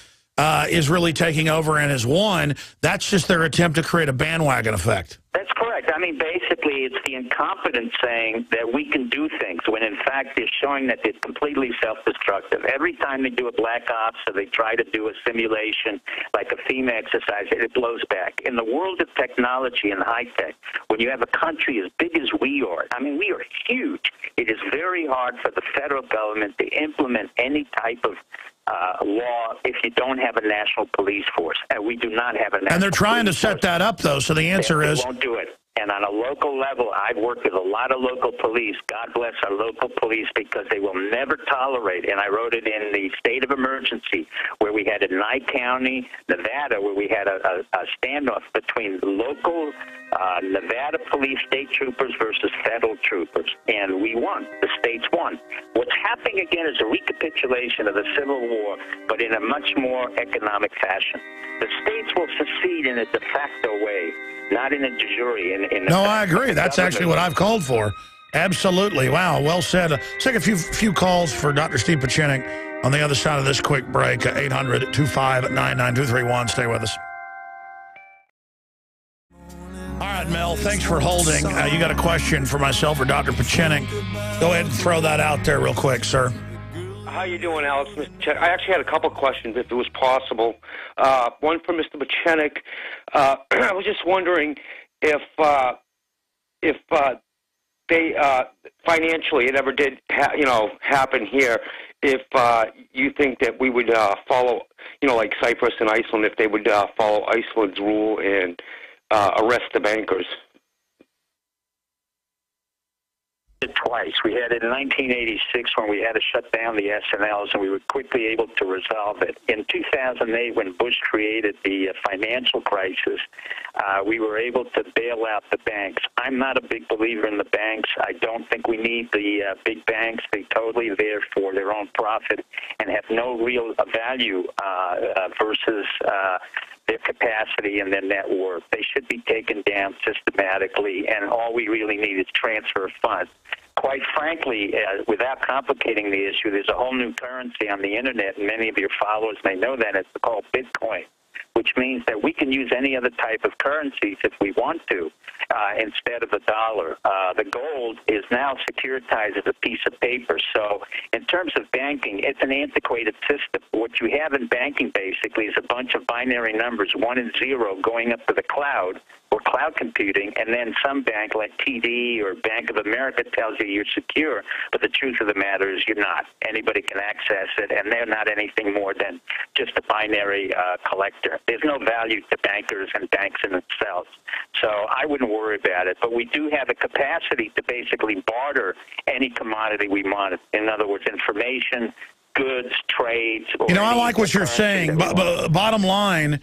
is really taking over and has won. That's just their attempt to create a bandwagon effect. That's correct. I mean, basically, it's the incompetence saying that we can do things when, in fact, they're showing that they're completely self-destructive. Every time they do a black ops or they try to do a simulation like a FEMA exercise, it blows back. In the world of technology and high-tech, when you have a country as big as we are, I mean, we are huge. It is very hard for the federal government to implement any type of law if you don't have a national police force, and we do not have a national. And they're trying to set that up, though. So the answer is they won't do it. And on a local level, I've worked with a lot of local police. God bless our local police because they will never tolerate. And I wrote it in the state of emergency where we had in Nye County, Nevada, where we had a standoff between local Nevada police state troopers versus federal troopers. And we won. The states won. What's happening again is a recapitulation of the Civil War, but in a much more economic fashion. The states will secede in a de facto way, not in a de jure. No, I agree. That's actually what I've called for. Absolutely. Wow, well said. Let's take a few calls for Dr. Steve Pieczenik on the other side of this quick break. 800-259-9231. Stay with us. All right, Mel, thanks for holding. You got a question for myself or Dr. Pieczenik. Go ahead and throw that out there real quick, sir. How you doing, Alex? Mr. Pieczenik? I actually had a couple questions, if it was possible. One for Mr. Pieczenik. I was just wondering if they financially it ever did, happen here. If you think that we would follow, like Cyprus and Iceland, if they would follow Iceland's rule and arrest the bankers. Twice. We had it in 1986 when we had to shut down the S&Ls, and we were quickly able to resolve it. In 2008, when Bush created the financial crisis, we were able to bail out the banks. I'm not a big believer in the banks. I don't think we need the big banks. They're totally there for their own profit and have no real value versus their capacity and their net worth. They should be taken down systematically, and all we really need is transfer of funds. Quite frankly, without complicating the issue, there's a whole new currency on the Internet, and many of your followers may know that. It's called Bitcoin, which means that we can use any other type of currencies if we want to instead of the dollar. The gold is now securitized as a piece of paper. So in terms of banking, it's an antiquated system. What you have in banking basically is a bunch of binary numbers, 1 and 0, going up to the cloud or cloud computing, and then some bank like TD or Bank of America tells you you're secure, but the truth of the matter is you're not. Anybody can access it, and they're not anything more than just a binary collector. There's no value to bankers and banks in themselves. So I wouldn't worry about it, but we do have a capacity to basically barter any commodity we want. In other words, information, goods, trades. I like what you're saying, but bottom line,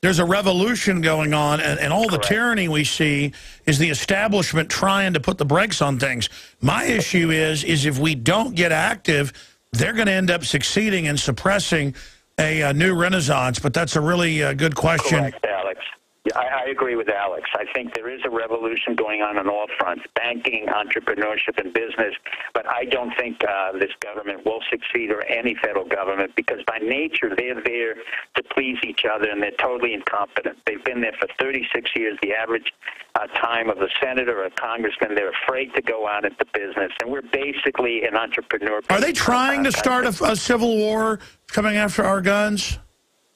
there's a revolution going on, and all the tyranny we see is the establishment trying to put the brakes on things. My issue is if we don't get active, they're going to end up succeeding in suppressing a new renaissance. But that's a really good question. Correct, Alex. I agree with Alex. I think there is a revolution going on all fronts, banking, entrepreneurship, and business. But I don't think this government will succeed, or any federal government, because by nature they're there to please each other, and they're totally incompetent. They've been there for 36 years. The average time of a senator or a congressman, they're afraid to go out into business. And we're basically an entrepreneur. Are they trying to start a civil war coming after our guns?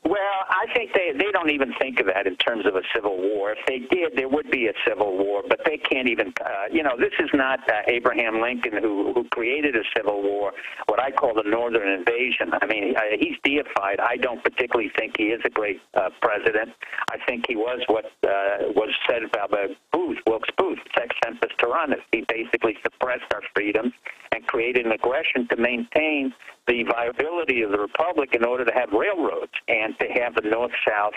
Well, I think they don't even think of that in terms of a civil war. If they did, there would be a civil war, but they can't even, this is not Abraham Lincoln who created a civil war, what I call the Northern Invasion. I mean, he's deified. I don't particularly think he is a great president. I think he was what was said about Wilkes Booth, sex tempus tyrannus. He basically suppressed our freedoms and created an aggression to maintain the viability of the republic in order to have railroads and to have the North-South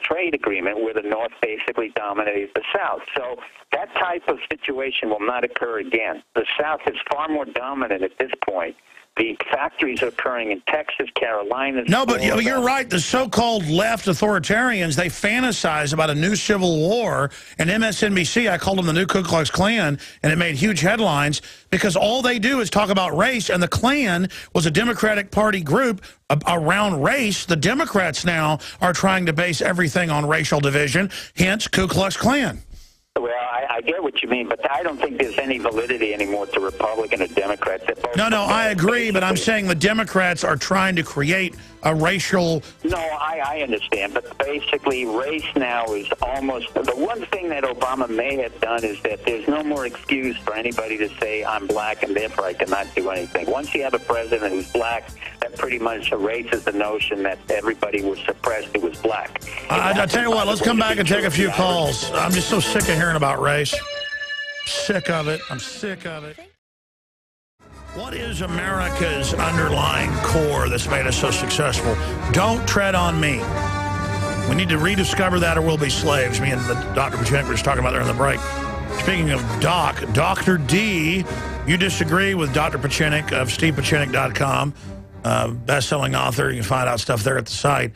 trade agreement where the North basically dominated the South. So that type of situation will not occur again. The South is far more dominant at this point. The factories are occurring in Texas, Carolinas. No, but you're right. The so-called left authoritarians, they fantasize about a new civil war. And MSNBC, I called them the new Ku Klux Klan, and it made huge headlines because all they do is talk about race. And the Klan was a Democratic Party group around race. The Democrats now are trying to base everything on racial division, hence Ku Klux Klan. Well, I get what you mean, but I don't think there's any validity anymore to Republican or Democrats. No, I agree, but I'm saying the Democrats are trying to create a racial... No, I understand, but basically race now is almost... The one thing that Obama may have done is that there's no more excuse for anybody to say, I'm black, and therefore I cannot do anything. Once you have a president who's black, that pretty much erases the notion that everybody was suppressed who was black. I'll tell you what, let's come back and take a few calls. I'm just so sick of hearing about race. Sick of it. I'm sick of it. What is America's underlying core that's made us so successful? Don't tread on me. We need to rediscover that or we'll be slaves. Me and Dr. Pieczenik were just talking about there in the break. Speaking of Doc, Dr. D, you disagree with Dr. Pieczenik of stevepieczenik.com, best-selling author. You can find out stuff there at the site.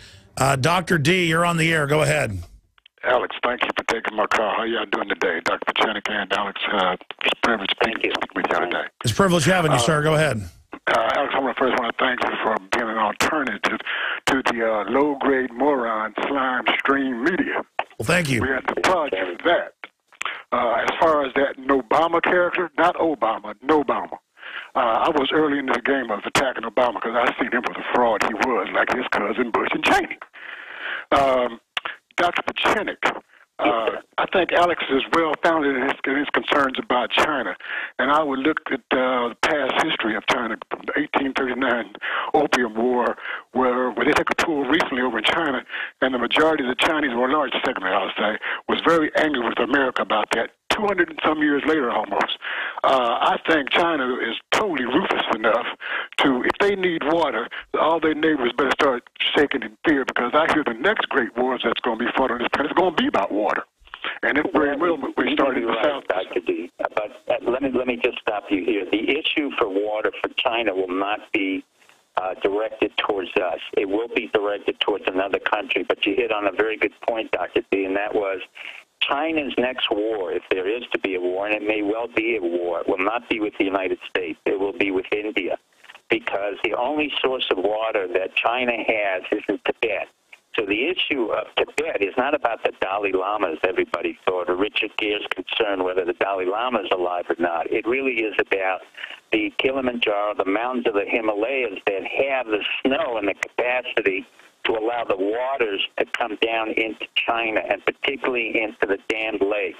Dr. D, you're on the air. Go ahead. Alex, thank you for taking my call. How y'all doing today? Dr. Pieczenik and Alex, it's a privilege speaking with y'all today. It's a privilege having you, sir. Go ahead. Alex, I first want to thank you for being an alternative to the low-grade moron slime stream media. Well, thank you. We have to applaud you for that. As far as that Obama character, not Obama, Nobama. I was early into the game of attacking Obama because I seen him for the fraud he was, like his cousin Bush and Cheney. Dr. Pieczenik, I think Alex is well-founded in his concerns about China, and I would look at the past history of China, from the 1839 Opium War, where they took a tour recently over in China, and the majority of the Chinese, or a large segment, I'll say, was very angry with America about that. 200 and some years later, almost. I think China is totally ruthless enough to, if they need water, all their neighbors better start shaking in fear, because I hear the next great wars that's going to be fought on this planet is going to be about water. And it very well we started in the South. Dr. D. But let me just stop you here. The issue for water for China will not be directed towards us. It will be directed towards another country. But you hit on a very good point, Dr. D, and that was China's next war, if there is to be a war, and it may well be a war, will not be with the United States. It will be with India, because the only source of water that China has is in Tibet. So the issue of Tibet is not about the Dalai Lama, as everybody thought, or Richard Gere's concern whether the Dalai Lama is alive or not. It really is about the Kilimanjaro, the mountains of the Himalayas that have the snow and the capacity to allow the waters to come down into China, and particularly into the dammed lake.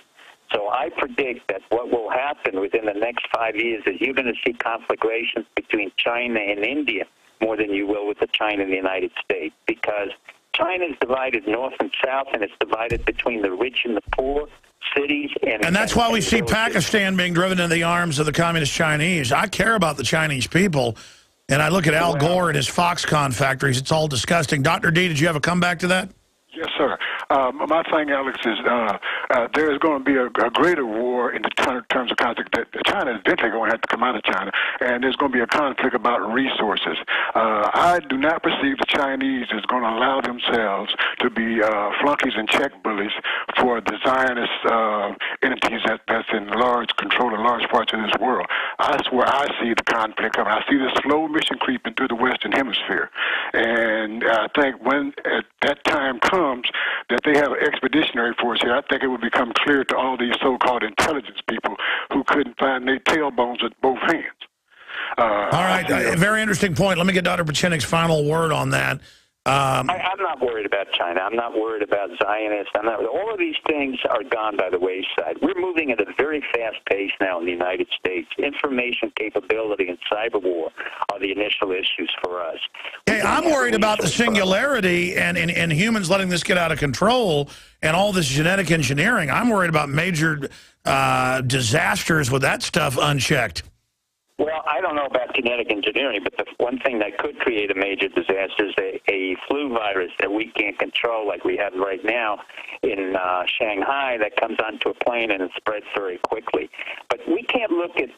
So I predict that what will happen within the next 5 years is you're going to see conflagrations between China and India more than you will with the China and the United States, because China is divided north and south, and it's divided between the rich and the poor, cities and that's why we see Pakistan being driven into the arms of the communist Chinese. I care about the Chinese people. And I look at Al Gore and his Foxconn factories. It's all disgusting. Dr. D, did you have a comeback to that? Yes, sir. My thing, Alex, is there is going to be a greater war in the terms of conflict. That China is eventually going to have to come out of China, and there's going to be a conflict about resources. I do not perceive the Chinese is going to allow themselves to be flunkies and check bullies for the Zionist entities that's in large control of large parts of this world. That's where I see the conflict coming. I see the slow mission creeping through the Western Hemisphere, and I think when that time comes that they have an expeditionary force here, I think it will become clear to all these so-called intelligence people who couldn't find their tailbones at both hands. All right, very interesting point. Let me get Dr. Pieczenik's final word on that. I'm not worried about China. I'm not worried about Zionists. All of these things are gone by the wayside. We're moving at a very fast pace now in the United States. Information capability and cyber war are the initial issues for us. Hey, I'm worried about the singularity and humans letting this get out of control and all this genetic engineering. I'm worried about major disasters with that stuff unchecked. Well, I don't know about genetic engineering, but the one thing that could create a major disaster is a flu virus that we can't control, like we have right now in Shanghai, that comes onto a plane and it spreads very quickly. But we can't look at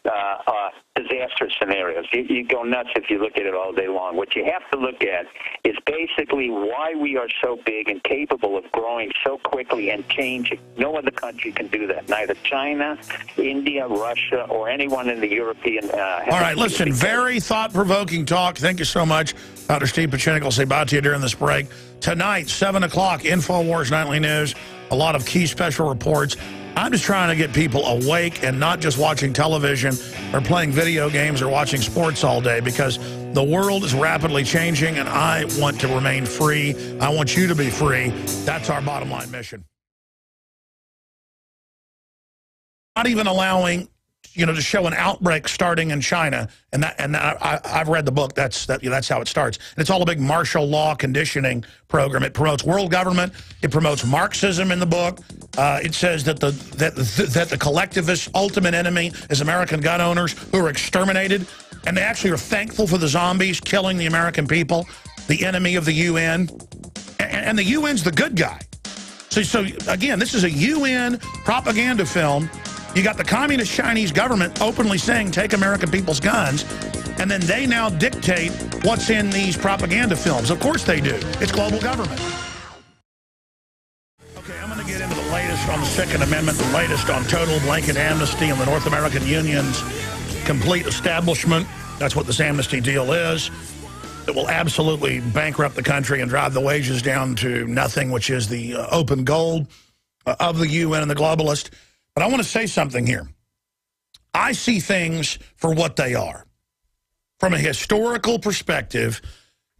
disaster scenarios. You go nuts if you look at it all day long. What you have to look at is basically why we are so big and capable of growing so quickly and changing. No other country can do that, neither China, India, Russia, or anyone in the European all right, listen, very thought-provoking talk. Thank you so much. Dr. Steve Pieczenik will say bye to you during this break. Tonight, 7 o'clock, InfoWars Nightly News, a lot of key special reports. I'm just trying to get people awake and not just watching television or playing video games or watching sports all day, because the world is rapidly changing, and I want to remain free. I want you to be free. That's our bottom line mission. Not even allowing, to show an outbreak starting in China, and I've read the book. That's how it starts. And it's all a big martial law conditioning program. It promotes world government. It promotes Marxism in the book. It says that the collectivist ultimate enemy is American gun owners who are exterminated, and they actually are thankful for the zombies killing the American people, the enemy of the UN, and the UN's the good guy. So again, this is a UN propaganda film. You got the communist Chinese government openly saying, take American people's guns, and then they now dictate what's in these propaganda films. Of course they do. It's global government. Okay, I'm going to get into the latest on the Second Amendment, the latest on total blanket amnesty and the North American Union's complete establishment. That's what this amnesty deal is. It will absolutely bankrupt the country and drive the wages down to nothing, which is the open goal of the UN and the globalists. But I want to say something here. I see things for what they are. From a historical perspective,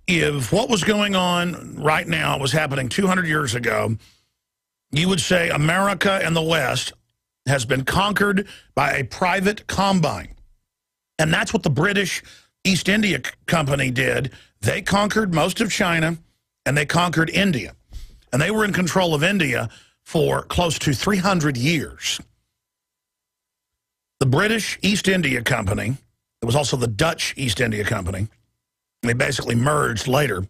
if what was going on right now was happening 200 years ago, you would say America and the West has been conquered by a private combine. And that's what the British East India Company did. They conquered most of China, and they conquered India. And they were in control of India for close to 300 years. The British East India Company, it was also the Dutch East India Company, they basically merged later.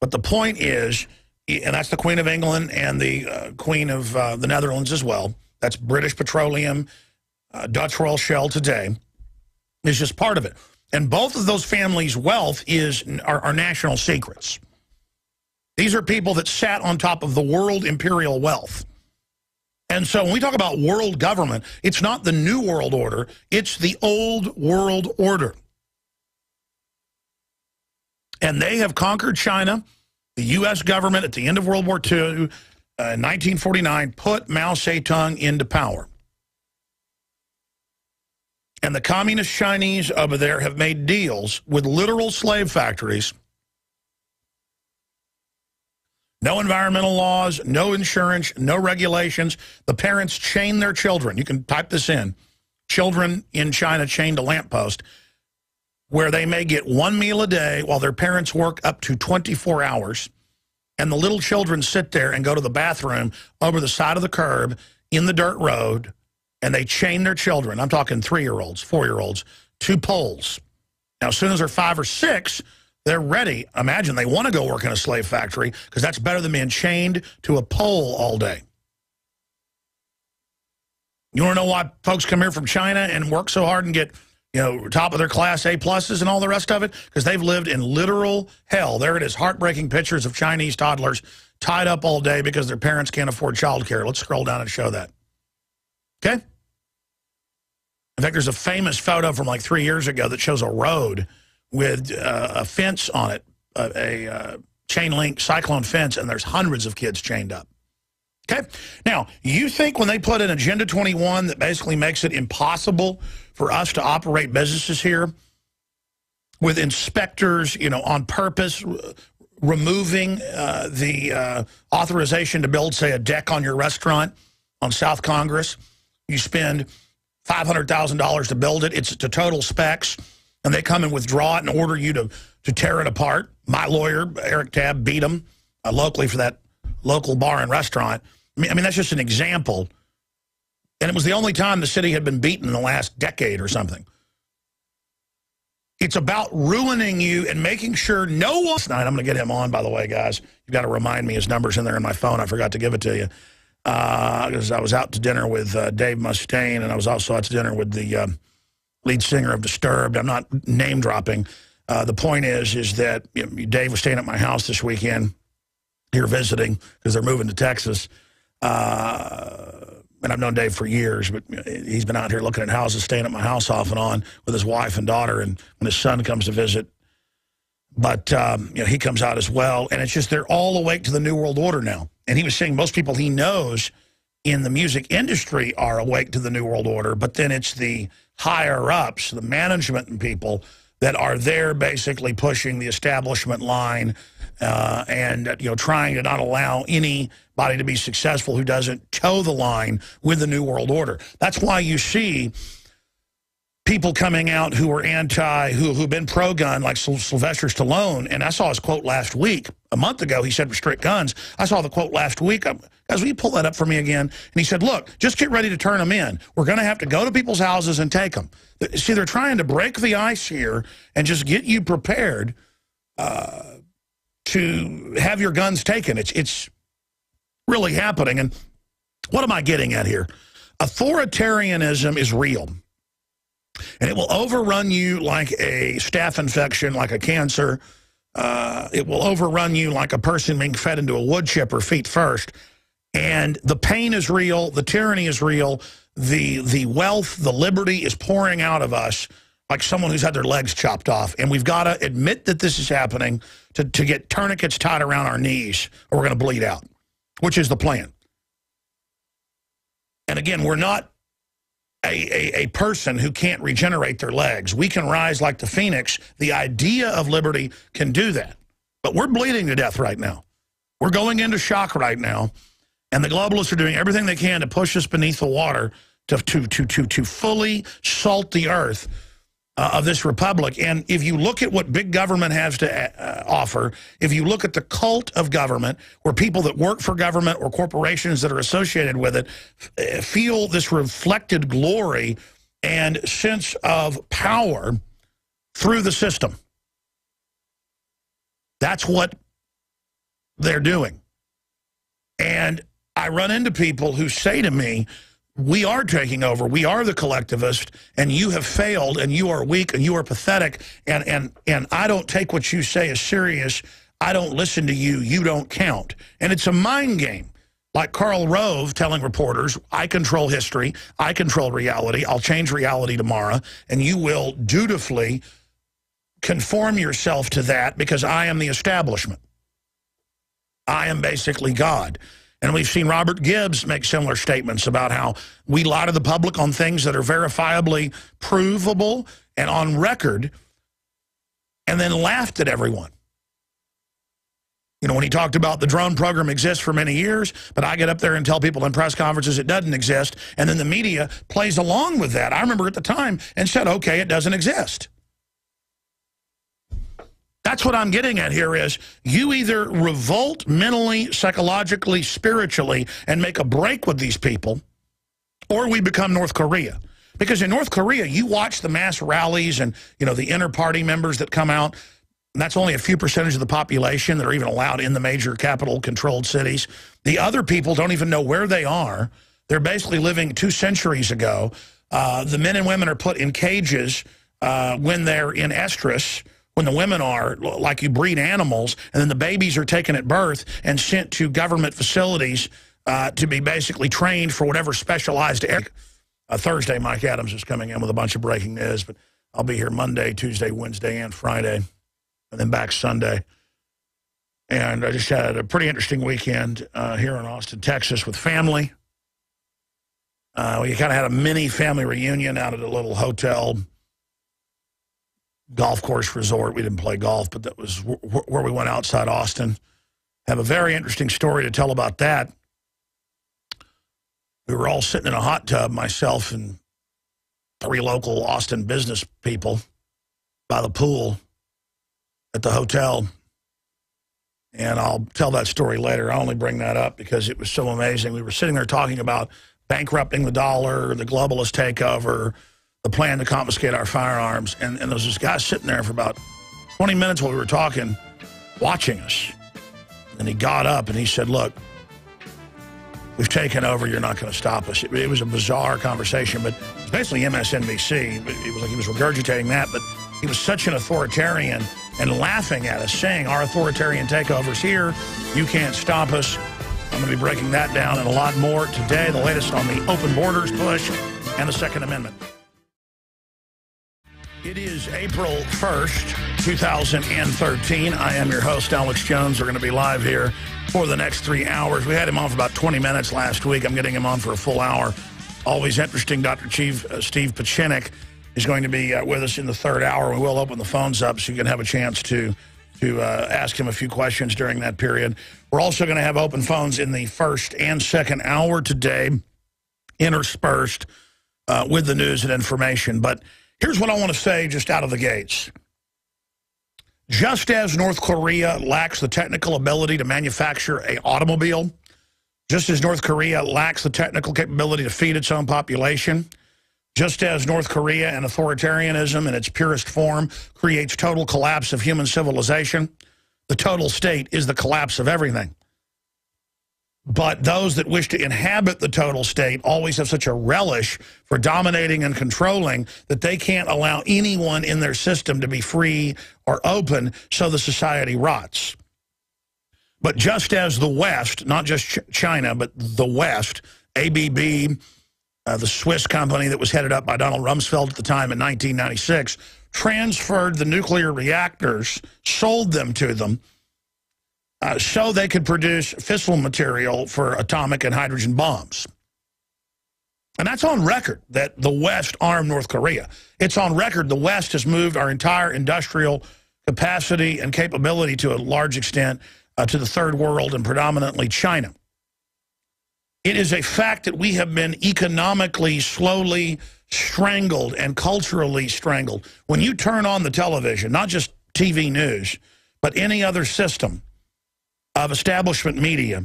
But the point is, and that's the Queen of England and the Queen of the Netherlands as well. That's British Petroleum, Dutch Royal Shell today, is just part of it. And both of those families' wealth are national secrets. These are people that sat on top of the world imperial wealth. And so when we talk about world government, it's not the New World Order, it's the old world order. And they have conquered China. The U.S. government at the end of World War II, in 1949, put Mao Zedong into power. And the communist Chinese over there have made deals with literal slave factories. No environmental laws, no insurance, no regulations. The parents chain their children. You can type this in. Children in China chained to lamppost, where they may get one meal a day while their parents work up to 24 hours. And the little children sit there and go to the bathroom over the side of the curb in the dirt road, and they chain their children. I'm talking 3-year-olds, 4-year-olds, to poles. Now, as soon as they're 5 or 6, they're ready. Imagine they want to go work in a slave factory because that's better than being chained to a pole all day. You want to know why folks come here from China and work so hard and get, you know, top of their class A pluses and all the rest of it? Because they've lived in literal hell. There it is, heartbreaking pictures of Chinese toddlers tied up all day because their parents can't afford child care. Let's scroll down and show that. Okay? In fact, there's a famous photo from like 3 years ago that shows a road with a fence on it, a chain link cyclone fence, and there's hundreds of kids chained up. Okay? Now, you think when they put in Agenda 21 that basically makes it impossible for us to operate businesses here with inspectors, you know, on purpose, removing the authorization to build, say, a deck on your restaurant on South Congress? You spend $500,000 to build it. It's to total specs, and they come and withdraw it and order you to tear it apart. My lawyer, Eric Tabb, beat them locally for that local bar and restaurant. I mean, that's just an example. And it was the only time the city had been beaten in the last decade or something. It's about ruining you and making sure no one... Tonight, I'm going to get him on, by the way, guys. You've got to remind me. His number's in there in my phone. I forgot to give it to you. Because I was out to dinner with Dave Mustaine, and I was also out to dinner with the lead singer of Disturbed. I'm not name-dropping. The point is that Dave was staying at my house this weekend, here visiting, because they're moving to Texas. And I've known Dave for years, but he's been out here looking at houses, staying at my house off and on with his wife and daughter, and when his son comes to visit. But you know, he comes out as well, and it's just they're all awake to the New World Order now. And he was saying most people he knows in the music industry are awake to the New World Order, but then it's the higher-ups, the management and people that are there basically pushing the establishment line and you know, trying to not allow anybody to be successful who doesn't toe the line with the New World Order. That's why you see people coming out who are who've been pro-gun, like Sylvester Stallone, and I saw his quote last week. A month ago, he said restrict guns. I saw the quote last week. Guys, will you pull that up for me again? And he said, look, just get ready to turn them in. We're going to have to go to people's houses and take them. See, they're trying to break the ice here and just get you prepared to have your guns taken. It's really happening. And what am I getting at here? Authoritarianism is real. And it will overrun you like a staph infection, like a cancer. It will overrun you like a person being fed into a wood chipper feet first. And the pain is real. The tyranny is real. The wealth, the liberty is pouring out of us like someone who's had their legs chopped off. And we've got to admit that this is happening to get tourniquets tied around our knees or we're going to bleed out, which is the plan. And again, we're not a person who can't regenerate their legs. We can rise like the phoenix. The idea of liberty can do that. But we're bleeding to death right now. We're going into shock right now. And the globalists are doing everything they can to push us beneath the water to fully salt the earth of this republic. And if you look at what big government has to offer, if you look at the cult of government, where people that work for government or corporations that are associated with it feel this reflected glory and sense of power through the system. That's what they're doing. And I run into people who say to me, we are taking over, we are the collectivist, and you have failed, and you are weak, and you are pathetic, and I don't take what you say as serious. I don't listen to you. You don't count. And it's a mind game. Like Karl Rove telling reporters, I control history, I control reality, I'll change reality tomorrow, and you will dutifully conform yourself to that because I am the establishment. I am basically God. And we've seen Robert Gibbs make similar statements about how we lie to the public on things that are verifiably provable and on record, and then laughed at everyone. You know, when he talked about the drone program exists for many years, but I get up there and tell people in press conferences it doesn't exist, and then the media plays along with that. I remember at the time and said, okay, it doesn't exist. That's what I'm getting at here is you either revolt mentally, psychologically, spiritually, and make a break with these people, or we become North Korea. Because in North Korea, you watch the mass rallies and, you know, the inter-party members that come out. And that's only a few percentage of the population that are even allowed in the major capital-controlled cities. The other people don't even know where they are. They're basically living 2 centuries ago. The men and women are put in cages when they're in estrus, when the women are, like you breed animals, and then the babies are taken at birth and sent to government facilities to be basically trained for whatever specialized area. Thursday, Mike Adams is coming in with a bunch of breaking news, but I'll be here Monday, Tuesday, Wednesday, and Friday, and then back Sunday. And I just had a pretty interesting weekend here in Austin, Texas with family. We kind of had a mini family reunion out at a little hotel golf course resort. We didn't play golf, but that was where we went outside Austin. Have a very interesting story to tell about that. We were all sitting in a hot tub, myself and 3 local Austin business people by the pool at the hotel. And I'll tell that story later. I only bring that up because it was so amazing. We were sitting there talking about bankrupting the dollar, the globalist takeover, the plan to confiscate our firearms. And there was this guy sitting there for about 20 minutes while we were talking, watching us. And he got up and he said, look, we've taken over. You're not going to stop us. It was a bizarre conversation, but it was basically MSNBC. It was like he was regurgitating that, but he was such an authoritarian and laughing at us, saying our authoritarian takeover's here. You can't stop us. I'm going to be breaking that down and a lot more today. The latest on the open borders push and the Second Amendment. It is April 1st, 2013. I am your host, Alex Jones. We're going to be live here for the next 3 hours. We had him on for about 20 minutes last week. I'm getting him on for a full hour. Always interesting. Dr. Steve Pieczenik is going to be with us in the 3rd hour. We will open the phones up so you can have a chance to ask him a few questions during that period. We're also going to have open phones in the 1st and 2nd hour today, interspersed with the news and information. But here's what I want to say just out of the gates. Just as North Korea lacks the technical ability to manufacture an automobile, just as North Korea lacks the technical capability to feed its own population, just as North Korea and authoritarianism in its purest form creates total collapse of human civilization, the total state is the collapse of everything. But those that wish to inhabit the total state always have such a relish for dominating and controlling that they can't allow anyone in their system to be free or open, so the society rots. But just as the West, not just China, but the West, ABB, the Swiss company that was headed up by Donald Rumsfeld at the time in 1996, transferred the nuclear reactors, sold them to them, so they could produce fissile material for atomic and hydrogen bombs. And that's on record, that the West armed North Korea. It's on record the West has moved our entire industrial capacity and capability to a large extent to the third world and predominantly China. It is a fact that we have been economically slowly strangled and culturally strangled. When you turn on the television, not just TV news, but any other system of establishment media,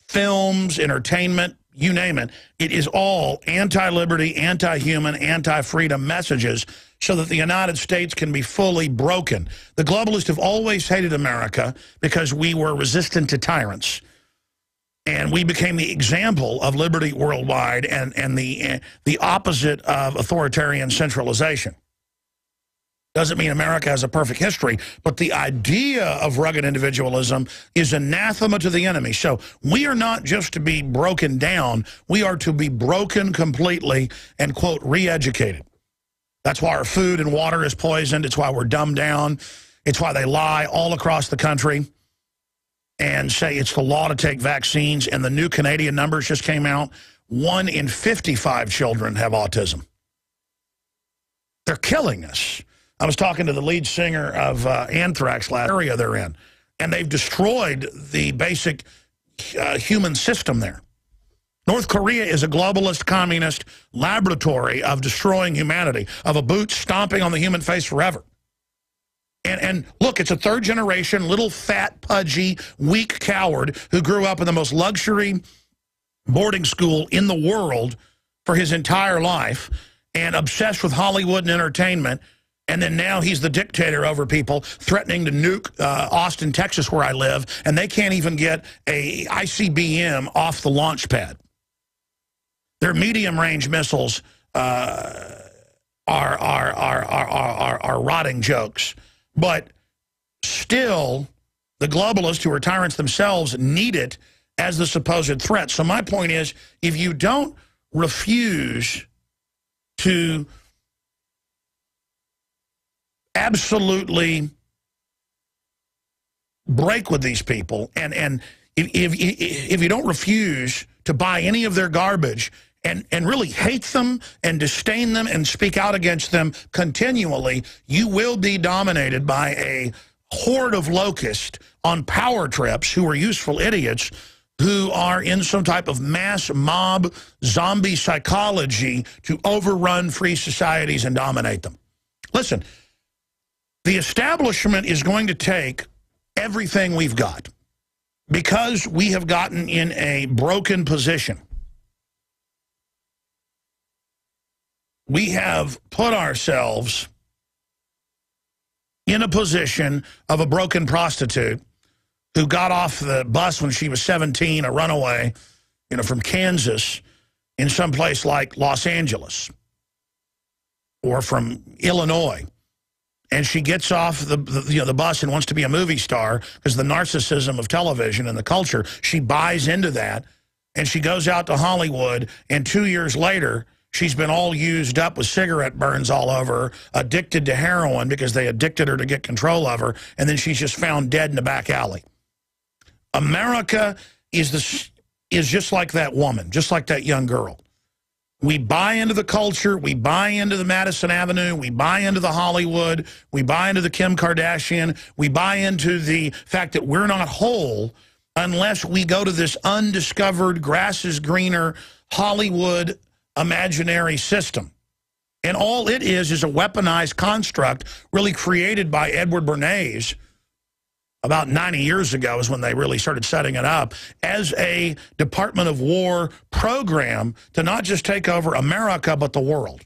films, entertainment, you name it, it is all anti-liberty, anti-human, anti-freedom messages so that the United States can be fully broken. The globalists have always hated America because we were resistant to tyrants. And we became the example of liberty worldwide and the opposite of authoritarian centralization. Doesn't mean America has a perfect history, but the idea of rugged individualism is anathema to the enemy. So we are not just to be broken down, we are to be broken completely and, quote, re-educated. That's why our food and water is poisoned. It's why we're dumbed down. It's why they lie all across the country and say it's the law to take vaccines. And the new Canadian numbers just came out. 1 in 55 children have autism. They're killing us. I was talking to the lead singer of Anthrax last area they're in, and they've destroyed the basic human system there. North Korea is a globalist, communist laboratory of destroying humanity, of a boot stomping on the human face forever. And look, it's a third-generation, little, fat, pudgy, weak coward who grew up in the most luxury boarding school in the world for his entire life and obsessed with Hollywood and entertainment. And then now he's the dictator over people, threatening to nuke Austin, Texas, where I live, and they can't even get a ICBM off the launch pad. Their medium-range missiles are rotting jokes. But still, the globalists, who are tyrants themselves, need it as the supposed threat. So my point is, if you don't refuse to absolutely break with these people, and if you don't refuse to buy any of their garbage and really hate them and disdain them and speak out against them continually, you will be dominated by a horde of locusts on power trips who are useful idiots who are in some type of mass mob zombie psychology to overrun free societies and dominate them. Listen, the establishment is going to take everything we've got because we have gotten in a broken position. We have put ourselves in a position of a broken prostitute who got off the bus when she was 17, a runaway, from Kansas, in some place like Los Angeles or from Illinois. And she gets off the bus and wants to be a movie star because the narcissism of television and the culture, she buys into that. And she goes out to Hollywood, and 2 years later, she's been all used up with cigarette burns all over her, addicted to heroin because they addicted her to get control of her, and then she's just found dead in the back alley. America is just like that woman, just like that young girl. We buy into the culture, we buy into the Madison Avenue, we buy into the Hollywood, we buy into the Kim Kardashian, we buy into the fact that we're not whole unless we go to this undiscovered, grass is greener Hollywood imaginary system. And all it is a weaponized construct really created by Edward Bernays about 90 years ago is when they really started setting it up as a Department of War program to not just take over America, but the world.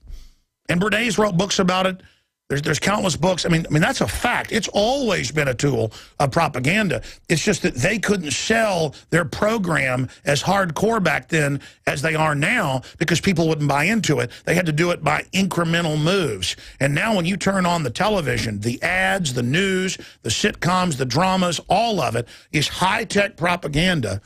And Bernays wrote books about it. There's countless books. I mean, that's a fact. It's always been a tool of propaganda. It's just that they couldn't sell their program as hardcore back then as they are now because people wouldn't buy into it. They had to do it by incremental moves. And now when you turn on the television, the ads, the news, the sitcoms, the dramas, all of it is high-tech propaganda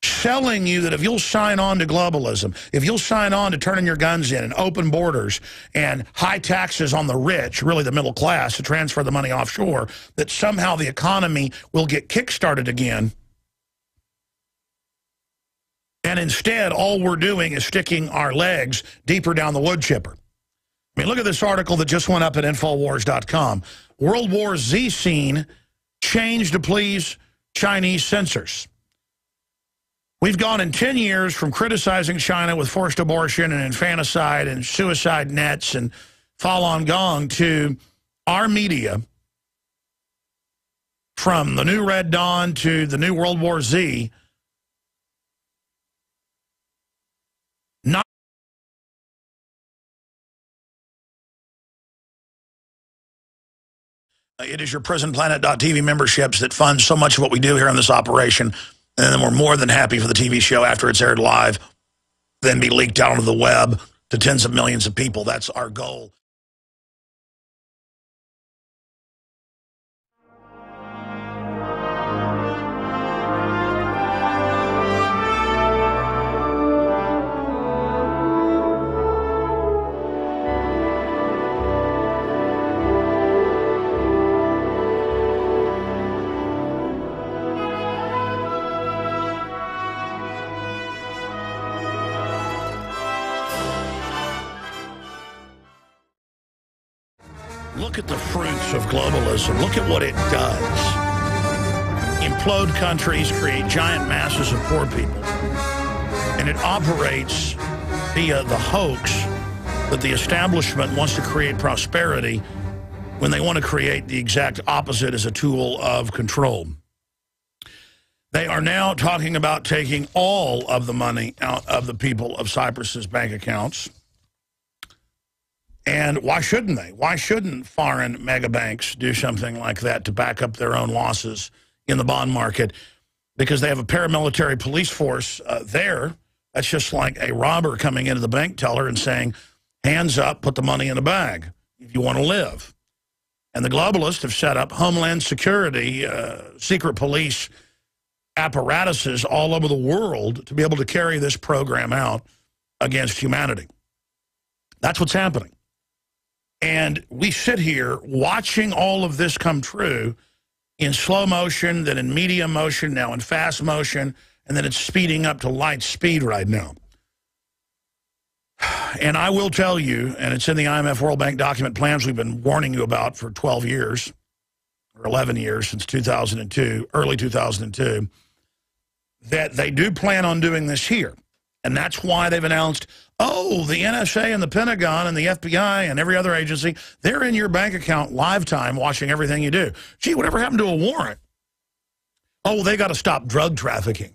selling you that if you'll sign on to globalism, if you'll sign on to turning your guns in and open borders and high taxes on the rich, really the middle class, to transfer the money offshore, that somehow the economy will get kick-started again. And instead, all we're doing is sticking our legs deeper down the wood chipper. I mean, look at this article that just went up at Infowars.com. World War Z scene changed to please Chinese censors. We've gone in 10 years from criticizing China with forced abortion and infanticide and suicide nets and Falun Gong to our media, from the new Red Dawn to the new World War Z, not it is your PrisonPlanet.tv memberships that fund so much of what we do here on this operation. And then we're more than happy for the TV show after it's aired live, then be leaked out onto the web to tens of millions of people. That's our goal. Look at the fruits of globalism. Look at what it does. Implode countries, create giant masses of poor people. And it operates via the hoax that the establishment wants to create prosperity when they want to create the exact opposite as a tool of control. They are now talking about taking all of the money out of the people of Cyprus's bank accounts. And why shouldn't they? Why shouldn't foreign mega banks do something like that to back up their own losses in the bond market? Because they have a paramilitary police force there. That's just like a robber coming into the bank teller and saying, hands up, put the money in a bag if you want to live. And the globalists have set up Homeland Security, secret police apparatuses all over the world to be able to carry this program out against humanity. That's what's happening. And we sit here watching all of this come true in slow motion, then in medium motion, now in fast motion, and then it's speeding up to light speed right now. And I will tell you, and it's in the IMF World Bank document plans we've been warning you about for 12 years, or 11 years, since 2002, early 2002, that they do plan on doing this here. And that's why they've announced, oh, the NSA and the Pentagon and the FBI and every other agency, they're in your bank account live time watching everything you do. Gee, whatever happened to a warrant? Oh, they got to stop drug trafficking,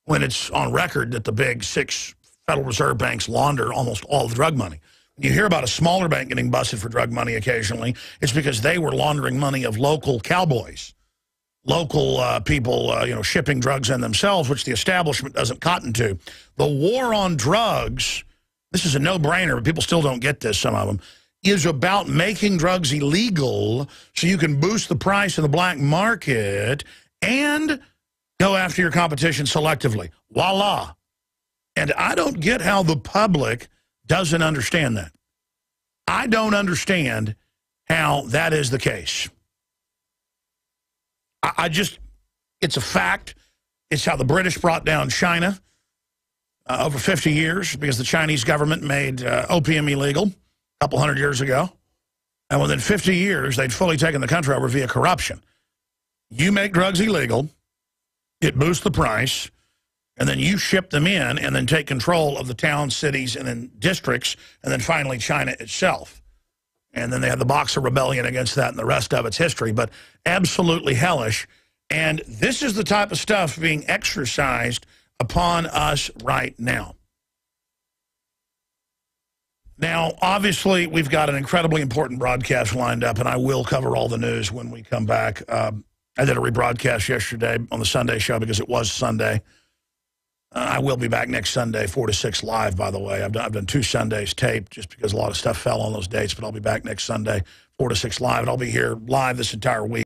when it's on record that the big 6 Federal Reserve banks launder almost all the drug money. When you hear about a smaller bank getting busted for drug money occasionally, it's because they were laundering money of local cowboys. Local people, shipping drugs in themselves, which the establishment doesn't cotton to. The war on drugs, this is a no-brainer, but people still don't get this, some of them, is about making drugs illegal so you can boost the price in the black market and go after your competition selectively. Voila. And I don't get how the public doesn't understand that. I don't understand how that is the case. It's a fact. It's how the British brought down China over 50 years, because the Chinese government made opium illegal a couple hundred years ago. And within 50 years, they'd fully taken the country over via corruption. You make drugs illegal, it boosts the price, and then you ship them in and then take control of the towns, cities, and then districts, and then finally China itself. And then they had the Boxer Rebellion against that, and the rest of it's history, but absolutely hellish. And this is the type of stuff being exercised upon us right now. Now, obviously, we've got an incredibly important broadcast lined up, and I will cover all the news when we come back. I did a rebroadcast yesterday on the Sunday show because it was Sunday. I will be back next Sunday, 4 to 6 live, by the way. I've done 2 Sundays taped just because a lot of stuff fell on those dates, but I'll be back next Sunday, 4 to 6 live, and I'll be here live this entire week.